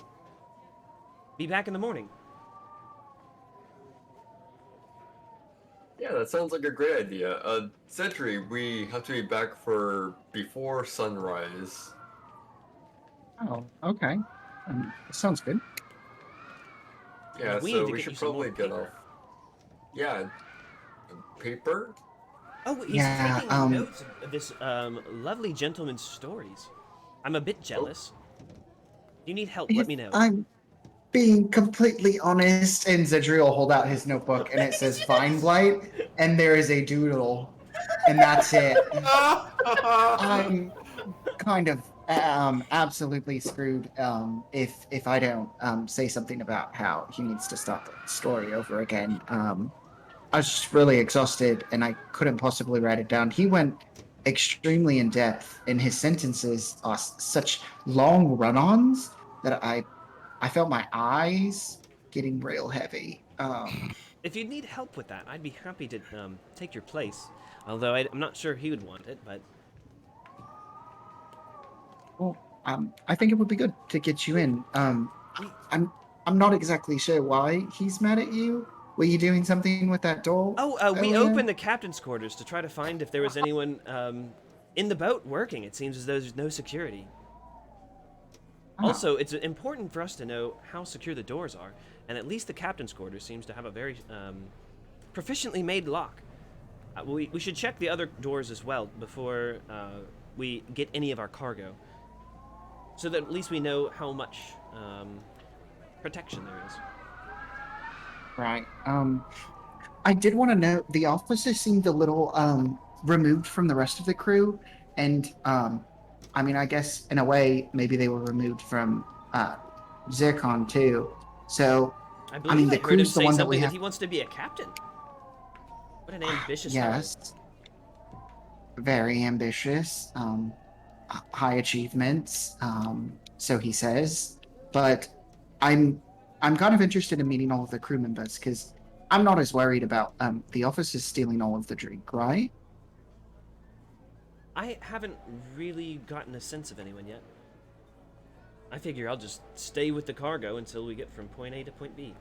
Be back in the morning. Yeah, that sounds like a great idea. Sentry, we have to be back for before sunrise. Oh, okay. Sounds good. Yeah, We so need to we get should you some more probably get paper. off. Yeah, paper? Oh, he's Yeah, taking notes of this lovely gentleman's stories. I'm a bit jealous. If you need help, let me know. I'm being completely honest, and Zedri will hold out his notebook, and it says Vine Blight, and there is a doodle, and that's it. I'm kind of absolutely screwed if I don't say something about how he needs to start the story over again. I was just really exhausted, and I couldn't possibly write it down. He went extremely in depth, and his sentences are such long run-ons that I felt my eyes getting real heavy. If you'd need help with that, I'd be happy to take your place. Although I'm not sure he would want it, but Well, I think it would be good to get you in. I'm not exactly sure why he's mad at you. Were you doing something with that door? We earlier? opened the captain's quarters to try to find if there was anyone in the boat working. It seems as though there's no security. Oh, Also, it's important for us to know how secure the doors are, and at least the captain's quarters seems to have a very proficiently made lock. We should check the other doors as well before we get any of our cargo, so that at least we know how much protection there is. right. I did want to note the officers seemed a little removed from the rest of the crew, and I mean, I guess in a way, maybe they were removed from Zircon too. So, I believe the I heard him crew's the say one that something we that have. he wants to be a captain. What an ambitious fellow. Yes, very ambitious. High achievements. So he says. But I'm kind of interested in meeting all of the crew members because I'm not as worried about the officers stealing all of the drink, right? I haven't really gotten a sense of anyone yet. I figure I'll just stay with the cargo until we get from point A to point B.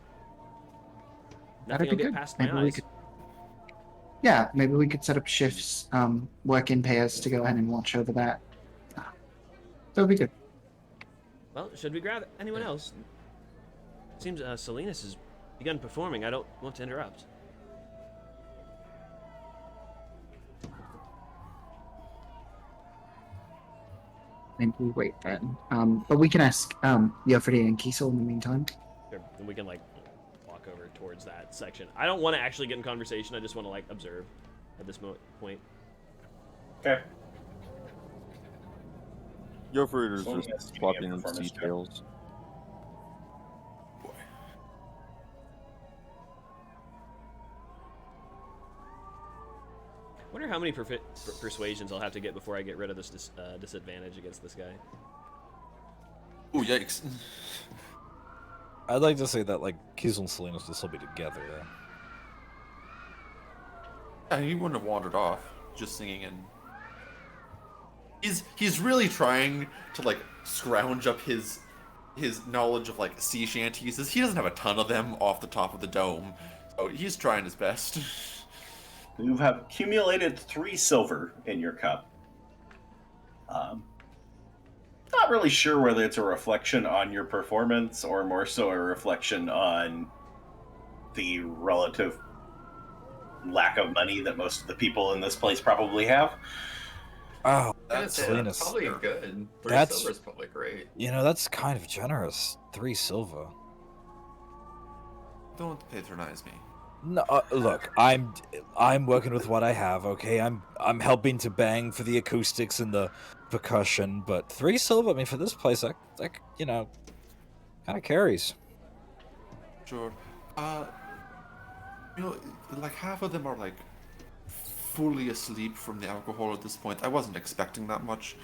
That'd Nothing be will get good. past my Maybe we eyes. could. Yeah, maybe we could set up shifts, work in pairs to go ahead and watch over that. That would be good. Well, should we grab anyone else? Seems Salinas has begun performing. I don't want to interrupt. Maybe we wait then. But we can ask Yofridi and Kiesel in the meantime. Sure, then we can like walk over towards that section. I don't want to actually get in conversation. I just want to like observe at this point. Okay. Yofrider's So just yes, give me a swapping performance check. details. Wonder how many persuasions I'll have to get before I get rid of this disadvantage against this guy. Oh, yikes. I'd like to say that like Kiesel and Salinas will still be together though. Yeah, he wouldn't have wandered off, just singing and... He's really trying to, like, scrounge up his knowledge of, like, sea shanties. He doesn't have a ton of them off the top of the dome, so he's trying his best. You have accumulated 3 silver in your cup. Not really sure whether it's a reflection on your performance or more so a reflection on the relative lack of money that most of the people in this place probably have. Oh, That's Salinas. probably good. 3 That's- silver is probably great. That's kind of generous. 3 silver. Don't patronize me. No, look, I'm working with what I have. Okay, I'm helping to bang for the acoustics and the percussion, but 3 silver. I mean, for this place, that kind of carries. Sure. Like half of them are like fully asleep from the alcohol at this point. I wasn't expecting that much.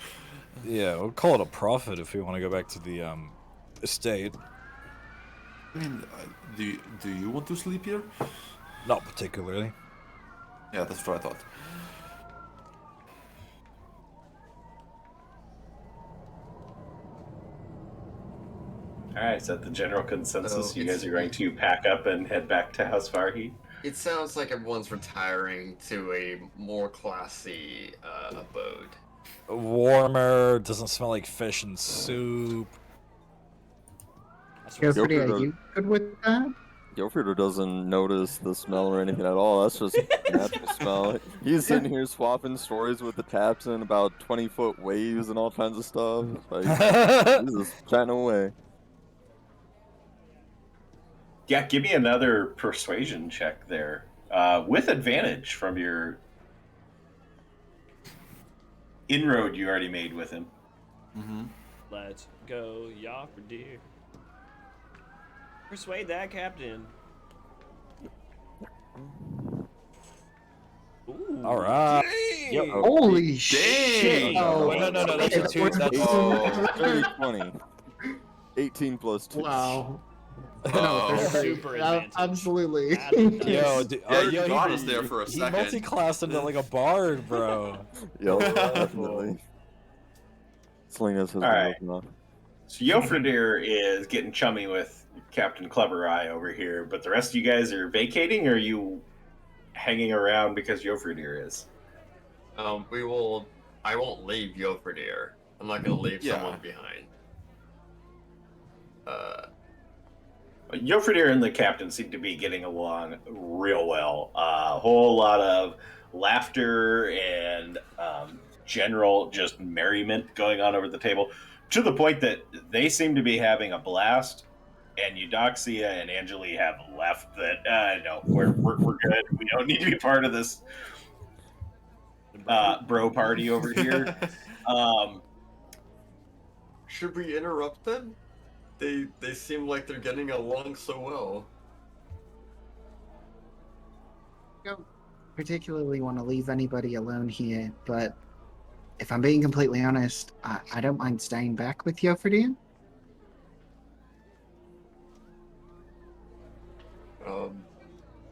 Yeah, we'll call it a profit if we want to go back to the estate. I mean, do you want to sleep here? Not particularly. Yeah, that's what I thought. Alright, is that the general consensus? So You guys are going to pack up and head back to House Farhi? It sounds like everyone's retiring to a more classy abode. Warmer, doesn't smell like fish and soup. That's Go what- pretty, are you good with that? Gilfredo doesn't notice the smell or anything at all. That's just natural smell. He's sitting here swapping stories with the Tapson about 20-foot waves and all kinds of stuff. Like, he's just chatting away. Yeah, give me another persuasion check there. With advantage from your inroad you already made with him. Mm-hmm. Let's go, Yopper dear. Persuade that captain. Ooh. All right. Yep. Holy shit! Dang. Oh, Wait, no, that's a 2. That's Oh, very 20. 18 plus 2. Wow. Oh. Super advantage. Absolutely. Add- Yo, You got us there for a he second. multi-classed into like a bard, bro. Yep, definitely. Salinas has been Alright. working off. So Yofredir is getting chummy with Captain Clever Eye over here, but the rest of you guys are vacating, or are you hanging around because Yofredir is? I won't leave Yofredir. I'm not gonna leave Yeah. someone behind. Yofredir and the captain seem to be getting along real well. A whole lot of laughter and general just merriment going on over the table, to the point that they seem to be having a blast. And Eudoxia and Angeli have left. That no, we're good. We don't need to be part of this bro party over here. Should we interrupt them? They seem like they're getting along so well. Don't particularly want to leave anybody alone here, but if I'm being completely honest, I don't mind staying back with Yofredir.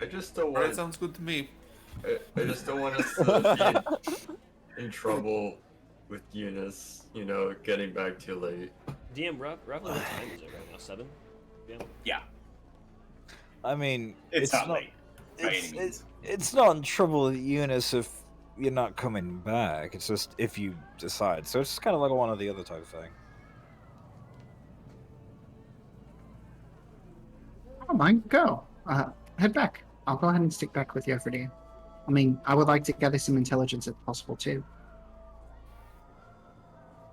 I just don't Alright, want. sounds good to me. I just don't want us to be in trouble with Eunice. You know, getting back too late. DM, roughly what time is it right now? 7? Yeah, I mean, it's not not. late by any means. It's not in trouble with Eunice if you're not coming back. It's just if you decide. So it's just kind of like a one or the other type of thing. I don't mind. Go. Head back. I'll go ahead and stick back with Yofredir. I mean, I would like to gather some intelligence if possible too.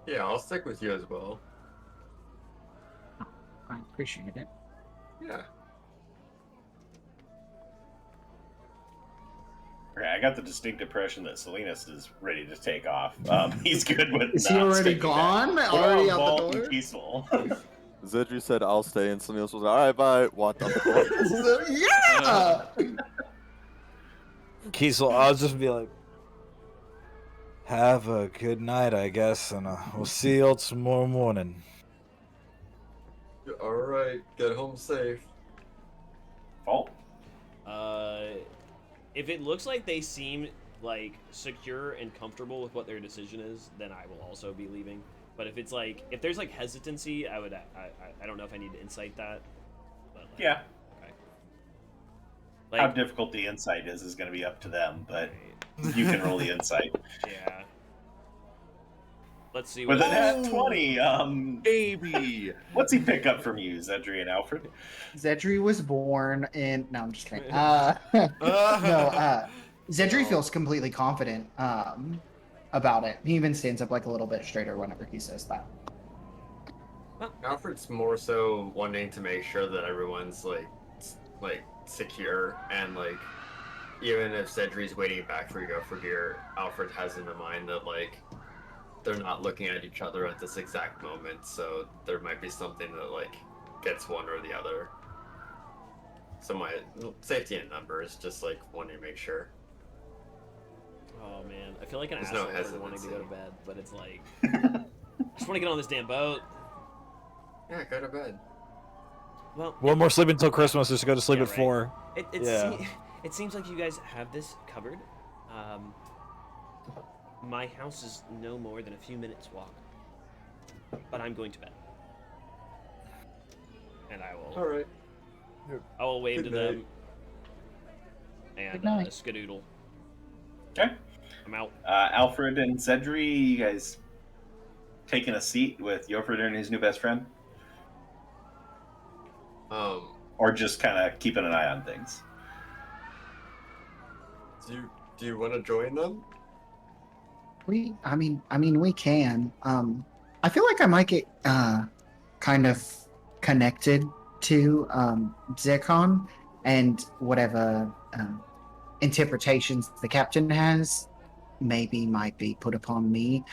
Yeah, I'll stick with you as well. I appreciate it. Yeah. Okay, I got the distinct impression that Salinas is ready to take off. He's good with. Is he not already sticking gone? back. Already We're all out the involved and door? peaceful. Zedri said, I'll stay, and Salinas was like, alright, bye. Walked out the door. Yeah. Kiesel, I'll just be like, have a good night, I guess, and we'll see you all tomorrow morning. All right. Get home safe. Fault. If it looks like they seem like secure and comfortable with what their decision is, then I will also be leaving. But if it's like, if there's like hesitancy, I don't know if I need to insight that. But like, Yeah. Okay. How Like, difficult the insight is going to be up to them, but right, you can roll the insight. yeah. Let's see With what. an at 20, Baby. what's he pick up from you, Zedri and Alfred? Zedri was born in. No, I'm just kidding. Zedri feels completely confident about it. He even stands up like a little bit straighter whenever he says that. Alfred's more so wanting to make sure that everyone's like secure, and like even if Cedri's waiting back for you go for gear, Alfred has in mind that like they're not looking at each other at this exact moment, so there might be something that like gets one or the other. So my safety in numbers, just like wanting to make sure. Oh man, I feel like an There's asshole no for wanting to go to hesitancy. bed, but it's like I just want to get on this damn boat. Yeah, go to bed. Well, One more sleep until Christmas, just go to sleep Yeah, at right. 4. It it seems like you guys have this covered. My house is no more than a few minutes walk, but I'm going to bed, and I will. All right. I will wave Good to them and Good night. skadoodle. Okay. I'm out. Alfred and Zedri, you guys taking a seat with Yofred and his new best friend? Or just kind of keeping an eye on things? Do you want to join them? We can. I feel like I might get kind of connected to Zircon and whatever interpretations the captain has maybe might be put upon me.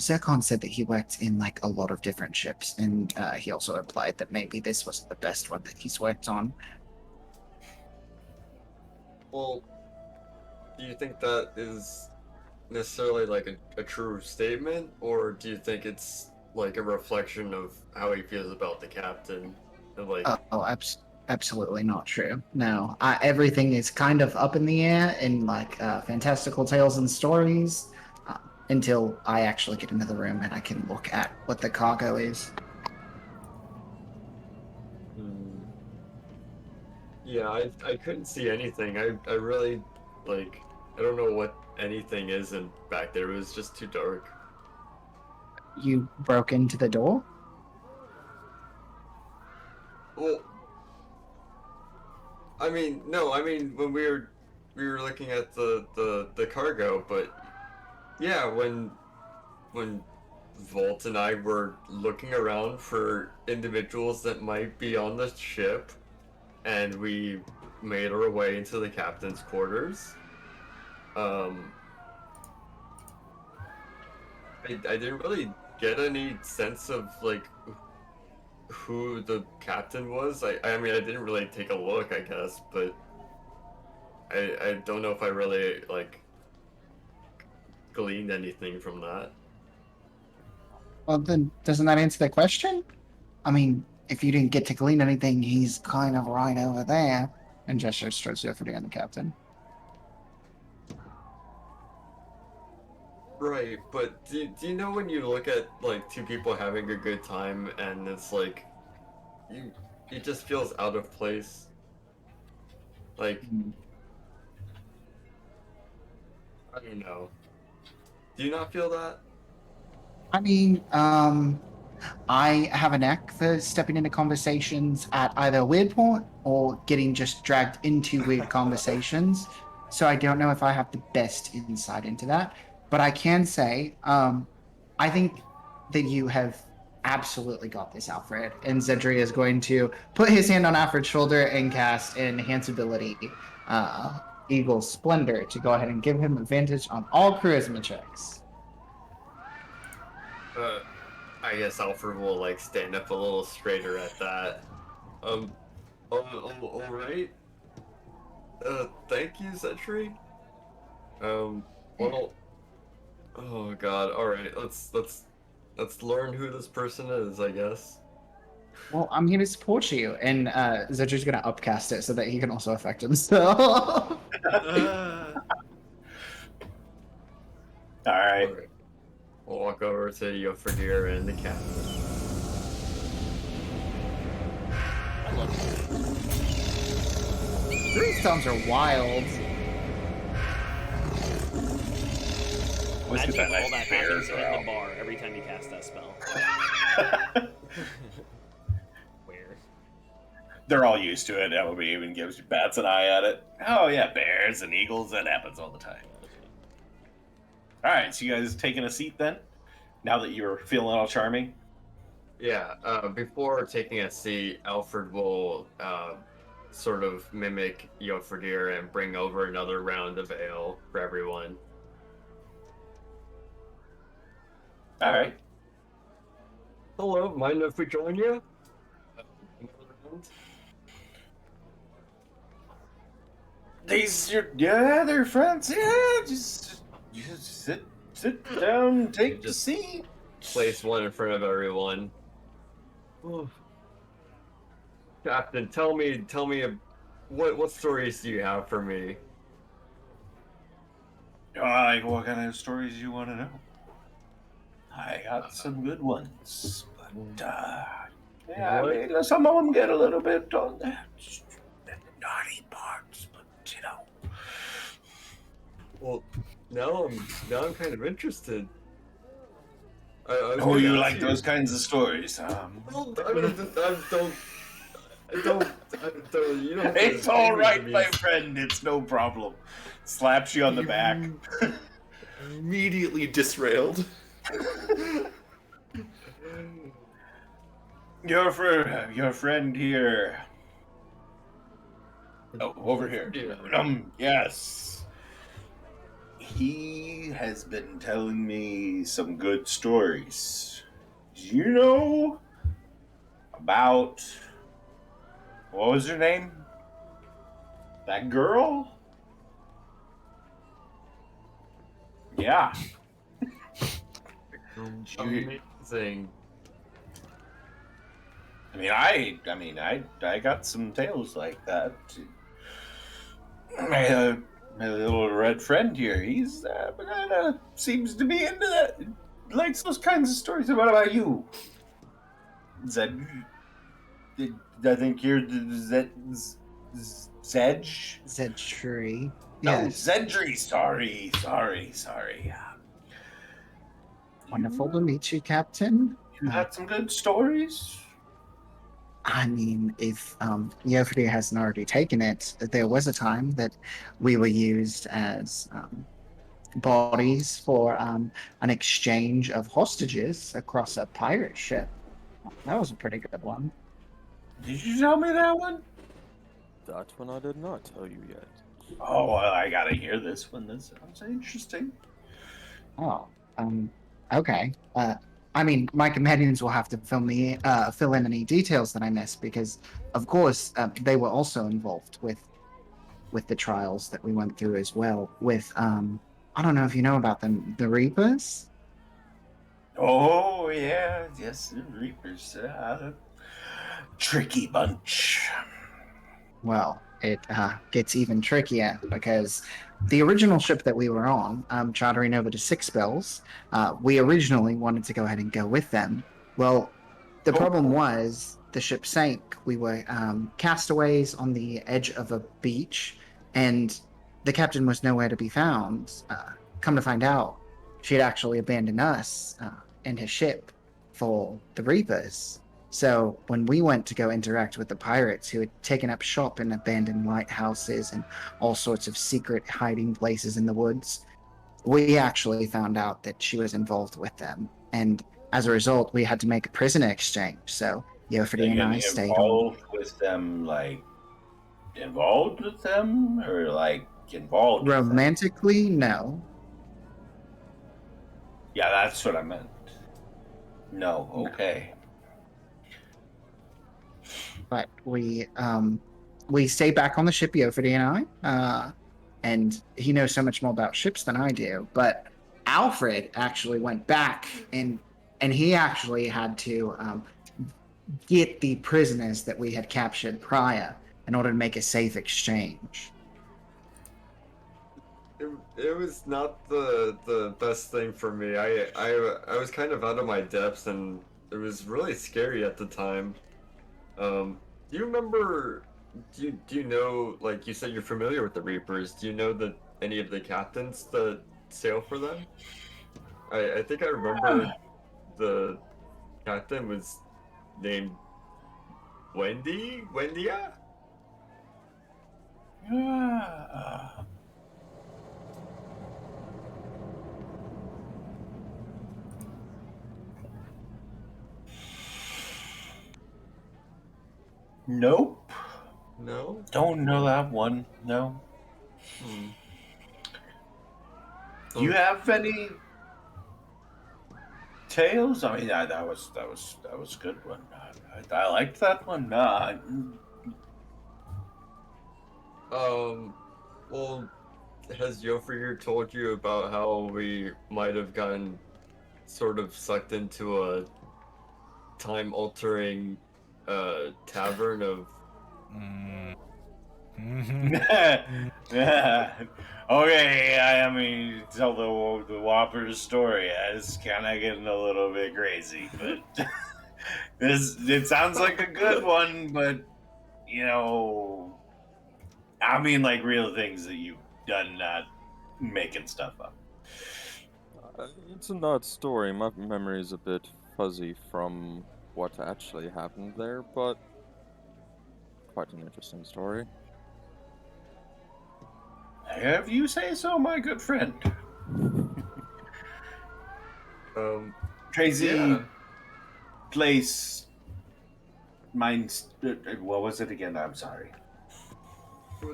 Zircon said that he worked in like a lot of different ships, and he also implied that maybe this was the best one that he's worked on. Well, do you think that is necessarily like a true statement, or do you think it's like a reflection of how he feels about the captain? And like, Absolutely not true. No, everything is kind of up in the air in like fantastical tales and stories until I actually get into the room and I can look at what the cargo is. yeah, I couldn't see anything. I really like, I don't know what anything is in back there. It was just too dark. You broke into the door? Well, I mean, no, I mean when we were looking at the cargo, but yeah, when Volt and I were looking around for individuals that might be on the ship, and we made our way into the captain's quarters. I didn't really get any sense of like who the captain was. I mean, I didn't really take a look, I guess, but I don't know if I really like gleaned anything from that. Well, then doesn't that answer the question? I mean, if you didn't get to glean anything, he's kind of right over there. And gestures towards Jeffrey and the captain. Right, but do you know when you look at like two people having a good time and it's like it just feels out of place? Like, I don't know. Do you not feel that? I mean, I have a knack for stepping into conversations at either a weird point or getting just dragged into weird conversations. So I don't know if I have the best insight into that. But I can say, I think that you have absolutely got this, Alfred. And Zedri is going to put his hand on Alfred's shoulder and cast Enhance Ability, Eagle Splendor, to go ahead and give him advantage on all charisma checks. I guess Alfred will like stand up a little straighter at that. All right. Thank you, Zedri. Well, oh god. All right. Let's learn who this person is, I guess. Well, I'm here to support you, and Zedri's going to upcast it so that he can also affect himself. All right. All right. We'll walk over to Yofradir and the captain. I love it. These sounds are wild. Always get Imagine that if all nice that bears happens in around. the bar every time you cast that spell. Where? They're all used to it. Nobody even bats an eye at it. Oh yeah, bears and eagles. That happens all the time. All right, so you guys taking a seat then? Now that you're feeling all charming. Yeah, before taking a seat, Alfred will sort of mimic Yofredir and bring over another round of ale for everyone. All right. Hello, mind if we join you? Another round? They're friends. Yeah, just sit down, take the Just- seat. Place one in front of everyone. Captain, tell me, what stories do you have for me? Like, what kind of stories you want to know? I got some good ones, but yeah, I What? mean, some of them get a little bit on that naughty parts, but you know. Well, now I'm kind of interested. I was Oh, gonna you ask like those kinds of stories? Well, I don't. You don't. It's all right, my friend. It's no problem. Slaps you on the back. Immediately disrailed. Your friend here. Oh, over here. Yes. He has been telling me some good stories. Do you know about what was her name? That girl? Yeah. Amazing. I got some tales like that. My little red friend here, he's kind of seems to be into that. Likes those kinds of stories. What about you? Zed? I think you're Zedge? Zedtree. No, Yes. Zedry. Sorry. Wonderful to meet you, Captain. You had some good stories. I mean, if Yofri hasn't already taken it, there was a time that we were used as bodies for an exchange of hostages across a pirate ship. That was a pretty good one. Did you tell me that one? That one I did not tell you yet. Oh, well, I gotta hear this one. This sounds interesting. Oh, okay. I mean, my companions will have to fill in any details that I missed because, of course, they were also involved with the trials that we went through as well. With I don't know if you know about them, the Reapers. Oh, yeah, yes, the Reapers. Tricky bunch. Well, it gets even trickier because the original ship that we were on, chartering over to Six Bells, we originally wanted to go ahead and go with them. Well, the problem was the ship sank. We were castaways on the edge of a beach, and the captain was nowhere to be found. Come to find out, she had actually abandoned us and his ship for the Reapers. So when we went to go interact with the pirates who had taken up shop in abandoned lighthouses and all sorts of secret hiding places in the woods, we actually found out that she was involved with them. And as a result, we had to make a prisoner exchange. So Yofri and I stayed on. Involved with them, like involved with them, or like involved with them? Romantically, no. Yeah, that's what I meant. No, okay. But we stayed back on the ship, Yofri and I, and he knows so much more about ships than I do. But Alfred actually went back and he actually had to get the prisoners that we had captured prior in order to make a safe exchange. It was not the best thing for me. I was kind of out of my depths, and it was really scary at the time. Do you remember? Do you know? Like you said, you're familiar with the Reapers. Do you know that any of the captains that sail for them? I think I remember the captain was named Wendia? Ah. Nope. No? Don't know that one. No. Hmm. Do you have any tales? I mean, that was a good one. I liked that one. Well, has Jofrir told you about how we might have gotten sort of sucked into a time-altering tavern of... Okay, I mean, tell the Whopper's story. It's kind of getting a little bit crazy, but it sounds like a good one. But you know, I mean, like real things that you've done, not making stuff up. It's an odd story. My memory is a bit fuzzy from what actually happened there, but quite an interesting story. Have you say so, my good friend? Crazy Yeah. place. Mine's. What was it again? I'm sorry.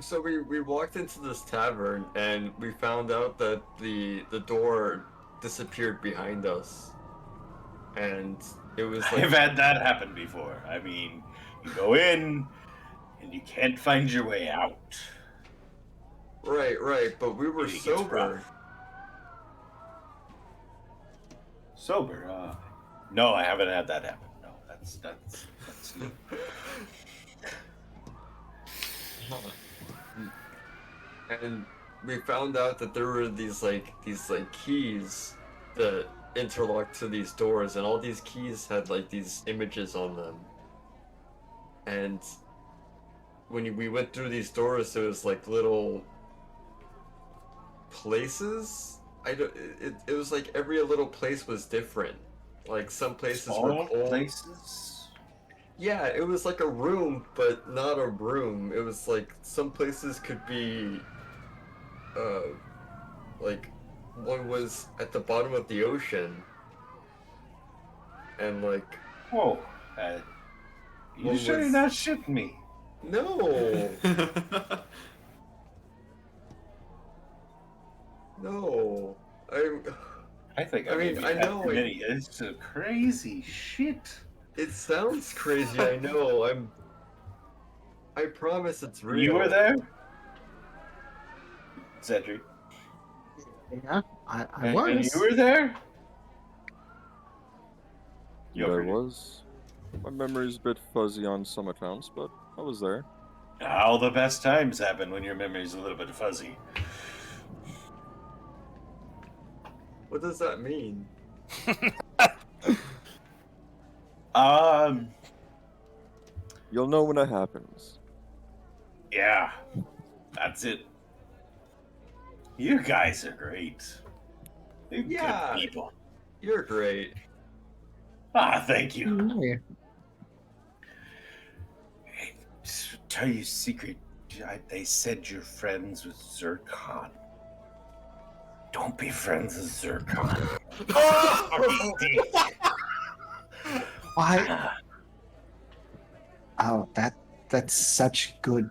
So we walked into this tavern and we found out that the door disappeared behind us, and it was like... I've had that happen before. I mean, you go in and you can't find your way out. Right, but we were It gets sober. rough. Sober? No, I haven't had that happen. No, that's new. And we found out that there were these keys that interlocked to these doors, and all these keys had like these images on them. And when we went through these doors, there was like little places. It was like every little place was different. Like some places were Small cold. places. Yeah, it was like a room, but not a room. It was like some places could be, like one was at the bottom of the ocean, and like... Whoa! You What sure you're was- not shitting me? No, no. I think I mean, maybe I had know too it- many. It's a crazy shit. It sounds crazy. I know. I promise it's real. You were there, Cedric. Yeah, I And was. you were there. I was. My memory's a bit fuzzy on some accounts, but I was there. All the best times happen when your memory's a little bit fuzzy. What does that mean? You'll know when it happens. Yeah, that's it. You guys are great. You're Yeah. good people. You're great. Thank you. Yeah. Hey, tell you a secret. They said you're friends with Zircon. Don't be friends with Zircon. Why? Oh, that's such good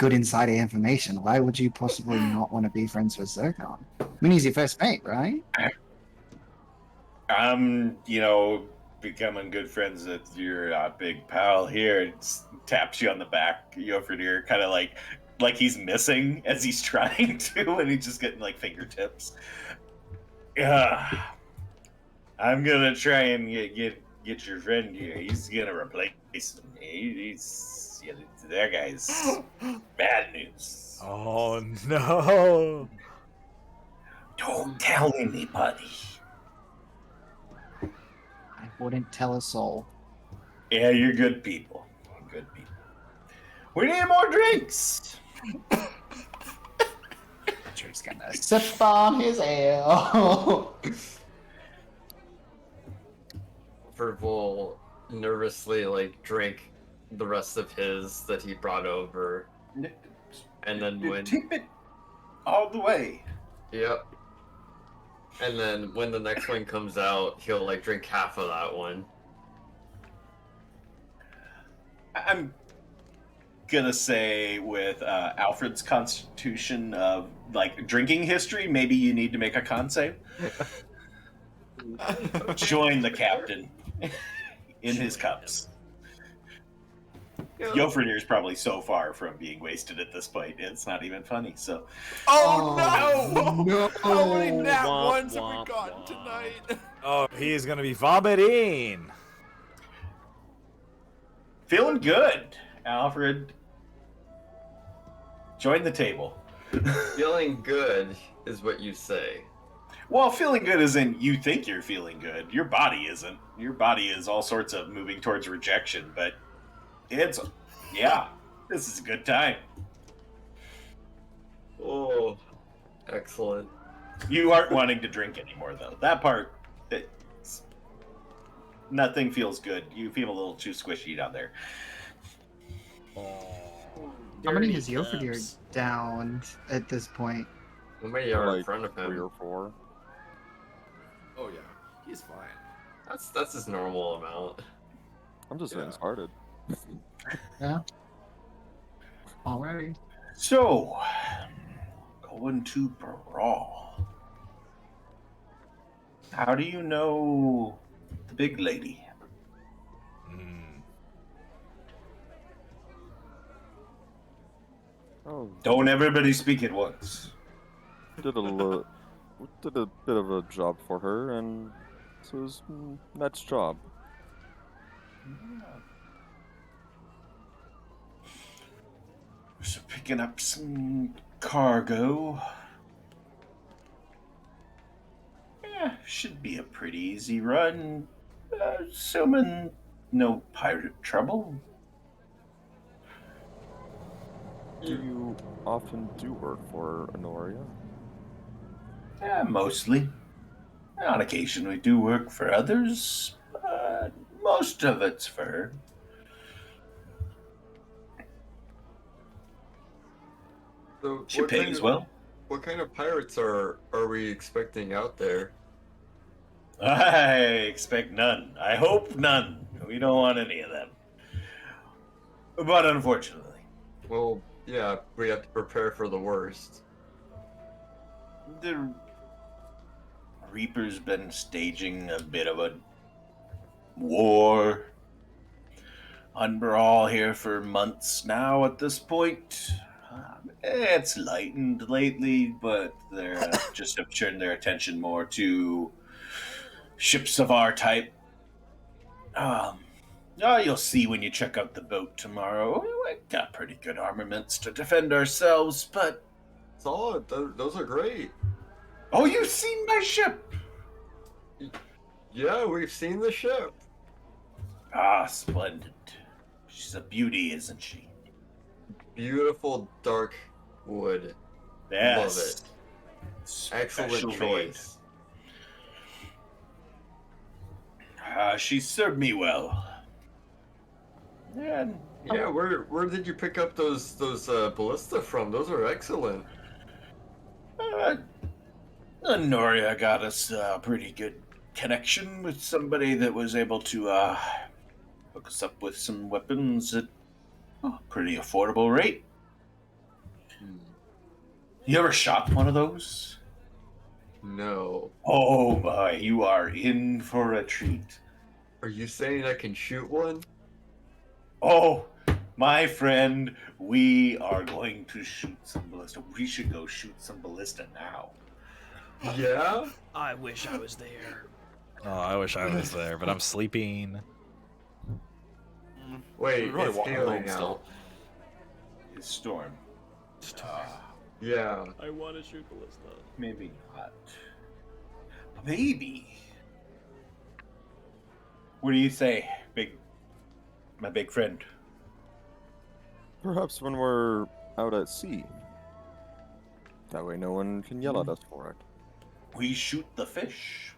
insider information. Why would you possibly not want to be friends with Zircon? I mean, he's your first mate, right? I'm, becoming good friends with your big pal here. It taps you on the back, Yofredir, kind of like he's missing as he's trying to, and he's just getting like fingertips. Yeah, I'm gonna try and get your friend here. He's gonna replace him. That guy's bad news. Oh no! Don't tell anybody. I wouldn't tell a soul. Yeah, you're good people. Good people. We need more drinks. Adventure's gonna sip on his ale. Alfred will nervously like drink the rest of his that he brought over, and then when Tip it all the way. yep, and then when the next one comes out, he'll like drink half of that one. I'm gonna say with Alfred's constitution of like drinking history, maybe you need to make a con save. Join the captain in his cups. Jofredir is probably so far from being wasted at this point, it's not even funny. So, Oh, no! How many nat Womp, ones have womp, we gotten womp. tonight? Oh, he's gonna be vomiting. feeling good, Alfred. Join the table. Feeling good is what you say. Well, feeling good isn't you think you're feeling good. Your body isn't. Your body is all sorts of moving towards rejection, but it's, yeah, this is a good time. Oh, excellent. You aren't wanting to drink anymore, though. That part, nothing feels good. You feel a little too squishy down there. How many Dirty has Jofredir cups. downed at this point? How many are in Like front of 3 him? or 4. Oh yeah, he's fine. That's his normal amount. I'm just getting Yeah. started. Yeah. Alrighty. So, going to brawl. How do you know the big lady? Oh, Don't everybody speak at once. did a bit of a job for her, and this was next job. So picking up some cargo. Yeah, should be a pretty easy run. Assuming no pirate trouble. Do you often do work for Honoria? Mostly. On occasion we do work for others. Most of it's for her. So She pays well. What kind of pirates are we expecting out there? I expect none. I hope none. We don't want any of them. But unfortunately, Well, yeah, we have to prepare for the worst. the Reaper's been staging a bit of a war on Brawl here for months now at this point. It's lightened lately, but they're just have turned their attention more to ships of our type. You'll see when you check out the boat tomorrow. We got pretty good armaments to defend ourselves, but... Solid. Those are great. Oh, you've seen my ship! Yeah, we've seen the ship. Ah, splendid. She's a beauty, isn't she? Beautiful dark wood. Yes. Love it. Excellent Special choice. made. She served me well. And Yeah, where did you pick up those ballista from? Those are excellent. Noria got us a pretty good connection with somebody that was able to hook us up with some weapons at a pretty affordable rate. You ever shot one of those? No. Oh my, you are in for a treat. Are you saying I can shoot one? Oh, my friend, we are going to shoot some ballista. We should go shoot some ballista now. Yeah? I wish I was there. Oh, I wish I was there, but I'm sleeping. Wait, We really it's want hailing home out. still. It's Storm. Yeah. I want to shoot ballista. Maybe not. Maybe. What do you say, my big friend? Perhaps when we're out at sea. That way no one can yell at us for it. We shoot the fish.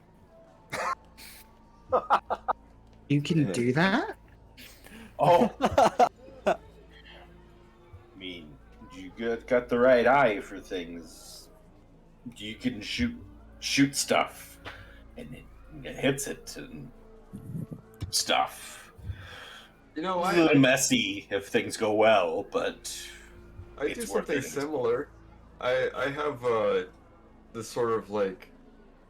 You can do that? Oh. I mean, you got the right eye for things. You can shoot stuff, and it hits it and stuff. You know, It's a little messy if things go well, but I do it's worth something it. similar. I have this sort of like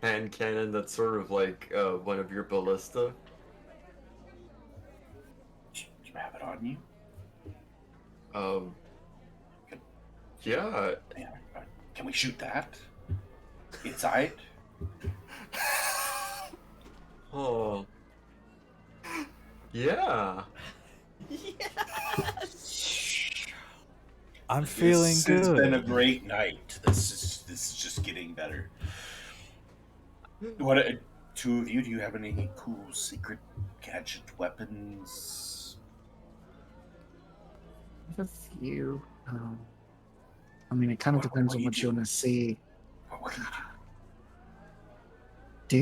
hand cannon that's sort of like one of your ballista. Do you have it on you? Yeah. Yeah. Can we shoot that? Inside? Oh. Yeah. I'm feeling It's good. been a great night. This is just getting better. What? Two of you? Do you have any cool secret gadget weapons? I have a few. I mean, it kind of What- depends what on do you what you do? want to see. What can you Do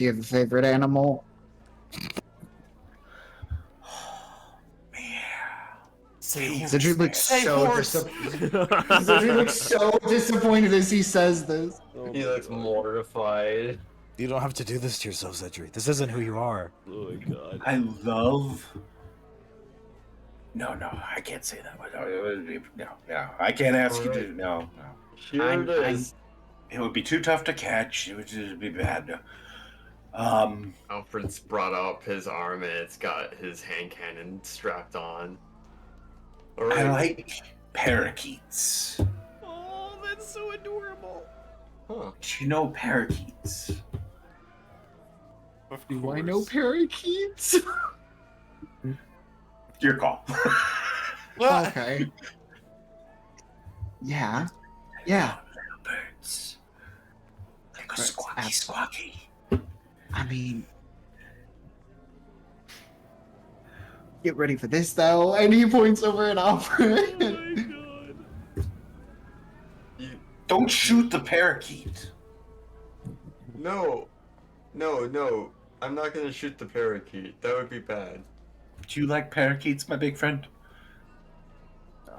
you have a favorite animal? Cedric looks so Cedric looks so disappointed as he says this. He looks mortified. You don't have to do this to yourself, Cedric. This isn't who you are. Oh my god. I love. No, I can't say that. No, I can't ask you to. No. Here it is. It would be too tough to catch. It would just be bad. Alfred's brought up his arm and it's got his hand cannon strapped on. I like parakeets. Oh, that's so adorable. Huh. Do you know parakeets? Of Do course. I know parakeets? Your call. Okay. Yeah. Yeah. Little birds. They go Birds, squawky. I mean, get ready for this though. And he points over at Alfred. Oh my god. Don't shoot the parakeet. No. I'm not gonna shoot the parakeet. That would be bad. Do you like parakeets, my big friend?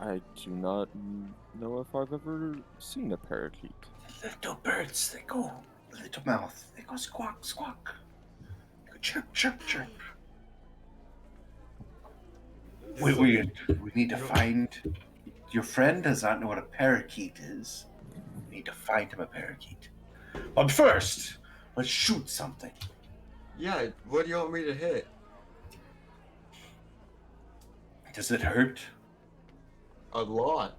I do not know if I've ever seen a parakeet. Little birds, they go little mouth. They go squawk. They go chirp. We need to find your friend does not know what a parakeet is. We need to find him a parakeet. But first, let's shoot something. Yeah, what do you want me to hit? Does it hurt? A lot.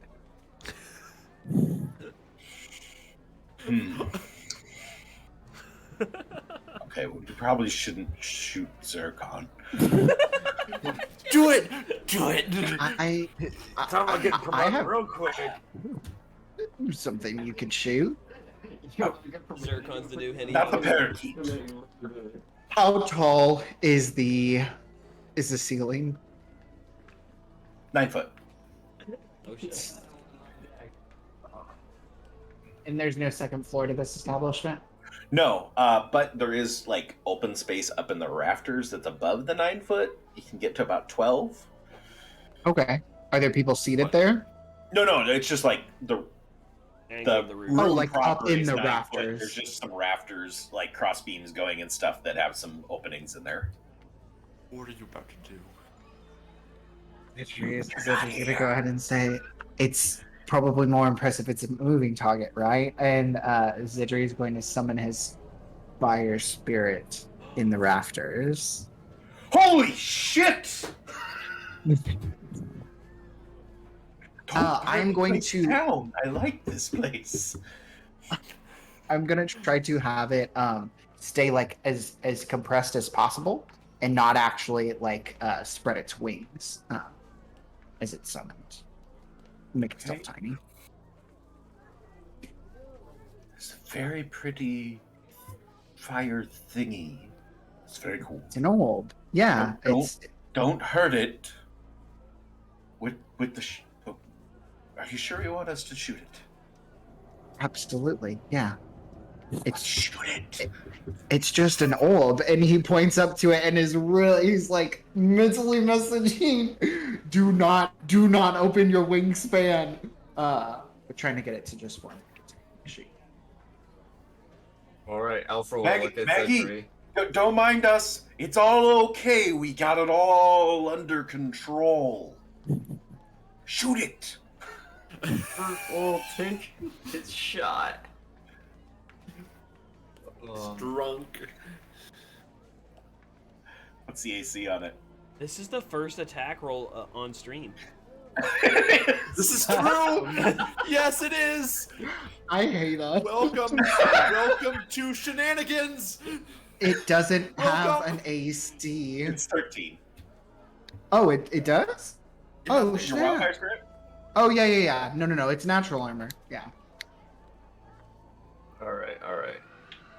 Okay, well, you probably shouldn't shoot Zircon. Do it! I have real quick. something you could shoot. Zircon's the new Henny. Not the parakeet. How tall is the ceiling? 9 foot. Oh shit. And there's no second floor to this establishment? No, but there is like open space up in the rafters that's above the 9 foot. You can get to about 12. Okay. Are there people seated there? No, it's just like the Angle of the room roof. Oh, like proper up in is the 9 foot. rafters. There's just some rafters, like cross beams going and stuff that have some openings in there. What are you about to do? Zidri's gonna go ahead and say it's probably more impressive it's a moving target, right? And Zidri is going to summon his fire spirit in the rafters. Holy shit! I'm going to- Down. I like this place. I'm gonna try to have it stay like as compressed as possible and not actually like spread its wings as it's summoned. Make itself tiny. It's a very pretty fire thingy. It's very cool. It's an old, yeah. Don't- It's Don't hurt it. With the Are you sure you want us to shoot it? Absolutely, yeah. Let's shoot it. It's just an orb, and he points up to it and he's like mentally messaging, do not open your wingspan. We're trying to get it to just one. All right, Alpha will Maggie, look at Maggie. Sentry. Don't mind us. It's all okay. We got it all under control. Shoot it. Well, take his shot. Drunk. What's the AC on it? This is the first attack roll on stream. This is true. Yes, it is. I hate us. Welcome to shenanigans. It doesn't have Welcome. an AC. It's 13. Oh, it does? Oh, Your snap. wildfire spirit? Oh, yeah. No. It's natural armor. Yeah. All right.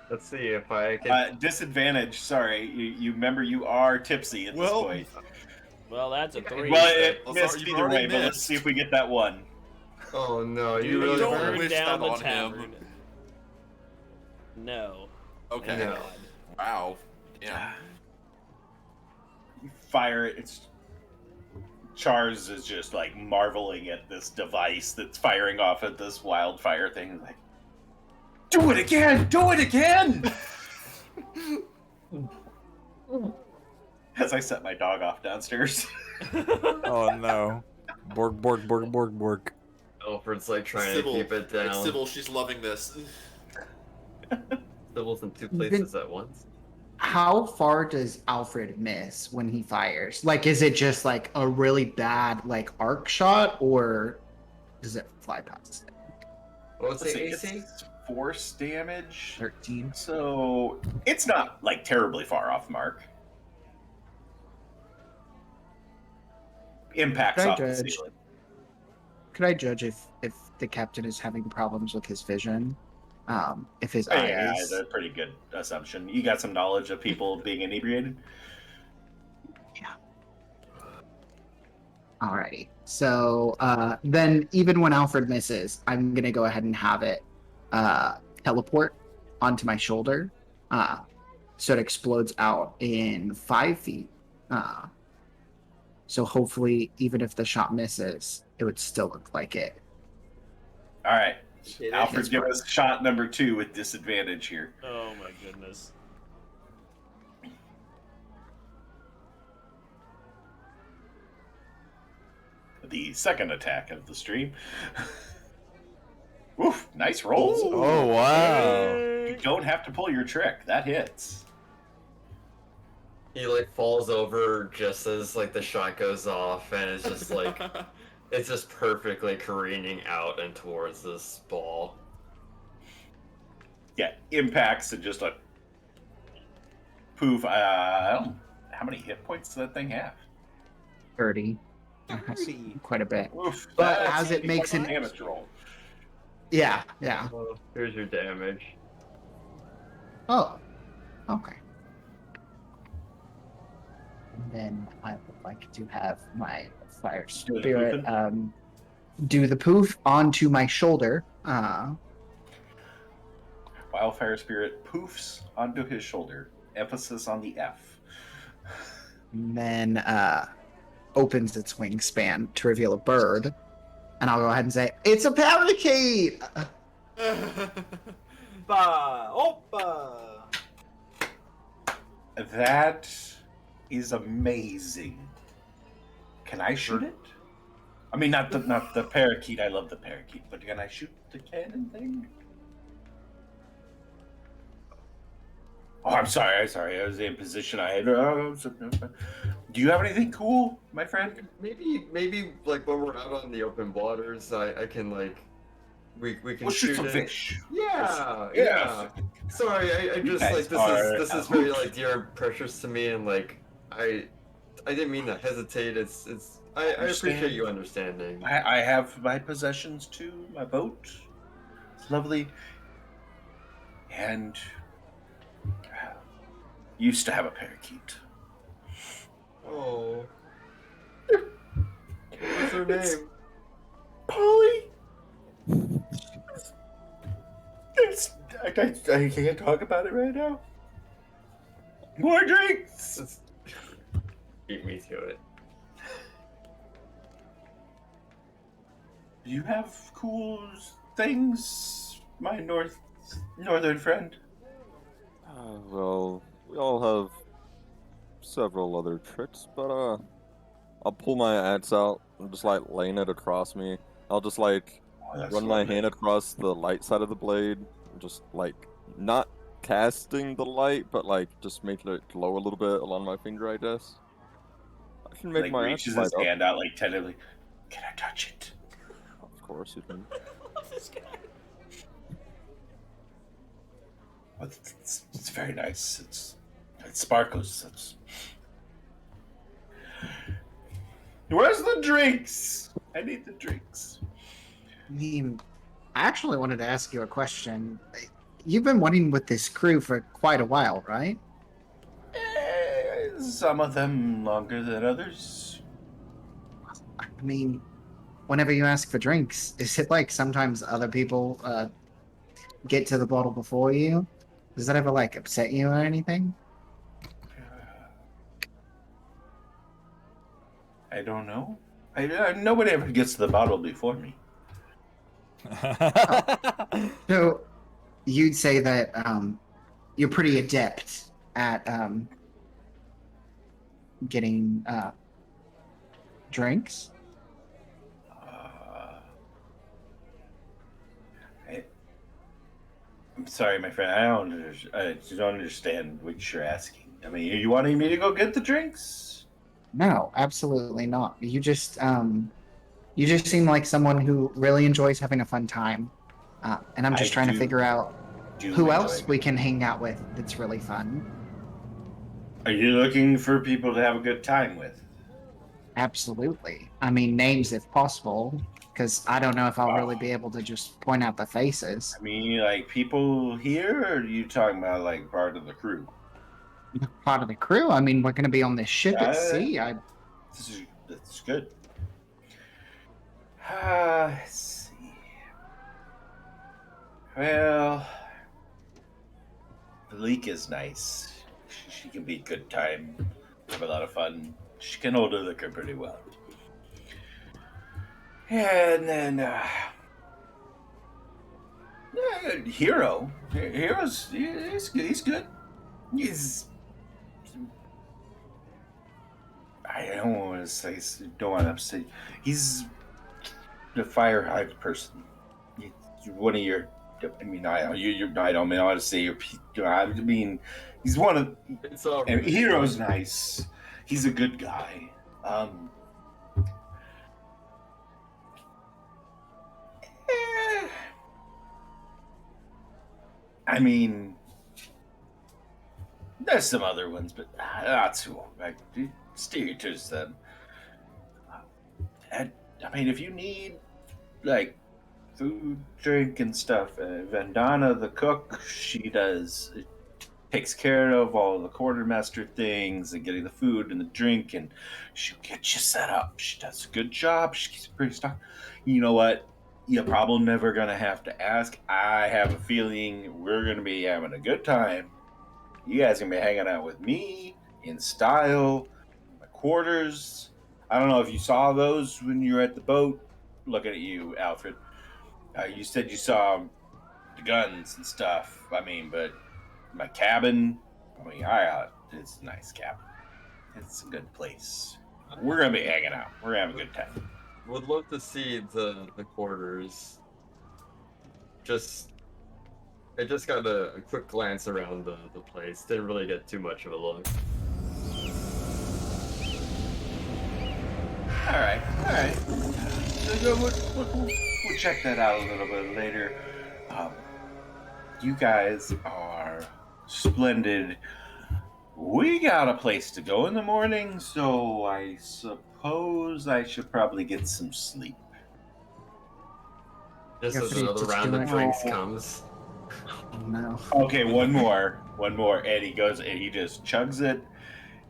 Let's see if I can. Disadvantage. Sorry, you remember you are tipsy at this point. Well, that's a 3. Well, it Well, missed sorry, you've either already way, but let's missed. see if we get that one. Oh no, Dude, you really don't burn. wish down that the on him. tavern. No. Okay. No. Wow. Yeah. You fire it. It's Charles is just like marveling at this device that's firing off at this wildfire thing. Like, do it again! Do it again! As I set my dog off downstairs. Oh no. Borg. Alfred's like trying Cybil, to keep it down. Like, Cybil, she's loving this. Cybil's in two places at once. How far does Alfred miss when he fires? Like, is it just like a really bad like arc shot, or does it fly past it? What's Let's the see, AC? it's force damage. 13. So it's not like terribly far off the mark. Impacts Can I off the judge? ceiling. Could I judge if the captain is having problems with his vision? If his Yeah, eyes. that's a pretty good assumption. You got some knowledge of people being inebriated? Alrighty. So then, even when Alfred misses, I'm gonna go ahead and have it teleport onto my shoulder, so it explodes out in 5 feet. So hopefully, even if the shot misses, it would still look like it. All right. It Alfred, is give fine. us shot number 2 with disadvantage here. Oh my goodness. The second attack of the stream. Oof, nice rolls. Oh wow. You don't have to pull your trick. That hits. He like falls over just as like the shot goes off, and it's just like it's just perfectly careening out and towards this ball. Yeah, impacts and just a poof. I don't. How many hit points does that thing have? 30. Quite a bit. Oof, But that's as it makes a an- damage roll. Yeah. Well, here's your damage. Oh. Okay. And then I would like to have my fire Do the spirit poofing? do the poof onto my shoulder. Wildfire spirit poofs onto his shoulder. Emphasis on the F. And then opens its wingspan to reveal a bird. And I'll go ahead and say, it's a parakeet! That is amazing. Can I shoot it? I mean, not the parakeet. I love the parakeet, but can I shoot the cannon thing? Oh, I'm sorry. I was in position. I had. Do you have anything cool, my friend? Maybe like when we're out on the open waters, I can like we can We'll shoot some it. fish. Yeah. Sorry, I just guys like are this is very like dear and precious to me, and like I didn't mean to hesitate. I appreciate you understanding. I have my possessions too. My boat. It's lovely. And used to have a parakeet. Oh. What's her It's- name? Polly. I can't talk about it right now. More drinks! Just beat me to it. Do you have cool things, my northern friend? Well, we all have several other tricks, but I'll pull my axe out and just like laying it across me. I'll just like Oh, that's run my lovely. hand across the light side of the blade, just like not casting the light, but like just making it glow a little bit along my finger, I guess. I can make Like my axe reaches light his up. hand out like tentatively. Can I touch it? Of course you can. This guy. Oh, it's very nice. It sparkles. Where's the drinks? I need the drinks. I mean, I actually wanted to ask you a question. You've been wanting with this crew for quite a while, right? Some of them longer than others. I mean, whenever you ask for drinks, is it like sometimes other people get to the bottle before you? Does that ever like upset you or anything? I don't know. Nobody ever gets to the bottle before me. So you'd say that you're pretty adept at getting drinks? I'm sorry, my friend. I don't understand what you're asking. I mean, are you wanting me to go get the drinks? No, absolutely not. You just seem like someone who really enjoys having a fun time, and I'm just I trying to do- figure out Do who enjoy else it. we can hang out with that's really fun. Are you looking for people to have a good time with? Absolutely. I mean, names if possible, because I don't know if I'll really be able to just point out the faces. I mean, like people here, or are you talking about like part of the crew? Part of the crew. I mean, we're going to be on this ship at sea. That's good. Let's see. Well, the leak is nice. She can be a good time, have a lot of fun. She can hold her liquor pretty well. And then, Hero. Hero's he's good. He's I don't want to say don't want to upset. He's the fire hype person. He's one of your. I mean, I don't mean I want to say your. I mean, he's one of. It's all And right. Hero's nice. He's a good guy. I mean, there's some other ones, but not too. Like, steer you towards them. I mean, if you need like food, drink, and stuff, Vandana, the cook, she takes care of all the quartermaster things and getting the food and the drink, and she'll get you set up. She does a good job. She's pretty stocked. You know what? You're probably never gonna have to ask. I have a feeling we're gonna be having a good time. You guys are gonna be hanging out with me in style, my quarters. I don't know if you saw those when you were at the boat. Looking at you, Alfred. You said you saw the guns and stuff. I mean, but my cabin. I mean, it's a nice cabin. It's a good place. We're gonna be hanging out. We're gonna have a good time. Would love to see the quarters. I just got a quick glance around the place. Didn't really get too much of a look. All right. So we'll check that out a little bit later. You guys are splendid. We got a place to go in the morning, so I suppose I should probably get some sleep. Just You're as pretty another round of drinks disjointed. comes. Oh, no. Okay, one more, and he goes and he just chugs it,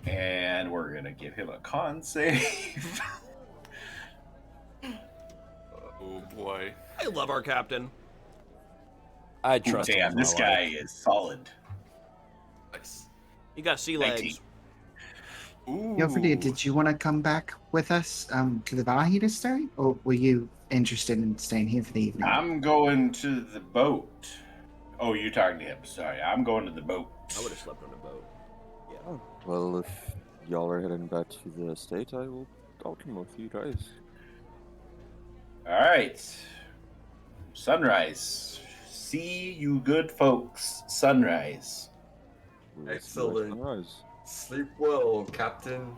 and we're gonna give him a con save. Oh boy. I love our captain. I Ooh, trust him damn, with this my guy life. is solid. Nice. You got sea 19. legs. Yofrida, did you want to come back with us to the Vahi to stay? Or were you interested in staying here for the evening? I'm going to the boat. Oh, you're talking to him. Sorry, I'm going to the boat. I would have slept on a boat. Oh, well, if y'all are heading back to the estate, I'll come with you guys. All right. Sunrise. See you good folks. Sunrise. We'll see you at Excellent. sunrise. Sleep well, Captain.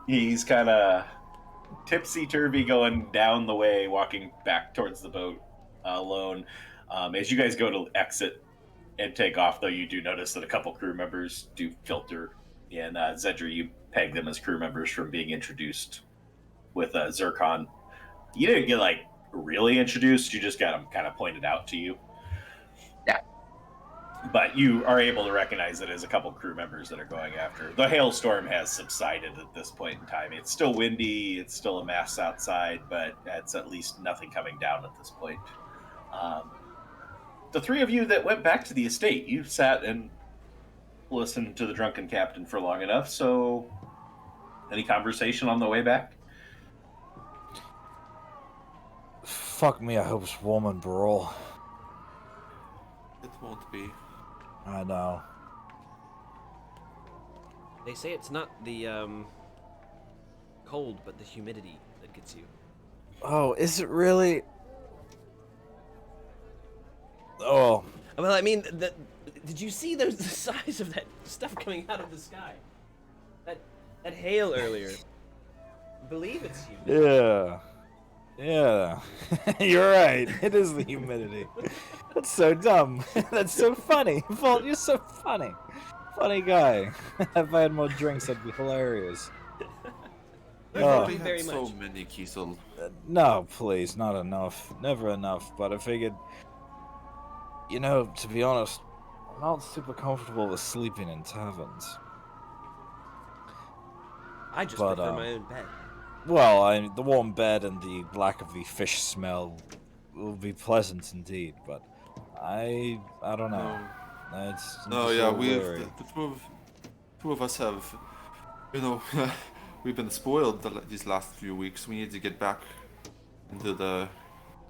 He's kind of tipsy-turvy going down the way, walking back towards the boat alone. As you guys go to exit and take off, though, you do notice that a couple crew members do filter. And Zedri, you peg them as crew members from being introduced with Zircon. You didn't get, like, really introduced. You just got them kind of pointed out to you. Yeah. But you are able to recognize it as a couple crew members that are going after. The hailstorm has subsided at this point in time. It's still windy. It's still a mess outside, but it's at least nothing coming down at this point. The three of you that went back to the estate, you sat and listened to the drunken captain for long enough, so any conversation on the way back? Fuck me, I hope it's warm and brawl. It won't be. I know. They say it's not the cold, but the humidity that gets you. Oh, is it really? Oh. Well, I mean, did you see the size of that stuff coming out of the sky? That hail earlier. I believe it's humid. Yeah. Yeah. You're right. It is the humidity. That's so dumb. That's so funny. Vault, you're so funny. Funny guy. If I had more drinks, that'd be hilarious. Thank Oh. you very So much. many Kiesel. No, please, not enough. Never enough. But I figured, you know, to be honest, I'm not super comfortable with sleeping in taverns. I just But, prefer my own bed. Well, the warm bed and the lack of the fish smell will be pleasant indeed, but I don't know. It's No, just yeah, so we've weary. the two of us have, you know, we've been spoiled these last few weeks. We need to get back into the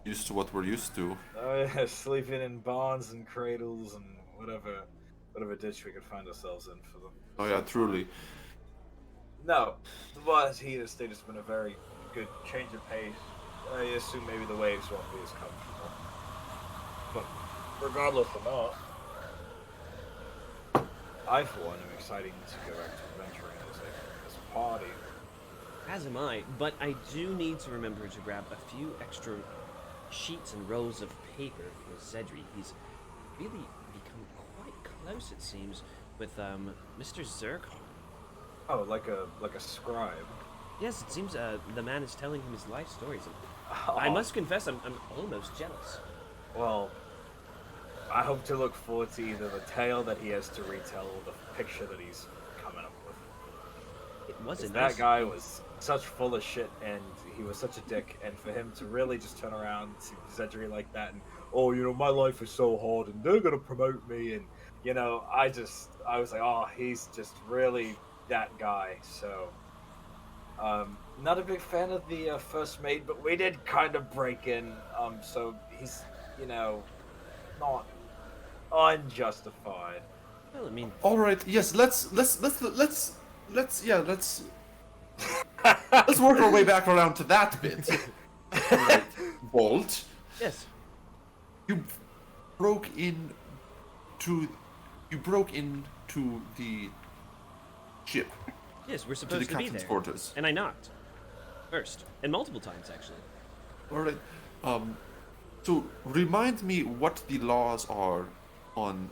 used to what we're used to. Oh yeah, sleeping in barns and cradles and whatever ditch we could find ourselves in for them. Oh yeah, truly. No, the Wise Heat Estate has been a very good change of pace. I assume maybe the waves won't be as comfortable. But regardless of that, I for one am excited to go back to adventuring as a party. As am I, but I do need to remember to grab a few extra sheets and rolls of paper for Zedri. He's really become quite close, it seems, with Mr. Zircon. Oh, like a scribe. Yes, it seems the man is telling him his life stories. I must confess, I'm almost jealous. Well, I hope to look forward to either the tale that he has to retell or the picture that he's coming up with. It was a 'Cause nice... that guy was such full of shit, and he was such a dick, and for him to really just turn around to Zedri like that, and oh, you know, my life is so hard, and they're gonna promote me, and you know, I was like, oh, he's just really that guy. So, not a big fan of the first mate, but we did kind of break in, so he's, you know, not unjustified. Well, I mean, All right, yes, let's work our way back around to that bit. All right, Bolt, yes. you broke into the ship, Yes, we're to the supposed to be captain's there. quarters. And I knocked. First. And multiple times, actually. All right, so remind me what the laws are on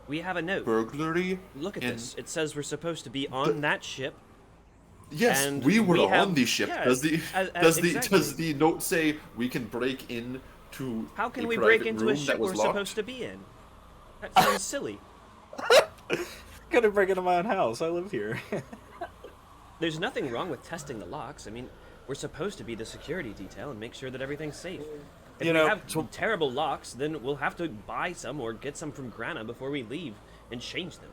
We have a note. burglary. Look at in- this. It says we're supposed to be on that ship. Yes, And we were we have- on the ship. yeah, does exactly. the note say we can break in to How can a we break private into a room ship that was we're locked? supposed to be in? That sounds silly. Gotta break into my own house. I live here. There's nothing wrong with testing the locks. I mean, we're supposed to be the security detail and make sure that everything's safe. If You we know, have to- terrible locks, then we'll have to buy some or get some from Grana before we leave and change them.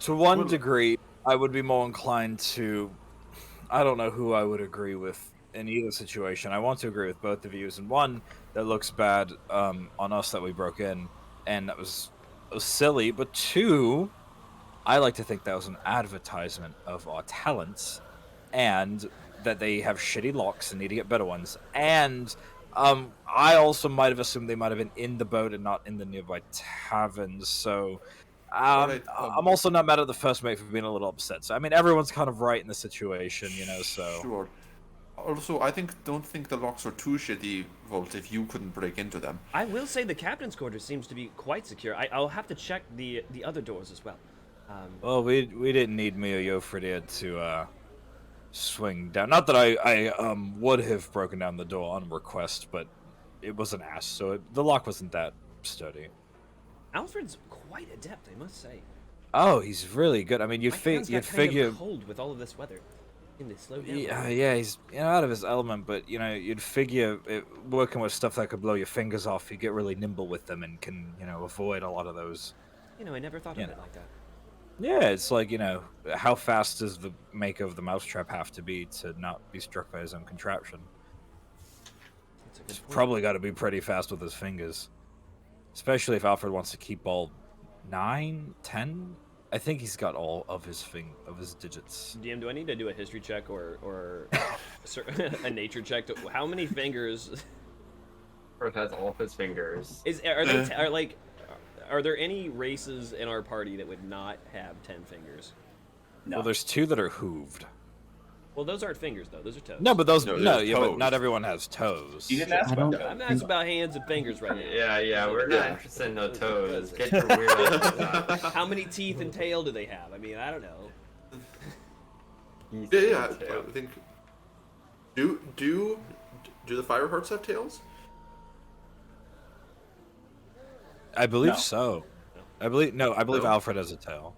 To one Well- degree, I would be more inclined to. I don't know who I would agree with in either situation. I want to agree with both the views. And one, that looks bad on us that we broke in, and that was silly. But two, I like to think that was an advertisement of our talents, and that they have shitty locks and need to get better ones. And I also might have assumed they might have been in the boat and not in the nearby taverns. So Alright, I'm also not mad at the first mate for being a little upset. So I mean, everyone's kind of right in the situation, you know. So Sure. Also, don't think the locks are too shitty, Volt, if you couldn't break into them. I will say the captain's quarters seems to be quite secure. I'll have to check the other doors as well. well, we didn't need me or Yofridir to swing down. Not that I would have broken down the door on request, but it was an ass, so the lock wasn't that sturdy. Alfred's quite adept, I must say. Oh, he's really good. I mean, My hands you'd got kind figure. of cold with all of this weather. Can they slow down? Yeah, he's out of his element, but you'd figure working with stuff that could blow your fingers off, you get really nimble with them and can avoid a lot of those. I never thought of it like that. Yeah, it's like how fast does the maker of the mousetrap have to be to not be struck by his own contraption? That's a good He's point. probably got to be pretty fast with his fingers, especially if Alfred wants to keep all 9, 10. I think he's got all of his digits. DM, do I need to do a history check or a nature check? How many fingers? Earth has all of his fingers. Are there any races in our party that would not have 10 fingers? No. Well, there's 2 that are hooved. Well, those aren't fingers though; those are toes. No, but those No, no, they're yeah, but toes. not everyone has toes. You didn't ask I about don't- that. I'm asking about hands and fingers right now. Yeah, we're not Yeah. interested in no toes. Get your weird ass out. How many teeth and tail do they have? I mean, I don't know. He's Yeah, tail. I think. Do the Firehearts have tails? I believe No. so. I believe No. Alfred has a tail.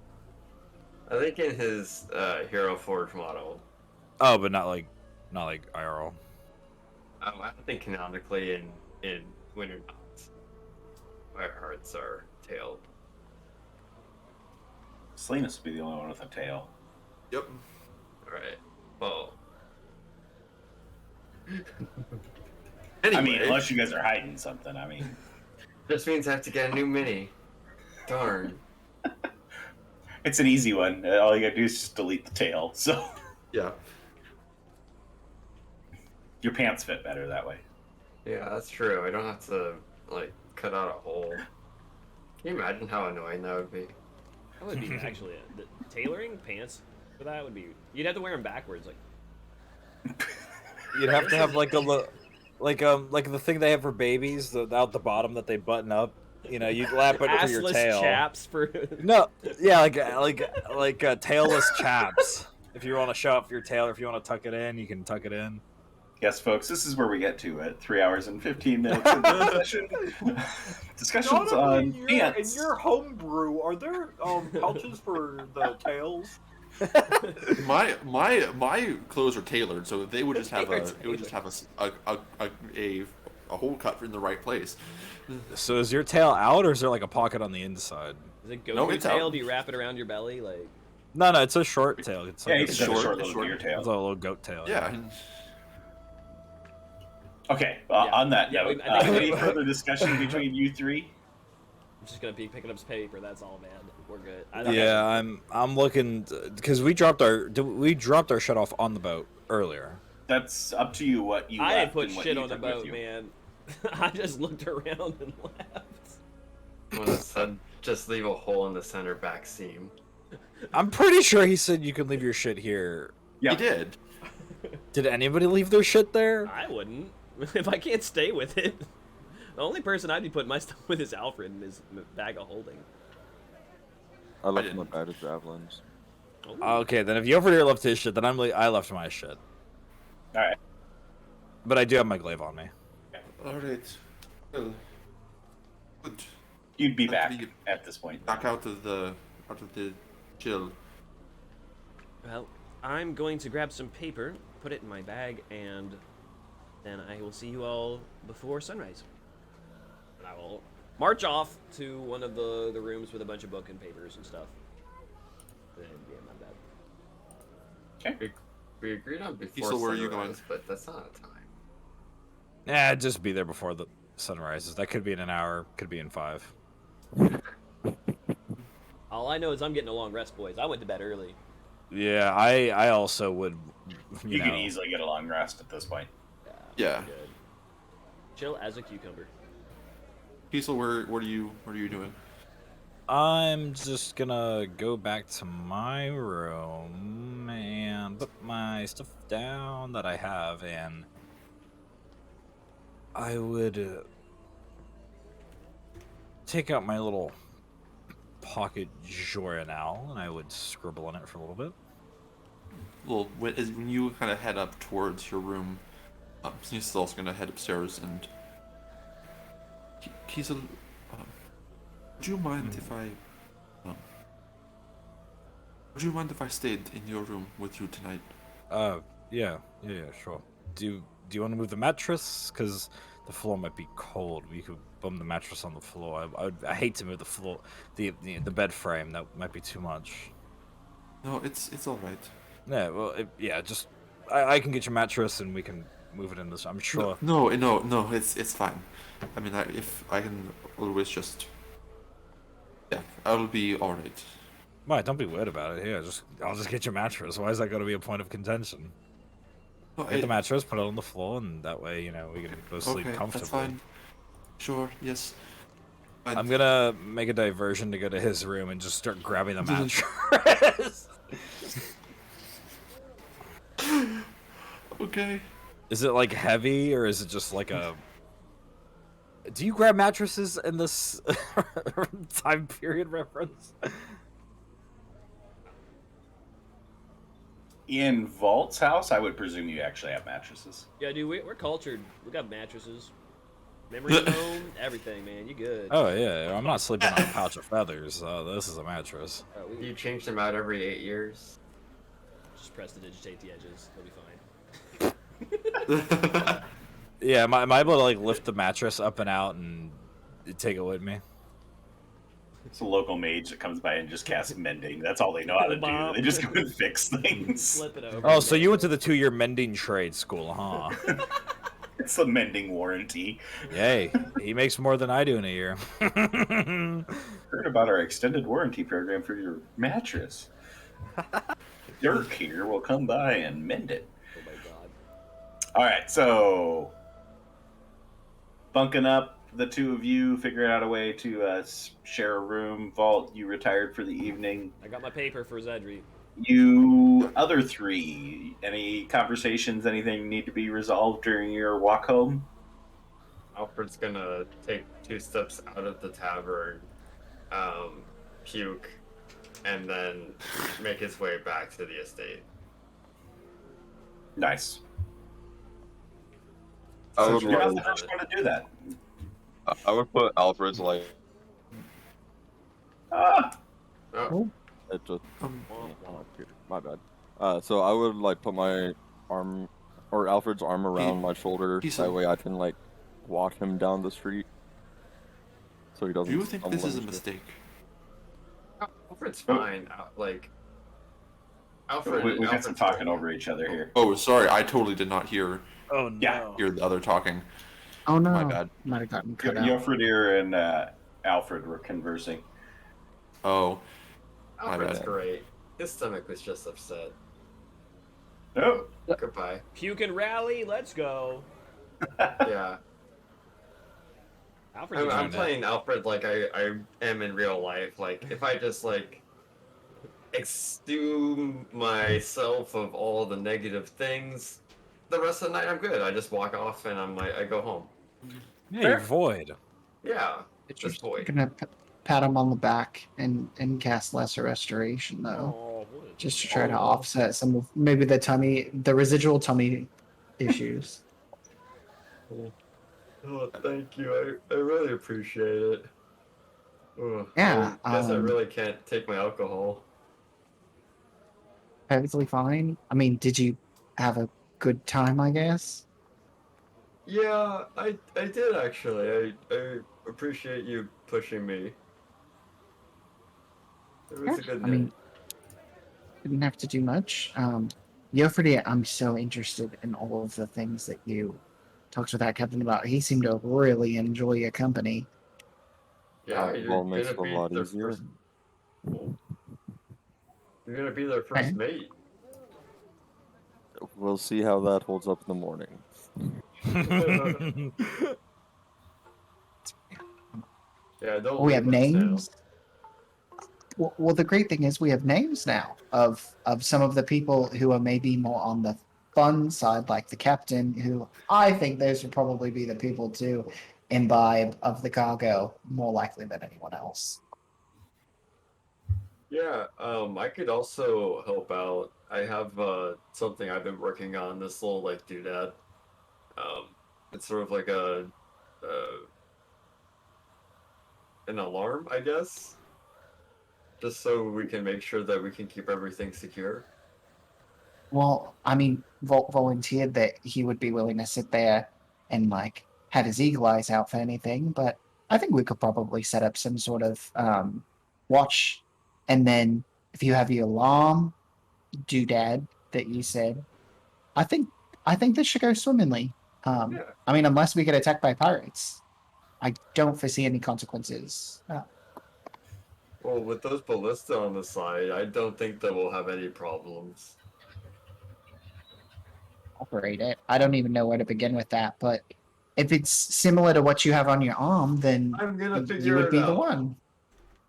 I think in his Hero Forge model, Oh, but not like IRL. I don't think canonically in Winter Knots, Firehearts are tailed. Salinas would be the only one with a tail. Yep. Right. Well. Anyway, I mean, unless you guys are hiding something. I mean, This means I have to get a new mini. Darn. it's an easy one. All you gotta do is just delete the tail. So yeah. your pants fit better that way. Yeah, that's true. I don't have to cut out a hole. Can you imagine how annoying that would be? That would be actually the tailoring pants for that would be. You'd have to wear them backwards, like. You'd have to have like the thing they have for babies, out the bottom that they button up. You'd lap it over your Assless tail. chaps for. No, yeah, like tailless chaps. If you want to show off your tail, or if you want to tuck it in, you can tuck it in. Yes, folks, this is where we get to at 3 hours and 15 minutes in the session. Discussions on pants. In your homebrew, are there pouches for the tails? My clothes are tailored, so they would just have a hole cut in the right place. So is your tail out, or is there like a pocket on the inside? Does it go No, to your it's tail? out. Do you wrap it around your belly? Like. No, it's a short tail. It's Yeah, like you a can have a short little short- deer it's tail. a little goat tail. Yeah. Okay, Yeah. on that Yeah, note, I think any further discussion between you three? I'm just gonna be picking up some paper. That's all, man. We're good. Yeah, I'm looking because we dropped our shut off on the boat earlier. That's up to you what you I left didn't put and what shit you on the took with boat, you. man. I just looked around and left. Well, said just leave a hole in the center back seam. I'm pretty sure he said you can leave your shit here. Yeah. He did. Did anybody leave their shit there? I wouldn't. If I can't stay with it. The only person I'd be putting my stuff with is Alfred in his bag of holding. I left didn't. my bag of javelins. Oh. Okay, then if you over here left his shit, then I left my shit. All right. But I do have my glaive on me. All right. Well, good. You'd be Have back to be at this point. Back out of the chill. Well, I'm going to grab some paper, put it in my bag, and then I will see you all before sunrise. And I will march off to one of the rooms with a bunch of book and papers and stuff. And yeah, my bad. Okay. We agreed on before Cecil, where are you sunrise, going? but that's not a time. Yeah, just be there before the sun rises. That could be in an hour, could be in 5. All I know is I'm getting a long rest, boys. I went to bed early. Yeah, I also would. You know, can easily get a long rest at this point. Yeah. Good. Chill as a cucumber. Cecil, what are you doing? I'm just gonna go back to my room and put my stuff down that I have, and I would take out my little pocket journal and I would scribble on it for a little bit. Well, when you kind of head up towards your room, Cecil's also gonna head upstairs and. Cecil, would you mind if I? Would you mind if I stayed in your room with you tonight? Yeah, sure. Do you want to move the mattress? Because the floor might be cold. We could bum the mattress on the floor. I hate to move the floor, the bed frame. That might be too much. No, it's all right. Yeah, well, just I can get your mattress and we can move it in this. I'm sure. No, it's fine. I mean, if I can always just. Yeah, I'll be all right. Why? Don't be weird about it. Here, I'll just get your mattress. Why is that going to be a point of contention? No, Get the mattress, put it on the floor, and that way, we can both sleep okay, comfortably. that's fine. Sure, yes. I'm gonna make a diversion to go to his room and just start grabbing the mattress. Okay. Is it like heavy, or is it just like a? Do you grab mattresses in this time period reference? In Vault's house, I would presume you actually have mattresses. Yeah, dude, we're cultured. We got mattresses, memory foam, everything, man. You good? Oh yeah, I'm not sleeping on a pouch of feathers. This is a mattress. You change them out every 8 years. Just press to digitate the edges. It'll be fine. Yeah, am I able to like lift the mattress up and out and take it with me? It's a local mage that comes by and just casts mending. That's all they know how to do. They just go and fix things. Flip it over. Oh, so you went to the 2-year mending trade school, huh? It's a mending warranty. Yay, he makes more than I do in a year. Heard about our extended warranty program for your mattress. Dirk here will come by and mend it. Oh my god. All right, so bunking up, the two of you figuring out a way to share a room. Vault, you retired for the evening. I got my paper for Zedri. You other three, any conversations, anything need to be resolved during your walk home? Alfred's gonna take 2 steps out of the tavern, puke, and then make his way back to the estate. Nice. I So would you're not like- the first one to do that. I would put Alfred's like Ah, it just my bad. So I would like put my arm or Alfred's arm around my shoulder. That way I can like walk him down the street. So he doesn't. Do you think this is a stumble into- mistake? Alfred's fine. Alfred. we got some Alfred's talking fine. over each other here. Oh, sorry, I totally did not hear Oh no. Yeah. the other talking. Oh no, My bad. might have gotten cut out. Yofredir and Alfred were conversing. Oh, my Alfred's bad. great. His stomach was just upset. Oh, Goodbye. Puke and rally. Let's go. Yeah. Alfred's I'm enjoying that. playing Alfred like I am in real life. Like, if I just, like, exhume myself of all the negative things, the rest of the night I'm good. I just walk off and I'm like, I go home. Yeah, you're void. Yeah. It's just I'm void. gonna pat him on the back and cast Lesser Restoration though, Oh, what a- just to try to offset some of maybe the residual tummy issues. Oh, thank you. I really appreciate it. Ugh. Yeah, I guess I um, really can't take my alcohol. Perfectly fine. I mean, did you have a good time? I guess. Yeah, I did actually. I appreciate you pushing me. It was a good I day. mean, didn't have to do much. Yofridi, I'm so interested in all of the things that you talked with that captain about. He seemed to really enjoy your company. Yeah, Alcohol makes it a lot easier. You're gonna be their first Okay. mate. We'll see how that holds up in the morning. Yeah, don't We have leave us now. names. Well, the great thing is we have names now of some of the people who are maybe more on the fun side, like the captain, who I think those would probably be the people to imbibe of the cargo more likely than anyone else. Yeah, I could also help out. I have something I've been working on. This little like doodad. It's sort of like uh an alarm, I guess, just so we can make sure that we can keep everything secure. Well, I mean, Volt volunteered that he would be willing to sit there and like have his eagle eyes out for anything, but I think we could probably set up some sort of watch, and then if you have the alarm doodad that you said, I think I think this should go swimmingly. Yeah. I mean, unless we get attacked by pirates, I don't foresee any consequences. Well, with those ballista on the side, I don't think that we'll have any problems. Operate it. I don't even know where to begin with that, but if it's similar to what you have on your arm, then I'm gonna you figure would it be the out. one.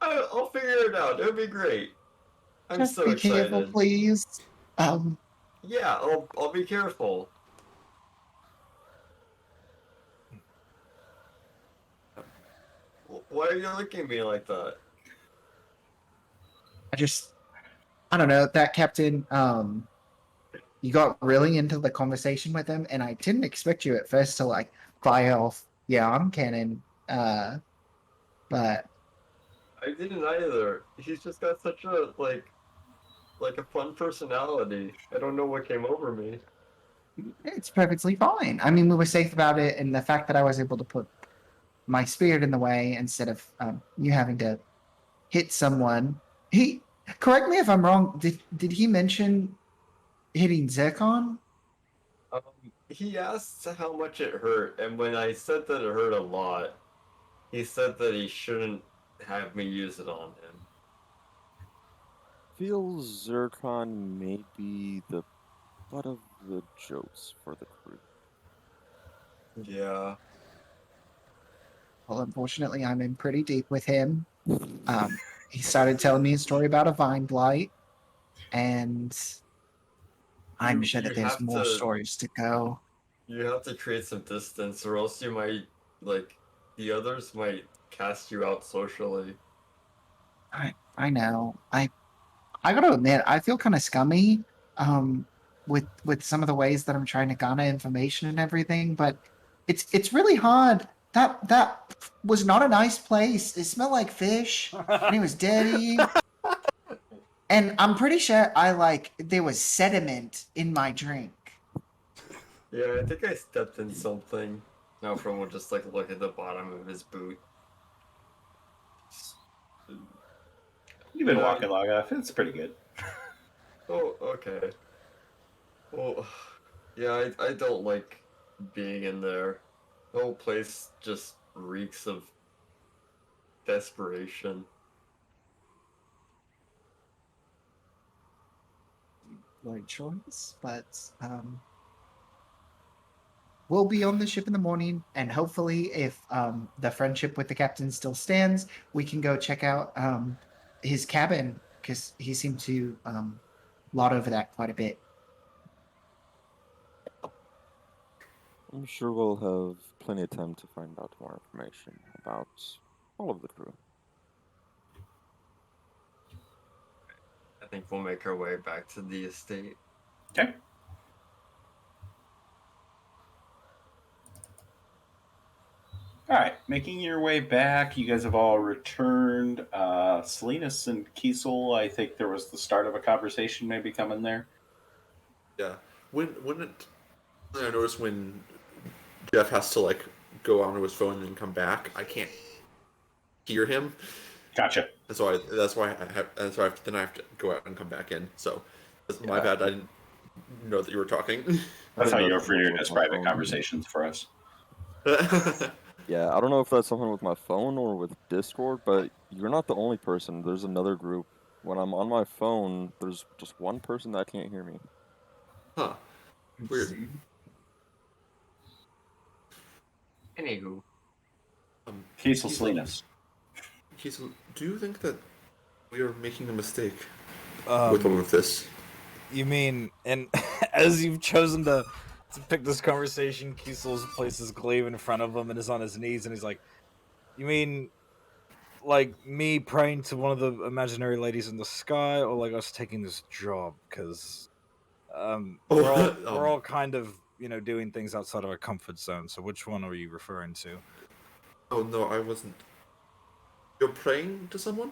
I'll figure it out. It'll be great. I'm Just so be careful, excited. please. Um, Yeah, I'll be careful. Why are you looking at me like that? I don't know, that captain, you got really into the conversation with him, and I didn't expect you at first to like fire off your arm cannon. But I didn't either. He's just got such a like a fun personality. I don't know what came over me. it's perfectly fine. I mean, we were safe about it, and the fact that I was able to put my spirit in the way instead of you having to hit someone. He correct me if I'm wrong. Did he mention hitting Zircon? Um, he asked how much it hurt, and when I said that it hurt a lot, he said that he shouldn't have me use it on him. Feels Zircon may be the butt of the jokes for the crew. Yeah. Well, unfortunately, I'm in pretty deep with him. He started telling me a story about a vine blight, and I'm sure that You there's have more to stories to go. create some distance, or else you might like the others might cast you out socially. I know. I gotta admit, I feel kind of scummy with some of the ways that I'm trying to garner information and everything, but it's really hard. That was not a nice place. It smelled like fish, and it was dirty. And I'm pretty sure there was sediment in my drink. Yeah, I think I stepped in something. Now from will just like look at the bottom of his boot. You've been Yeah, walking long enough. It's pretty good. oh, okay. Well, yeah, I don't like being in there. The whole place just reeks of desperation. Right choice, but we'll be on the ship in the morning, and hopefully, if the friendship with the captain still stands, we can go check out his cabin because he seemed to lot over that quite a bit. I'm sure we'll have plenty of time to find out more information about all of the crew. I think we'll make our way back to the estate. Okay. All right, making your way back. You guys have all returned. Salinas and Kiesel, I think there was the start of a conversation maybe coming there. Yeah. When it, I noticed when Jeff has to like go onto his phone and then come back. I can't hear him. Gotcha. And so that's why I have then I have to go out and come back in. So that's my Yeah. bad. I didn't know that you were talking. That's how think you're that's free to something just with my private phone. conversations for us. Yeah, I don't know if that's something with my phone or with Discord, but you're not the only person. There's another group. When I'm on my phone, there's just one person that can't hear me. Huh. Weird. See. Anywho, Kiesel Kiesel, Salinas. Kiesel, do you think that we are making a mistake with Um, all of this? you mean, and as you've chosen to pick this conversation, Kiesel's places glaive in front of him and is on his knees, and he's like, "You mean like me praying to one of the imaginary ladies in the sky, or like us taking this job? Because we're all kind of doing things outside of our comfort zone. So which one are you referring to?" Oh no, I wasn't. You're praying to someone?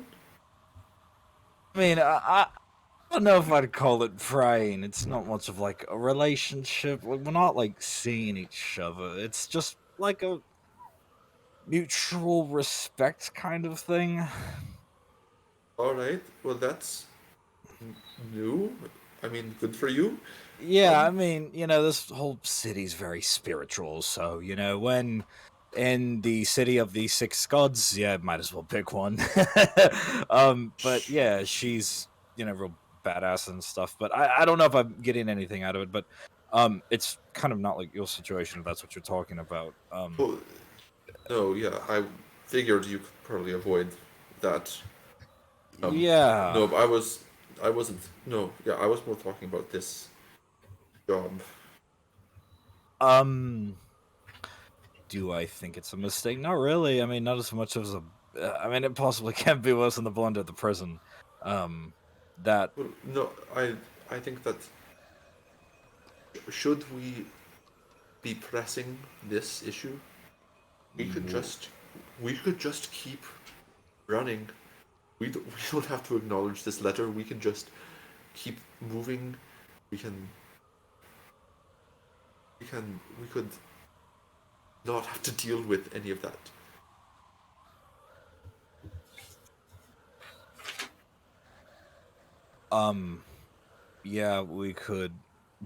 I mean, I don't know if I'd call it praying. It's not much of like a relationship. Like, we're not like seeing each other. It's just like a mutual respect kind of thing. All right. Well, that's new. I mean, good for you. Yeah, I mean, this whole city's very spiritual. So, when in the city of the six gods, yeah, might as well pick one. But yeah, she's real badass and stuff. But I don't know if I'm getting anything out of it. But it's kind of not like your situation if that's what you're talking about. Well, no, yeah, I figured you could probably avoid that. Yeah. No, but I wasn't. No, yeah, I was more talking about this job. Do I think it's a mistake? Not really. I mean, not as much as a. I mean, it possibly can be worse than the blunder at the prison. That Well, no, I think that should we be pressing this issue, we could just keep running. We don't have to acknowledge this letter. We can just keep moving. We could not have to deal with any of that. Yeah, we could,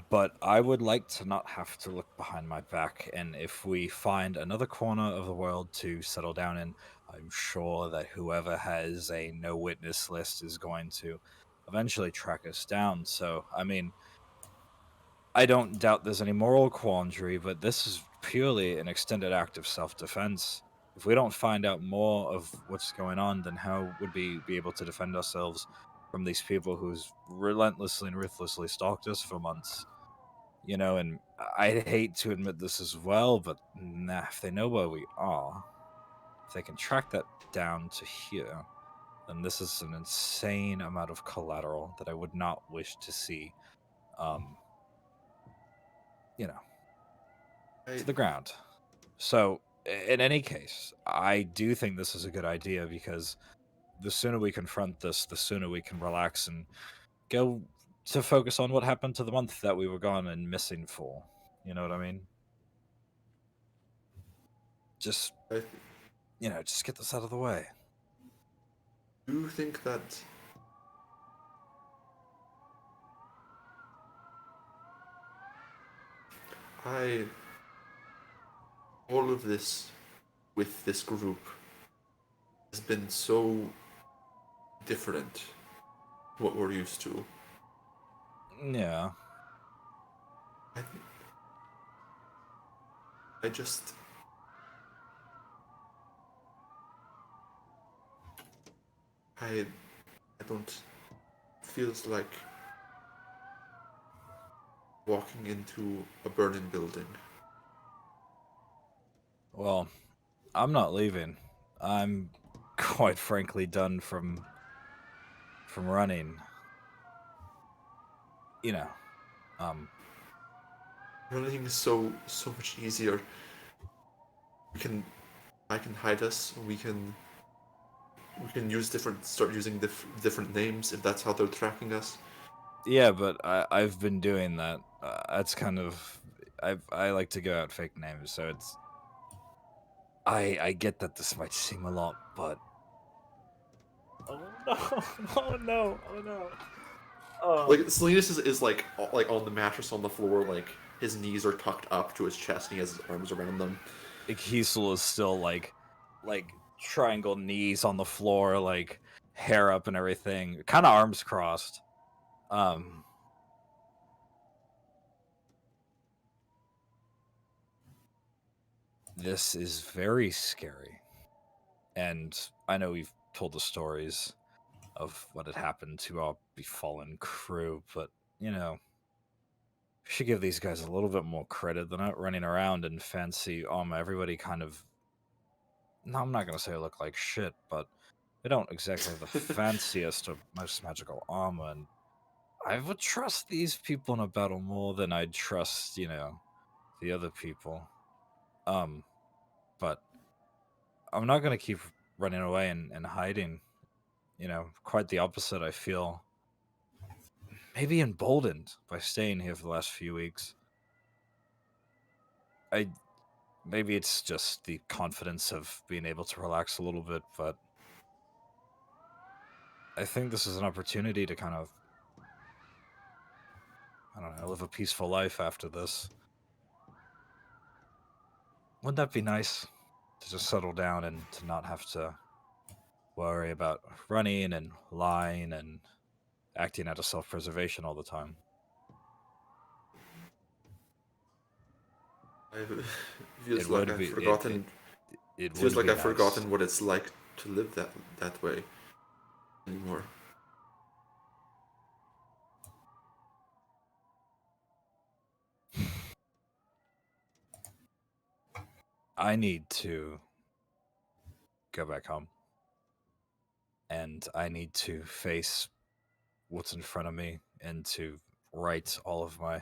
but I would like to not have to look behind my back. And if we find another corner of the world to settle down in, I'm sure that whoever has a no witness list is going to eventually track us down. So, I mean, I don't doubt there's any moral quandary, but this is purely an extended act of self-defense. If we don't find out more of what's going on, then how would we be able to defend ourselves from these people who's relentlessly and ruthlessly stalked us for months? And I hate to admit this as well, but if they know where we are, if they can track that down to here, then this is an insane amount of collateral that I would not wish to see. To the ground. So, in any case, I do think this is a good idea because the sooner we confront this, the sooner we can relax and go to focus on what happened to the month that we were gone and missing for. You know what I mean? Just, I just get this out of the way. do think that all of this with this group has been so different to what we're used to. Yeah. I just I don't feels like walking into a burning building. Well, I'm not leaving. I'm quite frankly done from running. Running is so much easier. I can hide us. We can use start using different names if that's how they're tracking us. Yeah, but I've been doing that. That's kind of I like to go out fake names, so it's. I get that this might seem a lot, but Oh no! Oh no! Oh no! Like Salinas is like on the mattress on the floor, like his knees are tucked up to his chest, and he has his arms around them. Kiesel is still like triangle knees on the floor, like hair up and everything, kind of arms crossed. This is very scary, and I know we've told the stories of what had happened to our befallen crew, but you know, we should give these guys a little bit more credit. They're not running around in fancy armor. Everybody kind of. No, I'm not gonna say look like shit, but they don't exactly have the fanciest or most magical armor, and I would trust these people in a battle more than I'd trust, the other people. But I'm not gonna keep running away and hiding. Quite the opposite. I feel maybe emboldened by staying here for the last few weeks. Maybe it's just the confidence of being able to relax a little bit, but I think this is an opportunity to kind of, I don't know, live a peaceful life after this. Wouldn't that be nice to just settle down and to not have to worry about running and lying and acting out of self-preservation all the time? It feels It like would I've be- it- forgotten. It It feels would like be I've nice. forgotten what it's like to live that way anymore. I need to go back home. And I need to face what's in front of me and to right all of my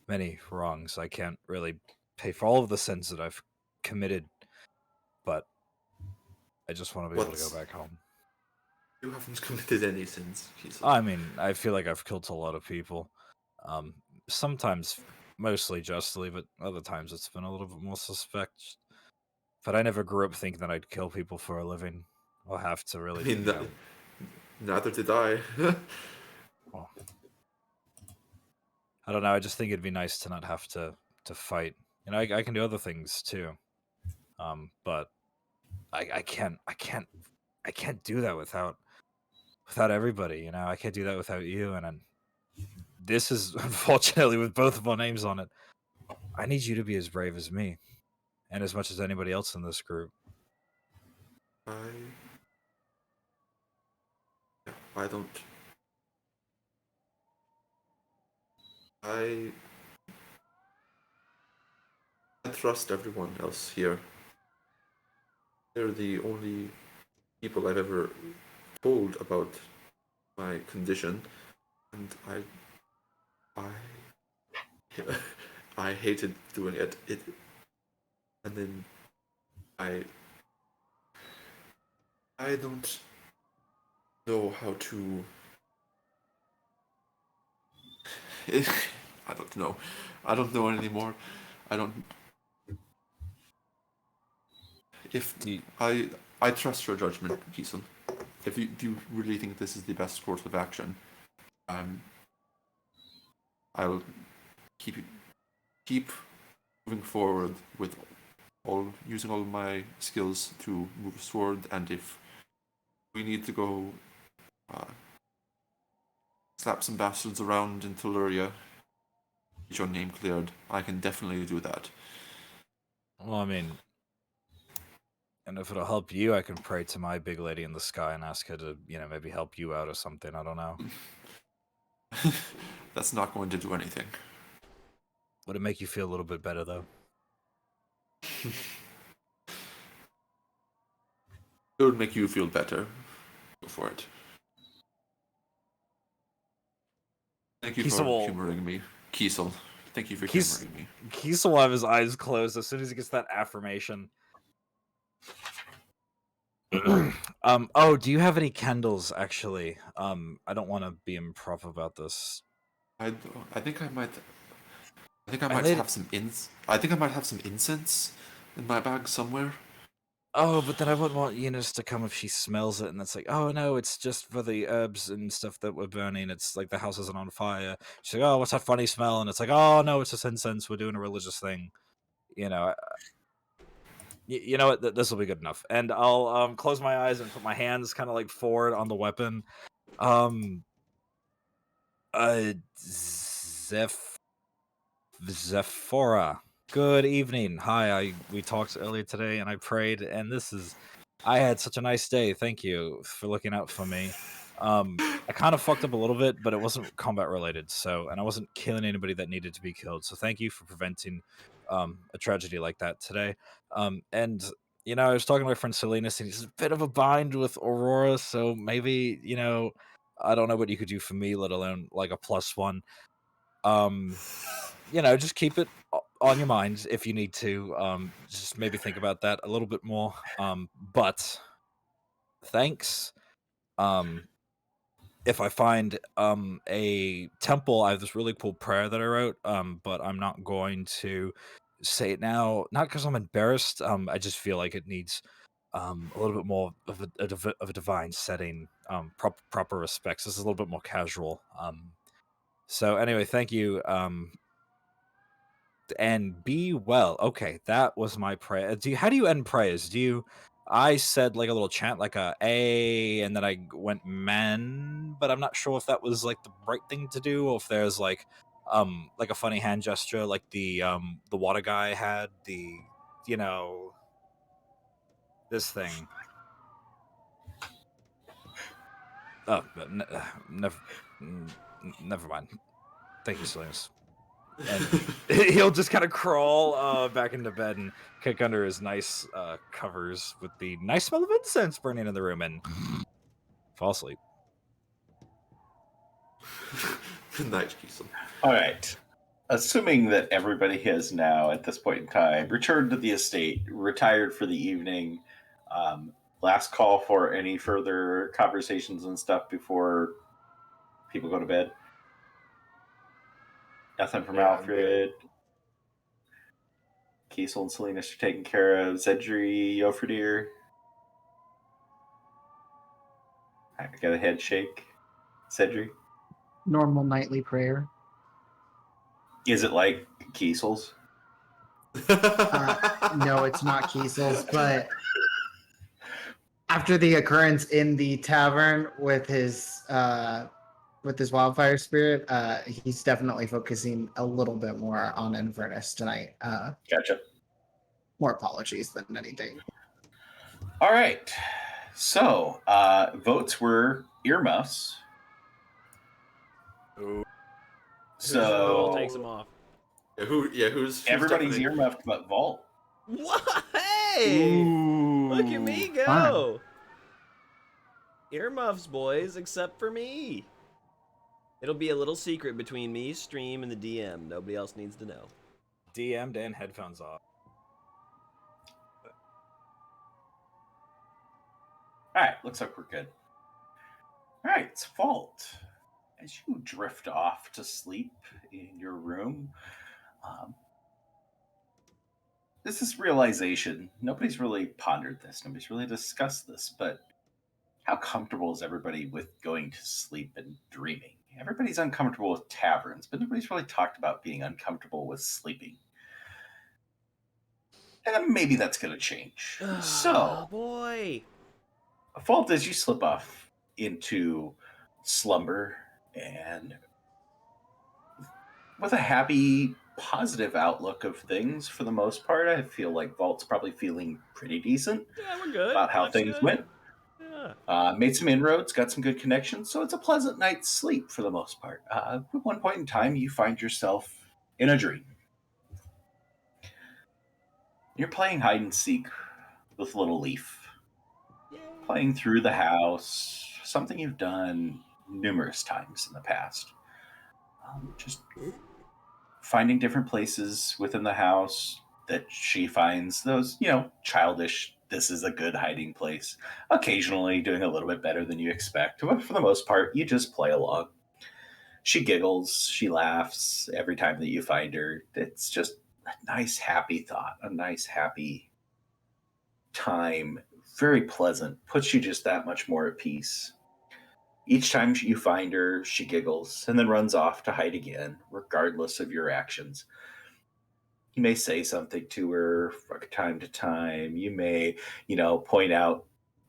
many wrongs. I can't really pay for all of the sins that I've committed, but I just want to be able to go What's- back home. You haven't committed any sins. I mean, I feel like I've killed a lot of people. Sometimes mostly justly, but other times it's been a little bit more suspect. But I never grew up thinking that I'd kill people for a living. I'll have to I really. mean, neither did I. Well, I don't know. I just think it'd be nice to not have to fight. I can do other things too. But I can't do that without everybody. I can't do that without you. And this is unfortunately with both of our names on it. I need you to be as brave as me, and as much as anybody else in this group. I don't. I trust everyone else here. They're the only people I've ever told about my condition, and I hated doing it. And then I don't know how to. I don't know. I don't know anymore. I don't. If I trust your judgment, Keeson. If you do really think this is the best course of action, I'll keep moving forward with using all my skills to move a sword, and if we need to go slap some bastards around in Telluria, get your name cleared, I can definitely do that. Well, I mean, and if it'll help you, I can pray to my big lady in the sky and ask her to, maybe help you out or something. I don't know. That's not going to do anything. Would it make you feel a little bit better, though? It would make you feel better. Go for it. Thank you for humoring me, Kiesel. Thank you for humoring me. Kiesel will have his eyes closed as soon as he gets that affirmation. Oh, do you have any candles, actually? I don't want to be improv about this. I think I might I think I And might they- have some I think I might have some incense in my bag somewhere. Oh, but then I wouldn't want Eunice to come if she smells it, and it's like, oh no, it's just for the herbs and stuff that we're burning. It's like the house isn't on fire. She's like, oh, what's that funny smell? And it's like, oh no, it's just incense. We're doing a religious thing. You know, you know what? This will be good enough. And I'll close my eyes and put my hands kind of like forward on the weapon. Zephora. Good evening. Hi, we talked earlier today and I prayed, and I had such a nice day. Thank you for looking out for me. I kind of fucked up a little bit, but it wasn't combat related, and I wasn't killing anybody that needed to be killed. So thank you for preventing a tragedy like that today. And I was talking to my friend Salinas, and he's a bit of a bind with Aurora, so maybe, I don't know what you could do for me, let alone like a +1. Just keep it on your mind if you need to. Just maybe think about that a little bit more. But thanks. If I find a temple, I have this really cool prayer that I wrote. But I'm not going to say it now, not because I'm embarrassed. I just feel like it needs a little bit more of a divine setting. Proper respects. This is a little bit more casual. So anyway, thank you. And be well. Okay, that was my prayer. How do you end prayers? I said like a little chant, like a, and then I went man, but I'm not sure if that was like the right thing to do, or if there's like a funny hand gesture, like the water guy had, this thing. Oh, never mind. Thank you, Salinas. And he'll just kind of crawl back into bed and kick under his nice covers with the nice smell of incense burning in the room and fall asleep. Good night, Kiesel. All right. Assuming that everybody has now, at this point in time, returned to the estate, retired for the evening, last call for any further conversations and stuff before people go to bed. Nothing from Yeah, I'm Alfred. Kiesel and Salinas are taken care of. Zedri, Yofredir. I got a head shake. Cedric. Normal nightly prayer. Is it like Kiesel's? No, it's not Kiesel's, but after the occurrence in the tavern with his wildfire spirit, he's definitely focusing a little bit more on Inverness tonight. Gotcha. More apologies than anything. All right. So, votes were earmuffs. Ooh. So takes them off. Who's everybody's definitely... earmuffed but Vault. What? Hey! Look at me go! Fun. Earmuffs, boys, except for me. It'll be a little secret between me, Stream, and the DM. Nobody else needs to know. DM'd and headphones off. All right, looks like we're good. All right, it's Vault. As you drift off to sleep in your room, this is realization. Nobody's really pondered this. Nobody's really discussed this, but how comfortable is everybody with going to sleep and dreaming? Everybody's uncomfortable with taverns, but nobody's really talked about being uncomfortable with sleeping. And maybe that's going to change. Oh, So, boy. Vault, as you slip off into slumber and with a happy, positive outlook of things for the most part, I feel like Vault's probably feeling pretty decent Yeah, we're good. about how Life's things good. went. Yeah. Made some inroads, got some good connections, so it's a pleasant night's sleep for the most part. At one point in time, you find yourself in a dream. You're playing hide and seek with Little Leaf. Yay. Playing through the house, something you've done numerous times in the past. Just finding different places within the house that she finds those, childish, this is a good hiding place. Occasionally doing a little bit better than you expect, but for the most part, you just play along. She giggles, she laughs every time that you find her. It's just a nice, happy thought, a nice, happy time. Very pleasant, puts you just that much more at peace. Each time you find her, she giggles and then runs off to hide again, regardless of your actions. You may say something to her from time to time. You may, point out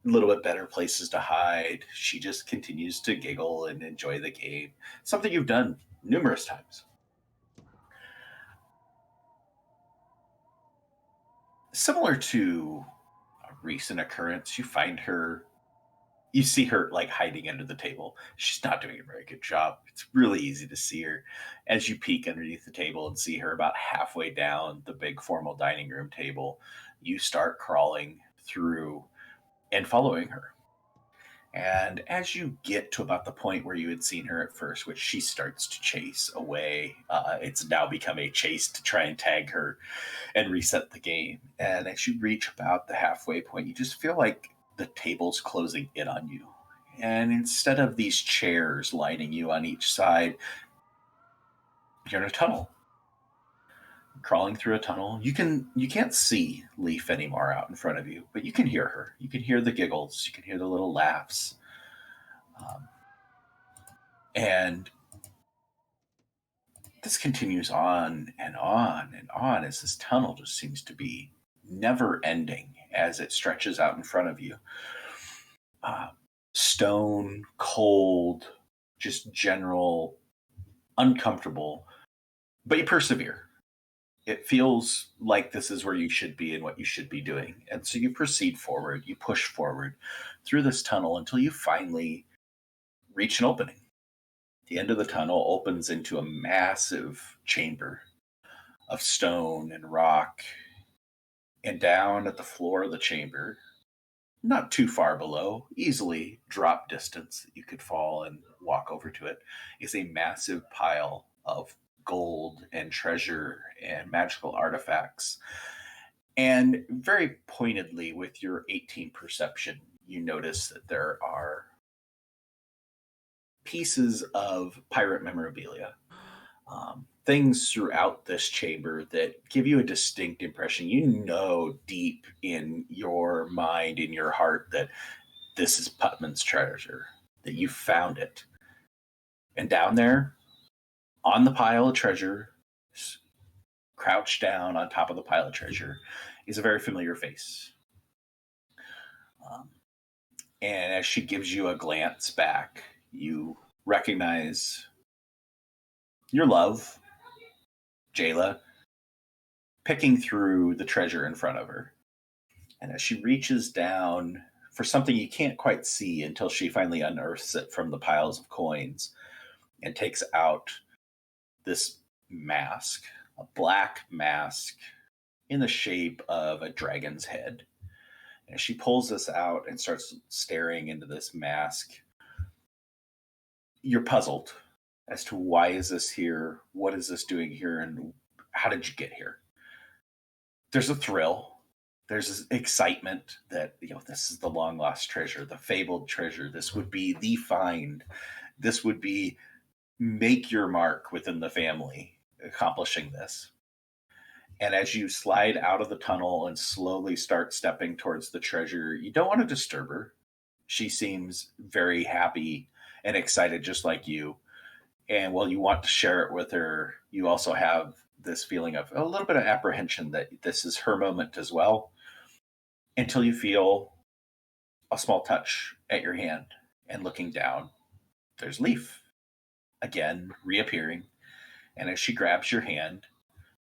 a little bit better places to hide. She just continues to giggle and enjoy the game. Something you've done numerous times. Similar to a recent occurrence, you see her like hiding under the table. She's not doing a very good job. It's really easy to see her as you peek underneath the table and see her about halfway down the big formal dining room table. You start crawling through and following her. And as you get to about the point where you had seen her at first, which she starts to chase away, it's now become a chase to try and tag her and reset the game. And as you reach about the halfway point, you just feel like the table's closing in on you. And instead of these chairs lining you on each side, you're in a tunnel. Crawling through a tunnel. You can't see Leaf anymore out in front of you, but you can hear her. You can hear the giggles. You can hear the little laughs. And this continues on and on and on as this tunnel just seems to be never ending as it stretches out in front of you. Stone, cold, just general uncomfortable, but you persevere. It feels like this is where you should be and what you should be doing. And so you proceed forward, you push forward through this tunnel until you finally reach an opening. The end of the tunnel opens into a massive chamber of stone and rock. And down at the floor of the chamber, not too far below, easily drop distance that you could fall and walk over to it, is a massive pile of gold and treasure and magical artifacts. And very pointedly, with your 18 perception, you notice that there are pieces of pirate memorabilia, things throughout this chamber that give you a distinct impression. You know deep in your mind, in your heart, that this is Putman's treasure, that you found it. And down there, on the pile of treasure, crouched down on top of the pile of treasure, is a very familiar face. And as she gives you a glance back, you recognize your love, Jayla, picking through the treasure in front of her. And as she reaches down for something you can't quite see until she finally unearths it from the piles of coins and takes out this mask, a black mask in the shape of a dragon's head. And as she pulls this out and starts staring into this mask, you're puzzled as to why is this here, what is this doing here, and how did you get here? There's a thrill. There's this excitement that, this is the long lost treasure, the fabled treasure. This would be the find. This would be make your mark within the family, accomplishing this. And as you slide out of the tunnel and slowly start stepping towards the treasure, you don't want to disturb her. She seems very happy and excited, just like you. And while you want to share it with her, you also have this feeling of a little bit of apprehension that this is her moment as well, until you feel a small touch at your hand. And looking down, there's Leaf, again reappearing. And as she grabs your hand,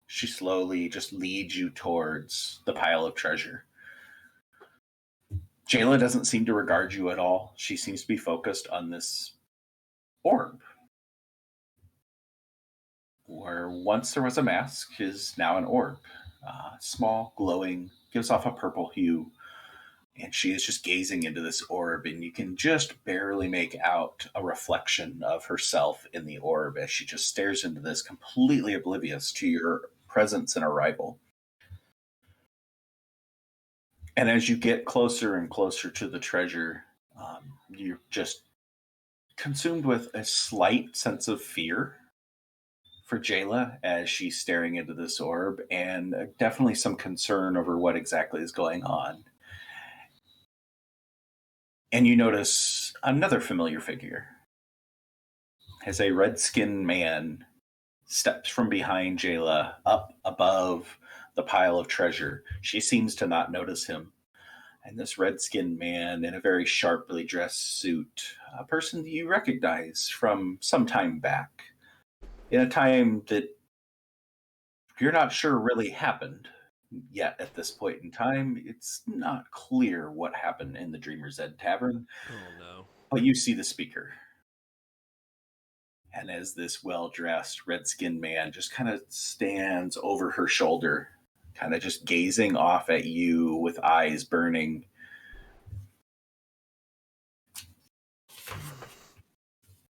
she slowly just leads you towards the pile of treasure. Jayla doesn't seem to regard you at all. She seems to be focused on this orb, where once there was a mask is now an orb. Small, glowing, gives off a purple hue. And she is just gazing into this orb, and you can just barely make out a reflection of herself in the orb as she just stares into this, completely oblivious to your presence and arrival. And as you get closer and closer to the treasure, you're just consumed with a slight sense of fear for Jayla as she's staring into this orb, and definitely some concern over what exactly is going on. And you notice another familiar figure as a red-skinned man steps from behind Jayla up above the pile of treasure. She seems to not notice him. And this red-skinned man in a very sharply dressed suit, a person that you recognize from some time back, in a time that you're not sure really happened yet at this point in time. It's not clear what happened in the Dreamer's Ed Tavern. Oh, no. But you see the speaker. And as this well-dressed, red-skinned man just kind of stands over her shoulder, kind of just gazing off at you with eyes burning.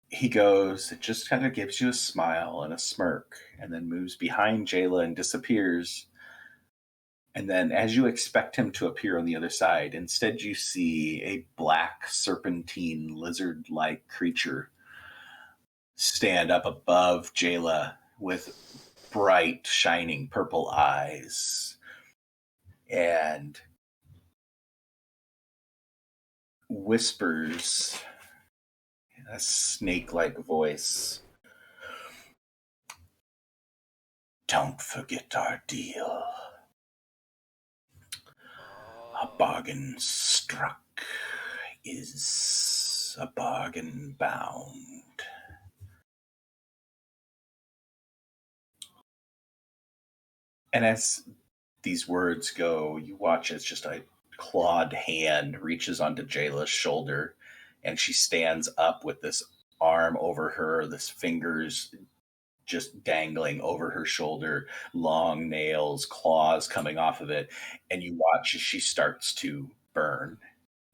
He goes, it just kind of gives you a smile and a smirk, and then moves behind Jayla and disappears. And then as you expect him to appear on the other side, instead you see a black serpentine lizard-like creature stand up above Jayla with bright, shining purple eyes and whispers in a snake-like voice, "Don't forget our deal. A bargain struck is a bargain bound." And as these words go, you watch as just a clawed hand reaches onto Jayla's shoulder, and she stands up with this arm over her, this fingers just dangling over her shoulder, long nails, claws coming off of it, and you watch as she starts to burn.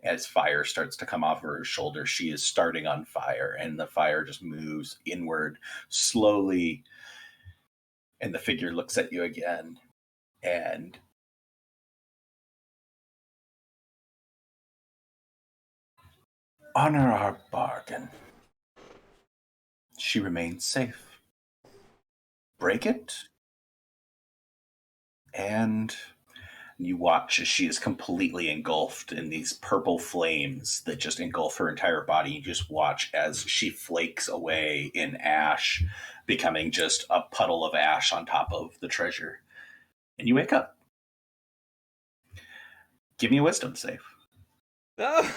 As fire starts to come off of her shoulder, she is starting on fire, and the fire just moves inward slowly. And the figure looks at you again, and honor our bargain. She remains safe. Break it, and you watch as she is completely engulfed in these purple flames that just engulf her entire body. You just watch as she flakes away in ash, becoming just a puddle of ash on top of the treasure. And you wake up. Give me a wisdom save. No!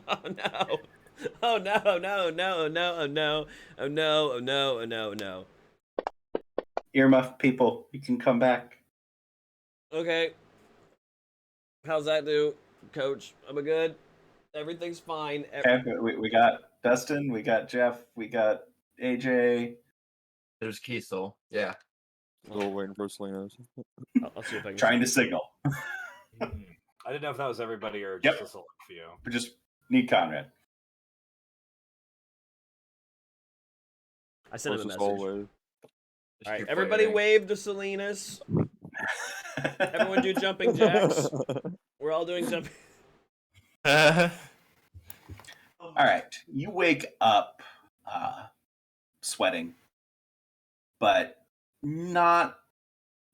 Oh, no. Oh, no, no, no, no, oh, no. Oh, no, oh, no, oh, no, oh, no. Earmuff people, you can come back. Okay. How's that do, Coach? Am I good? Everything's fine. Okay, we got Dustin, we got Jeff, we got AJ. There's Kiesel. Yeah. Still waiting for Salinas. I'll see if I can. Trying to signal. I didn't know if that was everybody or Yep. just a select few. We just need Conrad. I sent him a message. Always. All right, keep everybody waiting. wave to Salinas. Everyone do jumping jacks. We're all doing jumping. All right, you wake up sweating, but not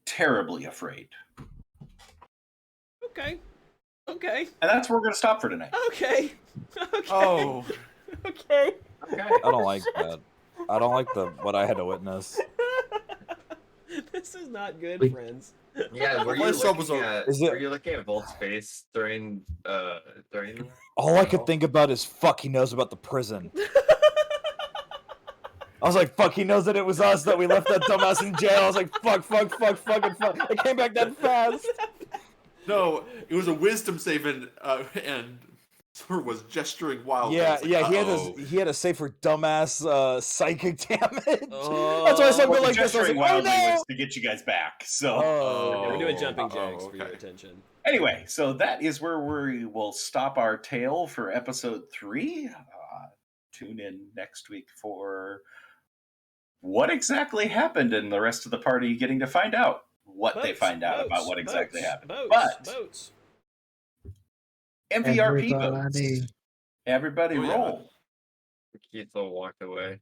terribly afraid. Okay. Okay. And that's where we're going to stop for tonight. Okay. Okay. Oh, Okay. Okay. I don't like that. I don't like what I had to witness. This is not good, Wait. friends. Yeah, were you My sub was looking over. at Is it- were you looking at Volt's face during All I could think about is fuck, he knows about the prison. I was like, fuck, he knows that it was us that we left that dumbass in jail. I was like, fuck, fucking fuck. I came back that fast. no, it was a wisdom save, and Sir was gesturing wildly. I Yeah, was like, yeah, "Uh-oh." he had to say for dumbass psychic damage. Oh. That's why I said Well, like this. I was gesturing like, oh wildly no! was to get you guys back. So Oh. We're doing jumping jacks Uh-oh, for your okay. attention. anyway, so that is where we will stop our tale for episode 3. Tune in next week for what exactly happened, and the rest of the party getting to find out what they find out about what exactly happened. But Boats. MVRP Everybody. votes. Everybody Oh, yeah. roll. Keith will walk away.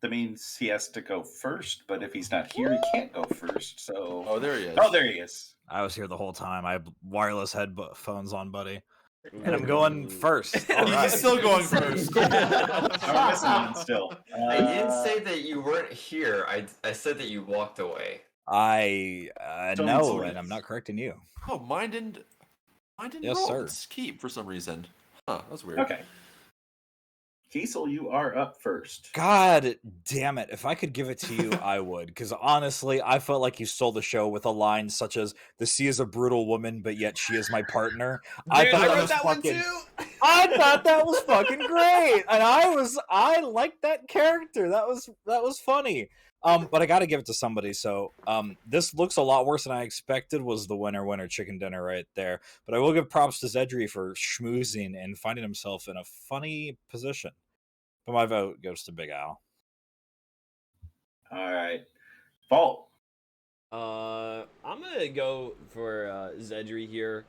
That means he has to go first, but if he's not here, he can't go first. So, Oh, there he is. oh, there he is. I was here the whole time. I have wireless headphones on, buddy. And I'm going first. All He's right. still going first. I'm listening still. I didn't say that you weren't here. I said that you walked away. I Don't know, insult and us. I'm not correcting you. Oh, mine didn't Yes, roll. sir. It's keep for some reason. Huh, that's weird. Okay. Kiesel, you are up first. God damn it. If I could give it to you, I would. Because honestly, I felt like you stole the show with a line such as, "The sea is a brutal woman, but yet she is my partner." I thought that was fucking... I thought that was fucking great. And I liked that character. That was funny. But I gotta give it to somebody. So this looks a lot worse than I expected. Was the winner chicken dinner right there. But I will give props to Zedri for schmoozing and finding himself in a funny position. But my vote goes to Big Al. All right. Vault. I'm gonna go for Zedri here.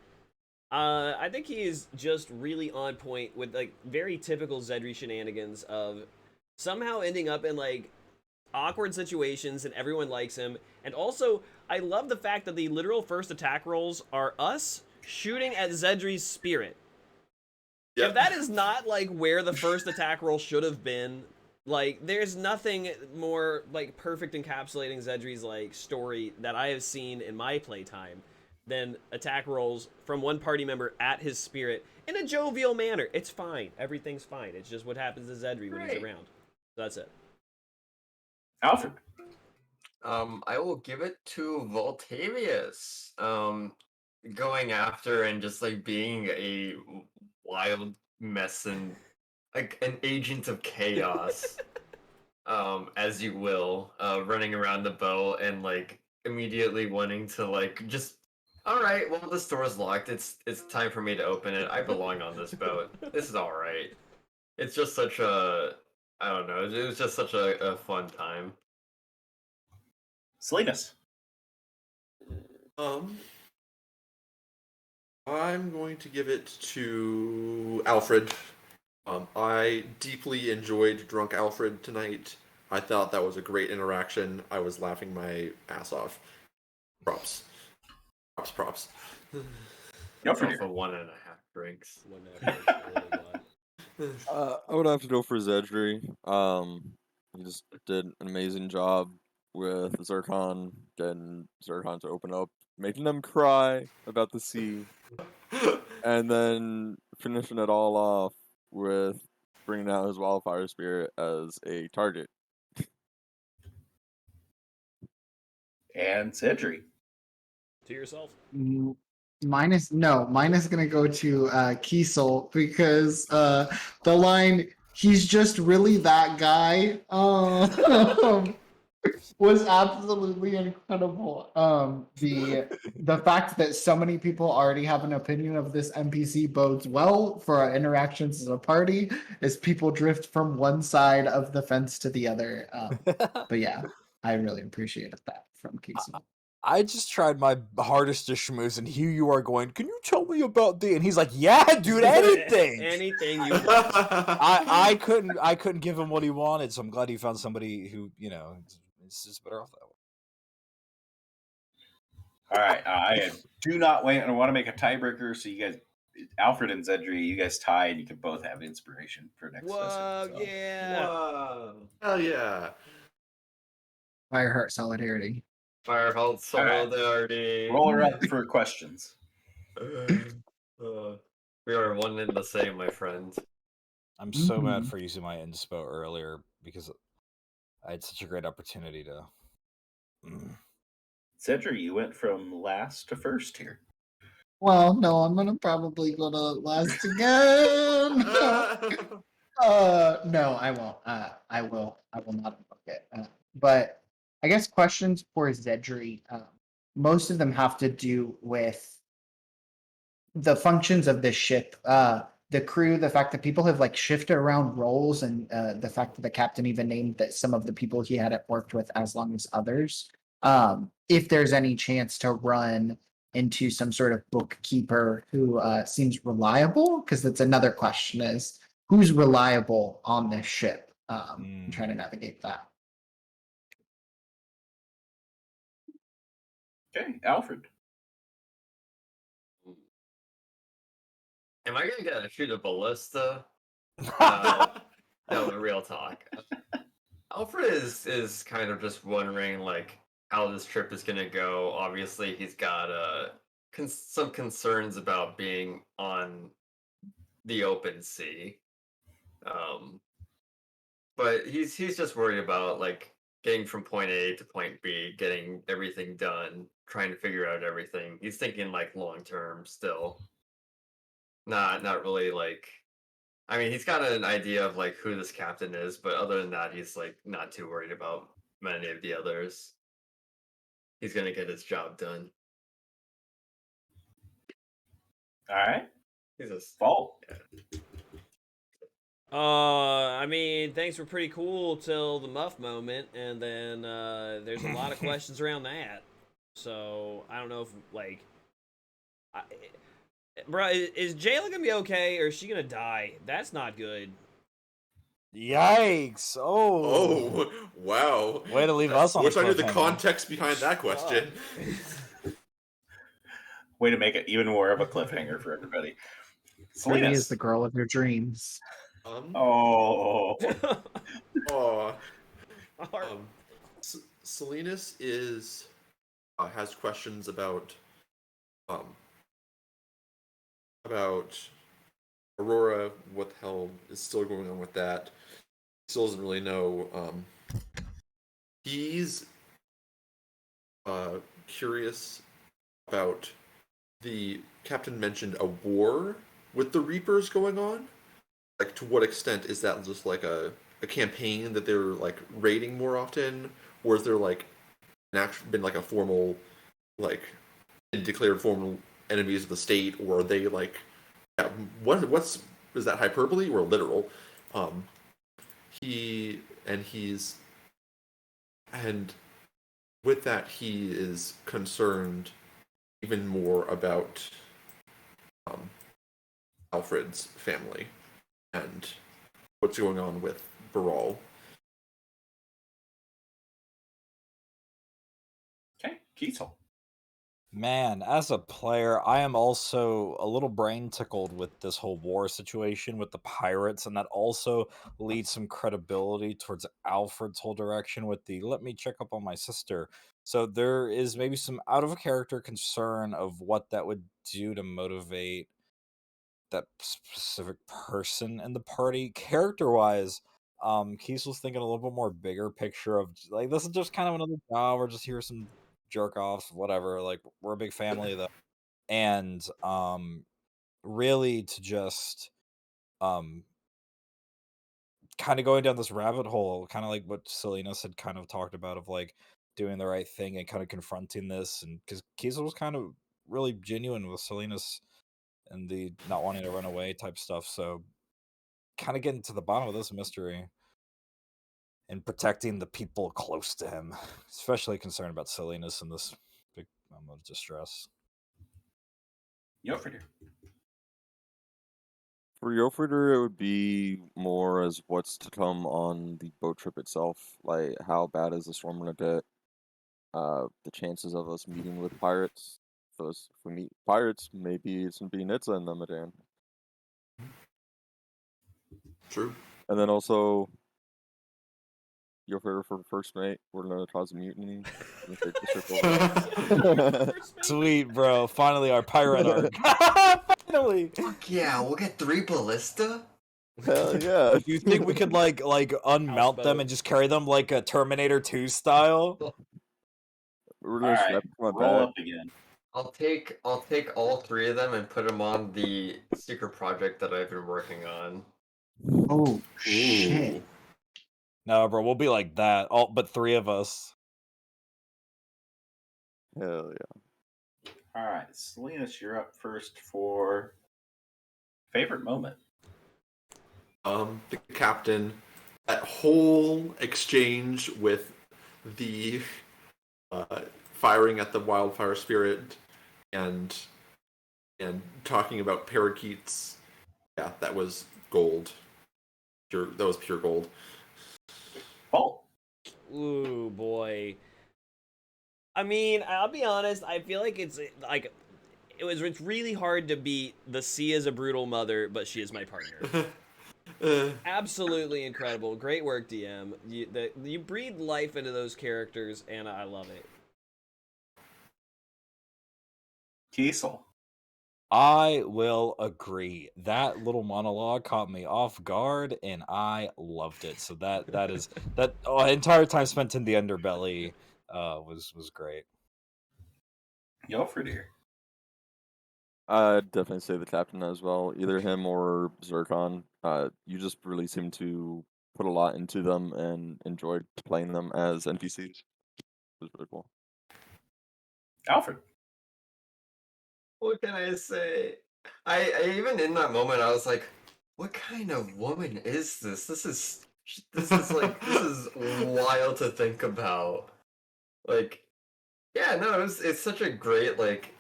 I think he is just really on point with like very typical Zedri shenanigans of somehow ending up in like awkward situations and everyone likes him. And also, I love the fact that the literal first attack rolls are us shooting at Zedri's spirit. Yep. If that is not like where the first attack roll should have been, like there's nothing more like perfect encapsulating Zedri's like story that I have seen in my playtime than attack rolls from one party member at his spirit in a jovial manner. It's fine. Everything's fine. It's just what happens to Zedri when he's around. So that's it. Alfred. I will give it to Voltavius. Going after and just like being a wild mess and like an agent of chaos, as you will, running around the boat and like immediately wanting to like just, all right, well this door's locked. It's time for me to open it. I belong on this boat. This is all right. It's just such a, I don't know. It was just such a fun time. Salinas. I'm going to give it to Alfred. I deeply enjoyed Drunk Alfred tonight. I thought that was a great interaction. I was laughing my ass off. Props. No, for For 1.5 drinks. I would have to go for Zedri. He just did an amazing job with Zircon, getting Zircon to open up, making them cry about the sea, and then finishing it all off with bringing out his wildfire spirit as a target. And Cedric. To yourself. Mine is gonna go to Kiesel because the line "he's just really that guy" was absolutely incredible. The fact that so many people already have an opinion of this NPC bodes well for our interactions as a party as people drift from one side of the fence to the other. But yeah, I really appreciated that from Kiesel. I just tried my hardest to schmooze, and here you are going, "Can you tell me about the?" And he's like, "Yeah, dude, anything." Anything you want. I couldn't give him what he wanted, so I'm glad he found somebody who, you know, it's just better off that way. All right. I do not wait. I want to make a tiebreaker, so you guys, Alfred and Zedri, you guys tie, and you can both have inspiration for next Whoa, session. So. yeah. Whoa. Hell yeah. Fireheart solidarity. Fireheart solidarity. Roll her up for questions. We are one and the same, my friend. I'm so mad for using my inspo earlier because I had such a great opportunity to. Cedric, you went from last to first here. Well, no, I'm gonna probably go to last again. No, I won't. I will not book it. But I guess questions for Zedri. Most of them have to do with the functions of the ship, the crew, the fact that people have like shifted around roles, and the fact that the captain even named that some of the people he hadn't worked with as long as others. If there's any chance to run into some sort of bookkeeper who seems reliable. Because that's another question: is who's reliable on this ship? I'm trying to navigate that. Okay, Alfred. Am I gonna get to shoot a ballista? No, real talk. Alfred is kind of just wondering like how this trip is gonna go. Obviously, he's got some concerns about being on the open sea. But he's just worried about like getting from point A to point B, getting everything done, trying to figure out everything. He's thinking like long term still. Not really like I mean, he's got an idea of like who this captain is, but other than that, he's like not too worried about many of the others. He's gonna get his job done. All right. He's just Fall. yeah. I mean, things were pretty cool till the Muff moment, and then there's a lot of questions around that. So I don't know if like, bro, is Jayla gonna be okay, or is she gonna die? That's not good. Yikes! Oh, Wow. way to leave us on. Wish a I knew the cliffhanger. context behind that question. Way to make it even more of a cliffhanger for everybody. Stormy Salinas. is the girl of your dreams. Oh. Oh. Heart. Salinas is has questions about Aurora. What the hell is still going on with that? He still doesn't really know. He's curious about the captain mentioned a war with the Reapers going on. Like, to what extent is that just like a campaign that they're like raiding more often, or is there like been like a formal, like declared formal enemies of the state, or are they like, yeah, what's is that hyperbole or literal? And with that, he is concerned even more about Alfred's family and what's going on with Baral. Okay, Kiesel. Man, as a player, I am also a little brain tickled with this whole war situation with the pirates, and that also leads some credibility towards Alfred's whole direction with the let me check up on my sister. So there is maybe some out of character concern of what that would do to motivate that specific person in the party. Character wise, Kiesel's thinking a little bit more bigger picture of like this is just kind of another job. We're just here some jerk offs, whatever. Like we're a big family though. And really to just kind of going down this rabbit hole, kind of like what Salinas had kind of talked about of like doing the right thing and kind of confronting this, and because Kiesel was kind of really genuine with Salinas and the not wanting to run away type stuff. So kind of getting to the bottom of this mystery and protecting the people close to him, especially concerned about Salinas in this big moment of distress. Yofrider. For Yofrider, it would be more as what's to come on the boat trip itself. Like, how bad is the storm going to get? The chances of us meeting with pirates. So if we meet pirates, maybe it's going to be Nitsa and them again. True. And then also, Yofrider for first mate, we're going to cause a mutiny. Sweet, bro. Finally, our pirate arc. Finally. Fuck yeah, we'll get 3 ballista. Hell yeah. Do you think we could like unmount them and just carry them like a Terminator 2 style? We're All gonna right, strap my roll back. up again. I'll take all 3 of them and put them on the secret project that I've been working on. Oh shit! Ooh. No, bro, we'll be like that. All but 3 of us. Hell yeah. All right, Salinas, you're up first for favorite moment. The captain, that whole exchange with the firing at the wildfire spirit and talking about parakeets. Yeah, that was gold. That was pure gold. Oh, Ooh, boy. I mean, I'll be honest. I feel like it's really hard to beat the sea is a brutal mother, but she is my partner. Absolutely incredible. Great work, DM. You breathe life into those characters, and I love it. Kiesel. I will agree. That little monologue caught me off guard, and I loved it. So that entire time spent in the underbelly was great. Yofridir. I'd definitely say the captain as well. Either him or Zircon. You just really seem to put a lot into them and enjoyed playing them as NPCs. It was really cool. Alfred. What can I say? I even in that moment I was like, what kind of woman is this? This is wild to think about. Like, yeah, no, it's such a great like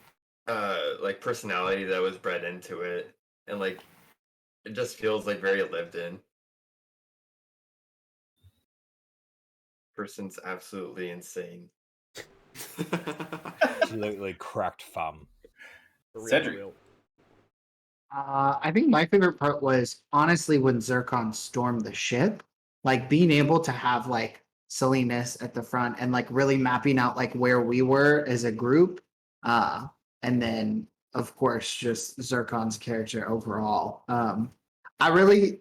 personality that was bred into it, and like it just feels like very lived in. Person's absolutely insane. Absolutely cracked fam. Cedric. I think my favorite part was honestly when Zircon stormed the ship, like being able to have like Salinas at the front and like really mapping out like where we were as a group. And then of course just Zircon's character overall. I really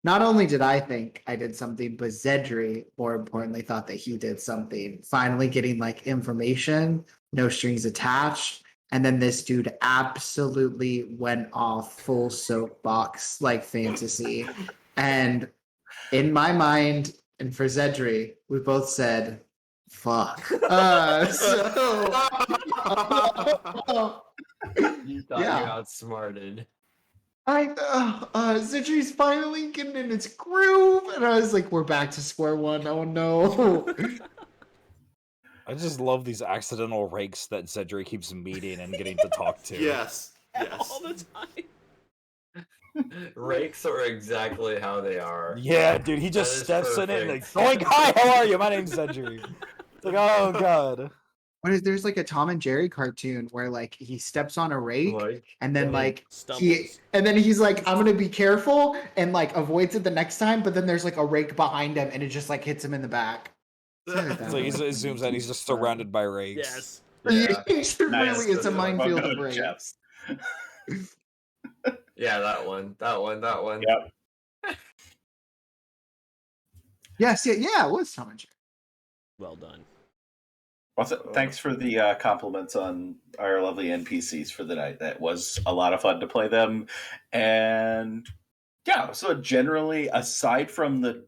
not only did I think I did something, but Zedri, more importantly, thought that he did something. Finally getting like information, no strings attached. And then this dude absolutely went off full soapbox like fantasy. And in my mind, and for Zedri, we both said, fuck. You thought you outsmarted. Zedri's finally getting in its groove, and I was like, we're back to square one. Oh no. I just love these accidental rakes that Zedri keeps meeting and getting to talk to. Yes. All the time. Rakes are exactly how they are. Yeah, dude, he just steps in it and like, hi, how are you? My name's Zedri. It's like, oh god. There's like a Tom and Jerry cartoon where like he steps on a rake and then like stumbles. he's like, I'm gonna be careful and like avoids it the next time, but then there's like a rake behind him and it just like hits him in the back. So he zooms in, he's just surrounded by rakes. Yes. It really is a minefield of rakes. Yeah, that one. Yep. Yes, yeah, it was Tom and Jerry. Well done. Thanks for the compliments on our lovely NPCs for the night. That was a lot of fun to play them. And yeah, so generally, aside from the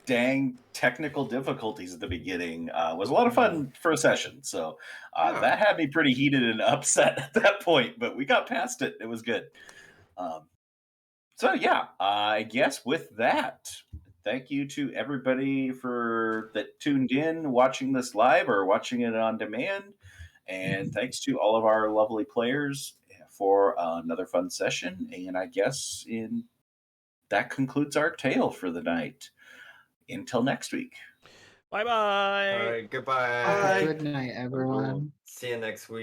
dang technical difficulties at the beginning, was a lot of fun for a session. So that had me pretty heated and upset at that point, but we got past it. It was good. So yeah, I guess with that, thank you to everybody that tuned in, watching this live or watching it on demand. And thanks to all of our lovely players for another fun session. And I guess that concludes our tale for the night. Until next week. Bye-bye. All right, goodbye. Good night, everyone. See you next week.